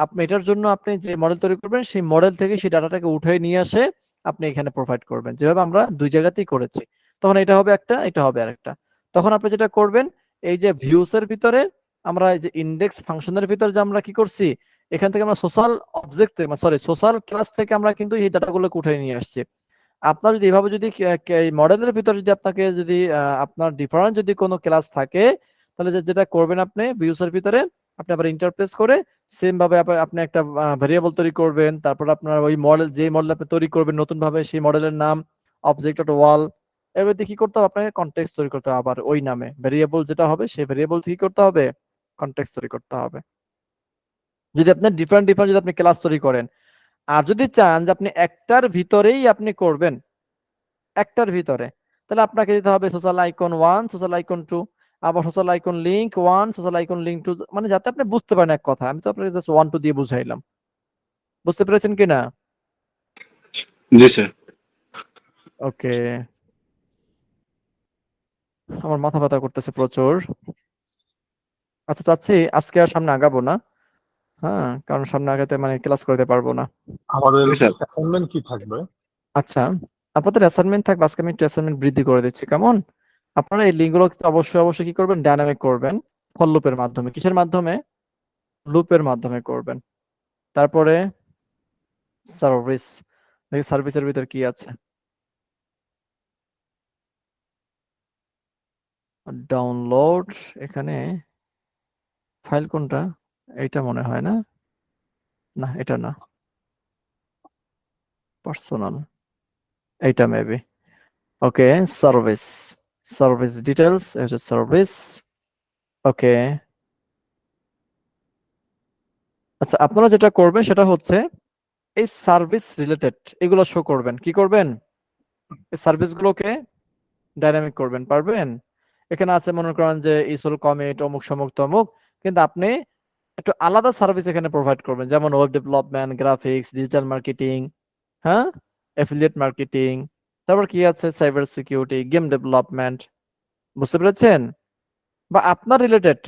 আপনি এটার জন্য আপনি যে মডেল তৈরি করবেন সেই মডেল থেকে সেই ডাটাটাকে উঠে নিয়ে আসে আপনি এখানে প্রোভাইড করবেন, যেভাবে আমরা দুই জায়গাতেই করেছি। তখন এটা হবে একটা, এটা হবে আরেকটা। তখন আপনি যেটা করবেন, এই যে ভিউস এর ভিতরে আমরা এই যে ইন্ডেক্স ফাংশনের ভিতরে যে আমরা কি করছি, এখান থেকে আমরা সোশ্যাল অবজেক্ট থেকে, সরি সোশ্যাল ক্লাস থেকে আমরা কিন্তু এই ডাটাগুলোকে উঠে নিয়ে আসছি। আপনার যদি এভাবে যদি এই মডেলের ভিতর যদি আপনাকে যদি আপনার ডিফারেন্ট যদি কোনো ক্লাস থাকে, তাহলে যেটা করবেন আপনি ভিউস এর ভিতরে আপনি আবার ইন্টারপ্রেস করে সেম ভাবে আপনি একটা ভেরিয়েবল তৈরি করবেন, তারপর আপনার ওই মডেল যে মডেল আপনি তৈরি করবেন নতুন ভাবে সেই মডেলের নাম অবজেক্ট ডট ওয়াল, এবার কি করতে হবে আপনাকে কনটেক্সট তৈরি করতে হবে, আবার ওই নামে ভেরিয়েবল যেটা হবে সেই ভেরিয়েবল কি করতে হবে, কনটেক্সট তৈরি করতে হবে। যদি আপনি ডিফারেন্ট ডিফারেন্ট যদি আপনি ক্লাস তৈরি করেন, আর যদি চান যে আপনি একটার ভিতরেই আপনি করবেন, একটার ভিতরে, তাহলে আপনাকে দিতে হবে সোশ্যাল আইকন 1, সোশ্যাল আইকন 2, আবার social icon link 1, social icon link 2, মানে যাতে আপনি বুঝতে পারেন এক কথা। আমি তো আপনাকে জাস্ট 1 2 দিয়ে বুঝাইলাম। বুঝতে পেরেছেন কিনা? জি স্যার। ওকে, আমার মাথা ব্যথা করতেছে প্রচুর। আচ্ছা, চাচ্ছি আজকে আর সামনে আগাবো না, হ্যাঁ, কারণ সামনে আগাতে মানে ক্লাস করতে পারবো না। আমাদের জি স্যার। অ্যাসাইনমেন্ট কি থাকবে? আচ্ছা, আপনাদের অ্যাসাইনমেন্ট থাকবে, আজকে আমি একটু অ্যাসাইনমেন্ট বৃদ্ধি করে দিচ্ছি, কেমন? আপনারা এই লিঙ্কগুলো অবশ্যই অবশ্যই কি করবেন, ডায়নামিক করবেন, ফর লুপের মাধ্যমে। কিসের মাধ্যমে? লুপের মাধ্যমে করবেন। তারপরে সার্ভিস, দেখি সার্ভিসের ভিতর কি আছে। ডাউনলোড, এখানে ফাইল কোনটা, এইটা মনে হয় না, না এটা না, পার্সোনাল, এইটা মেবি। ওকে, সার্ভিস, সার্ভিস ডিটেলস, হচ্ছে সার্ভিস। ওকে, আচ্ছা আপনারা যেটা করবেন সেটা হচ্ছে এই সার্ভিস রিলেটেড এগুলো শো করবেন। কি করবেন? এই সার্ভিসগুলোকে ডাইনামিক করবেন। পারবেন? এখানে আছে মনে করেন যে ইসল কমিট অমুক সমুক তমুক, কিন্তু আপনি একটু আলাদা সার্ভিস এখানে প্রোভাইড করবেন, যেমন web development, graphics, digital marketing, হ্যাঁ, অ্যাফিলিয়েট মার্কেটিং, তারপর কি আছে সাইবার সিকিউরিটি, গেম ডেভেলপমেন্ট। বুঝতে পেরেছেন? বা আপনার রিলেটেড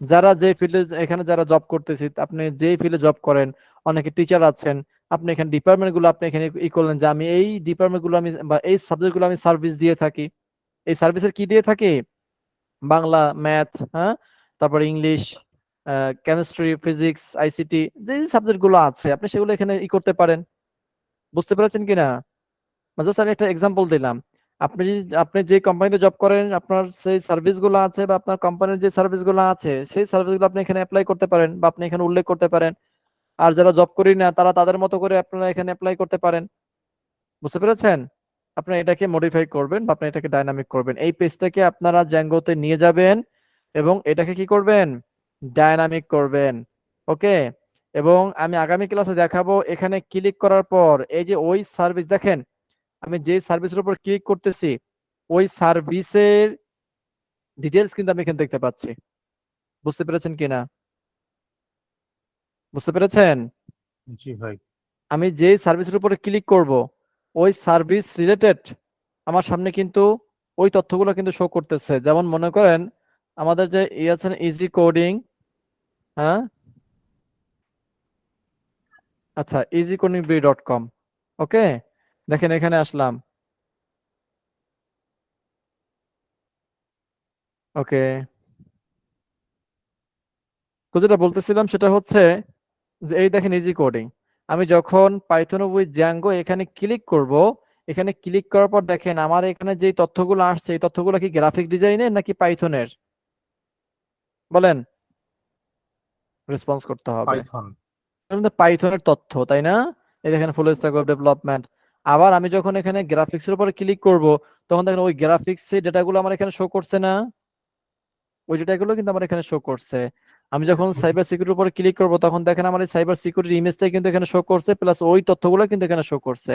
যারা যে ফিল্ডে এখানে যারা জব করতেছি, আপনি যে ফিল্ডে জব করেন, অনেকে টিচার আছেন, আপনি এখানে ডিপার্টমেন্ট গুলো আপনি এখানে ই করলেন যে আমি এই ডিপার্টমেন্ট গুলো আমি বা এই সাবজেক্ট গুলো আমি সার্ভিস দিয়ে থাকি। এই সার্ভিসের কি দিয়ে থাকি? বাংলা, ম্যাথ, হ্যাঁ, তারপরে ইংলিশ, কেমিস্ট্রি, ফিজিক্স, আইসিটি, যে সাবজেক্ট গুলো আছে আপনি সেগুলো এখানে ই করতে পারেন। বুঝতে পেরেছেন কিনা? জাস্ট আমি একটা এক্সাম্পল দিলাম। আপনি যে কোম্পানিতে জব করেন, আপনার সেই সার্ভিস গুলো আছে বা আপনার কোম্পানির যে সার্ভিস গুলো আছে সেই সার্ভিস গুলো আপনি এখানে অ্যাপ্লাই করতে পারেন বা আপনি এখানে উল্লেখ করতে পারেন। আর যারা জব করি না তারা তাদের মতো করে আপনারা এখানে অ্যাপ্লাই করতে পারেন। বুঝতে পেরেছেন? আপনি এটাকে মডিফাই করবেন বা আপনি এটাকে ডাইনামিক করবেন। এই পেজটাকে আপনারা জ্যাঙ্গোতে নিয়ে যাবেন এবং এটাকে কি করবেন? ডাইনামিক করবেন। ওকে, এবং আমি আগামী ক্লাসে দেখাবো এখানে ক্লিক করার পর এই যে ওই সার্ভিস দেখেন, আমি যে সার্ভিসের উপর ক্লিক করতেছি ওই সার্ভিসের ডিটেলস কিন্তু আমি এখানে দেখতে পাচ্ছি। বুঝতে পেরেছেন কিনা? বুঝতে পেরেছেন? জি ভাই। আমি যে সার্ভিসের উপরে ক্লিক করব ওই সার্ভিস রিলেটেড আমার সামনে কিন্তু ওই তথ্যগুলো কিন্তু শো করতেছে। যেমন মনে করেন আমাদের যে আছেন ইজি কোডিং, হ্যাঁ, আচ্ছা easycodingb.com। ওকে, দেখেন এখানে আসলাম। ওকে, তো যেটা বলতেছিলাম সেটা হচ্ছে যে এই দেখেন ইজি কোডিং, আমি যখন পাইথন উইথ জ্যাঙ্গো এখানে ক্লিক করব, এখানে ক্লিক করার পর দেখেন আমার এখানে যে তথ্যগুলো আসছে এই তথ্যগুলো কি গ্রাফিক ডিজাইনের নাকি পাইথনের? বলেন, রেসপন্স করতে হবে। পাইথন। পাইথনের তথ্য, তাই না? এই দেখেন ফুল স্ট্যাক ওয়েব ডেভেলপমেন্ট। আবার আমি যখন এখানে গ্রাফিক্স এর উপরে ক্লিক করব তখন দেখেন ওই গ্রাফিক্স এর ডেটাগুলো আমার এখানে শো করছে না? ওই ডেটাগুলো কিন্তু আমার এখানে শো করছে। আমি যখন সাইবার সিকিউরিটির উপরে ক্লিক করব তখন দেখেন আমার এই সাইবার সিকিউরিটির ইমেজটাই কিন্তু এখানে শো করছে, প্লাস ওই তথ্যগুলো কিন্তু এখানে শো করছে।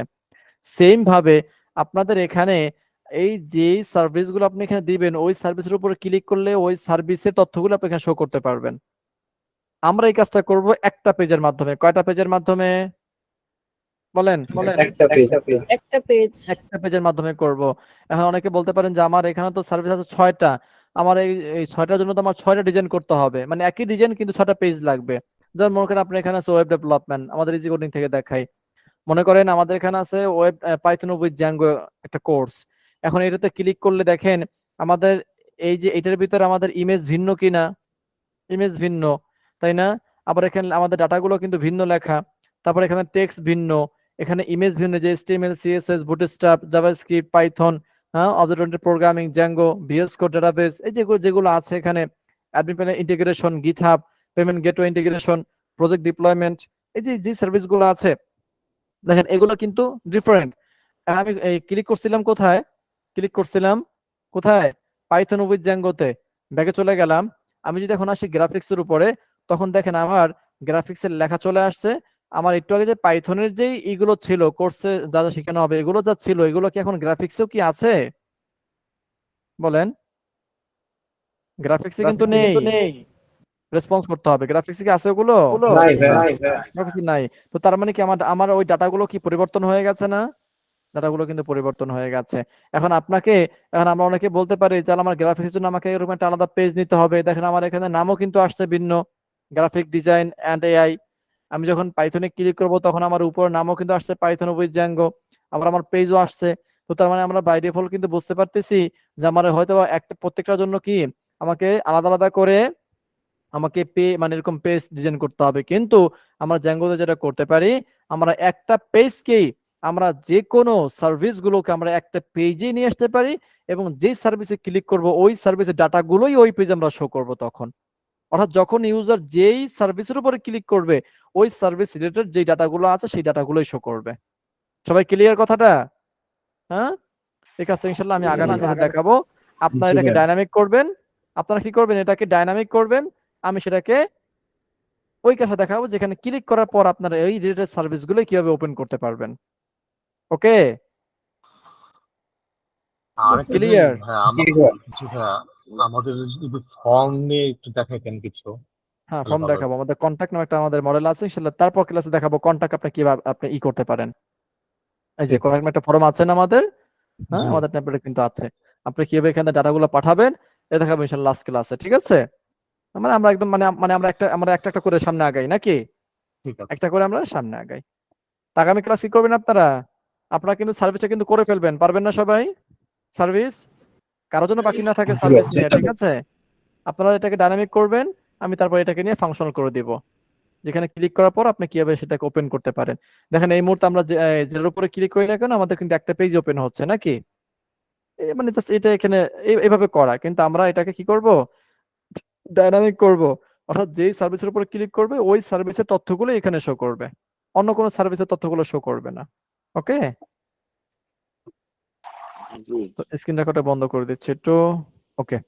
সেম ভাবে আপনাদের এখানে এই যে সার্ভিসগুলো আপনি এখানে দিবেন ওই সার্ভিসের উপরে ক্লিক করলে ওই সার্ভিসের তথ্যগুলো আপনি এখানে শো করতে পারবেন। আমরা এই কাজটা করব একটা পেজের মাধ্যমে। কয়টা পেজের মাধ্যমে? বলেন। একটা পেজ। একটা পেজ। একটা পেজের মাধ্যমে করব। এখন অনেকে বলতে পারেন যে আমার এখানে তো সার্ভিস আছে 6টা, আমার এই 6টার জন্য তো আমার 6টা ডিজাইন করতে হবে, মানে একই ডিজাইন কিন্তু 6টা পেজ লাগবে। যেমন মনে করেন আপনার এখানে আছে ওয়েব ডেভেলপমেন্ট, আমাদের ইজি কোডিং থেকে দেখাই। মনে করেন আমাদের এখানে আছে ওয়েব পাইথন উইথ জ্যাঙ্গো একটা কোর্স। এখন এটাতে ক্লিক করলে দেখেন আমাদের এই যে এটার ভিতরে আমাদের ইমেজ ভিন্ন কিনা? ইমেজ ভিন্ন, তাই না? আবার এখানে আমাদের ডাটাগুলো কিন্তু ভিন্ন লেখা, তারপর এখানে টেক্সট ভিন্ন, এখানে ইমেজ ভিন্ন, যে HTML, CSS, Bootstrap, JavaScript, Python, হ্যাঁ, object oriented programming, Django, VS code, database, এই যেগুলো যেগুলো আছে এখানে, admin panel integration, GitHub, payment gateway integration, project deployment, এই যে যে সার্ভিসগুলো আছে দেখেন এগুলো কিন্তু ডিফারেন্ট। আমি এই ক্লিক করছিলাম কোথায়? ক্লিক করছিলাম কোথায়? পাইথন উইথ জ্যাঙ্গোতে। ব্যাকে চলে গেলাম। আমি যদি এখন আসি গ্রাফিক্স এর উপরে তখন দেখেন আমার গ্রাফিক্স এর লেখা চলে আসছে। আমার একটু আগে যে পাইথনের যেই এগুলো ছিল কোর্সে যা যা শেখানো হবে এগুলো যা ছিল এগুলো কি এখন গ্রাফিক্সেও কি আছে? বলেন, গ্রাফিক্সে কিন্তু নেই। রেসপন্স করতে হবে। গ্রাফিক্সে কি আছে ওগুলো? নাই ভাই। গ্রাফিক্সে নাই। তো তার মানে কি আমার আমার ওই ডাটাগুলো কি পরিবর্তন হয়ে গেছে না? ডাটাগুলো কিন্তু পরিবর্তন হয়ে গেছে। এখন আমরা অনেকে বলতে পারি তাহলে আমার গ্রাফিক্সের জন্য আমাকে এরকম একটা আলাদা পেজ নিতে হবে। দেখেন আমার এখানে নামও কিন্তু আসছে ভিন্ন, গ্রাফিক ডিজাইন এন্ড এআই। আমি যখন পাইথনে ক্লিক করব তখন আমার উপর নামও কিন্তু আসছে পাইথন উইথ জ্যাঙ্গো, আবার আমার পেজও আসছে। তো তার মানে আমরা বাই ডিফল্ট কিন্তু বুঝতে পারতেছি যে আমার হয়তো একটা প্রত্যেকটার জন্য কি আমাকে আলাদা আলাদা করে আমাকে মানে এরকম পেজ ডিজাইন করতে হবে। কিন্তু আমরা জ্যাঙ্গোতে যেটা করতে পারি, আমরা একটা পেজকেই আমরা যে কোনো সার্ভিস গুলোকে আমরা একটা পেজে নিয়ে আসতে পারি এবং যে সার্ভিসে ক্লিক করব ওই সার্ভিসের ডাটাগুলোই ওই পেজে আমরা শো করব তখন। অর্থাৎ যখন ইউজার যেই সার্ভিসের উপরে ক্লিক করবে ওই সার্ভিস রিলেটেড যেই ডাটাগুলো আছে সেই ডাটাগুলোই শো করবে। সবাই ক্লিয়ার কথাটা? হ্যাঁ, এই কাজটা ইনশাআল্লাহ আমি আগামী ক্লাসে দেখাবো। আপনারা জি এটাকে ভাইয়া। ডাইনামিক করবেন। আপনারা কি করবেন, এটাকে ডাইনামিক করবেন, আমি সেটাকে ওই কাজটা দেখাবো যেখানে ক্লিক করার পর আপনারা এই রিলেটেড সার্ভিসগুলো কিভাবে ওপেন করতে পারবেন। ওকে, আরেকটা জিনিস ক্লিয়ার? হ্যাঁ জি ভাইয়া। জি ভাইয়া, আমাদের যদি ফর্ম নিয়ে একটু দেখাইতেন কিছু হ্যাঁ, তাহলে ফর্ম ভালো দেখাবো। হতো। আমাদের কন্টাক্ট নামে একটা আমাদের মডেল আছে, ইনশাআল্লাহ তারপর ক্লাসে দেখাবো কন্টাক্ট আপনি কিভাবে আপনি করতে পারেন। এই যে ঠিক কন্টাক্ট আছে। একটা ফর্ম আছে না আমাদের, হ্যাঁ জি আমাদের টেমপ্লেটে কিন্তু আছে। আপনি কিভাবে এখানে ডাটাগুলো পাঠাবেন এ দেখাবো ইনশাআল্লাহ লাস্ট ক্লাসে, ঠিক আছে? মানে আমরা একদম মানে আমরা একটা একটা করে সামনে আগাই নাকি? ঠিক আছে। একটা করে আমরা সামনে আগাই। তা আগামী ক্লাস কি করবেন আপনারা? আপনারা কিন্তু সার্ভিসটা কিন্তু করে ফেলবেন, পারবেন না সবাই? সার্ভিস কারো জন্য বাকি না থাকে জি সার্ভিস ভাইয়া। নিয়ে, ঠিক আছে? আপনারা এটাকে ডাইনামিক করবেন, আমি তারপর এটাকে নিয়ে ফাংশনাল করে দিব। যেখানে ক্লিক করার পর আপনি কিভাবে সেটাকে ওপেন করতে পারেন। দেখেন এই মুহূর্তে আমরা যেটার উপরে ক্লিক করি না কেন আমাদের কিন্তু একটা পেজ ওপেন হচ্ছে নাকি? মানে just এটা এখানে এইভাবে করা, কিন্তু আমরা এটাকে কি করব, ডাইনামিক করব। অর্থাৎ যেই সার্ভিসের উপর ক্লিক করবে ওই সার্ভিসের তথ্যগুলো এখানে শো করবে, অন্য কোনো সার্ভিসের তথ্যগুলো শো করবে না। ওকে, তো স্ক্রিন রেকর্ডটা বন্ধ করে দিচ্ছি একটু। ওকে।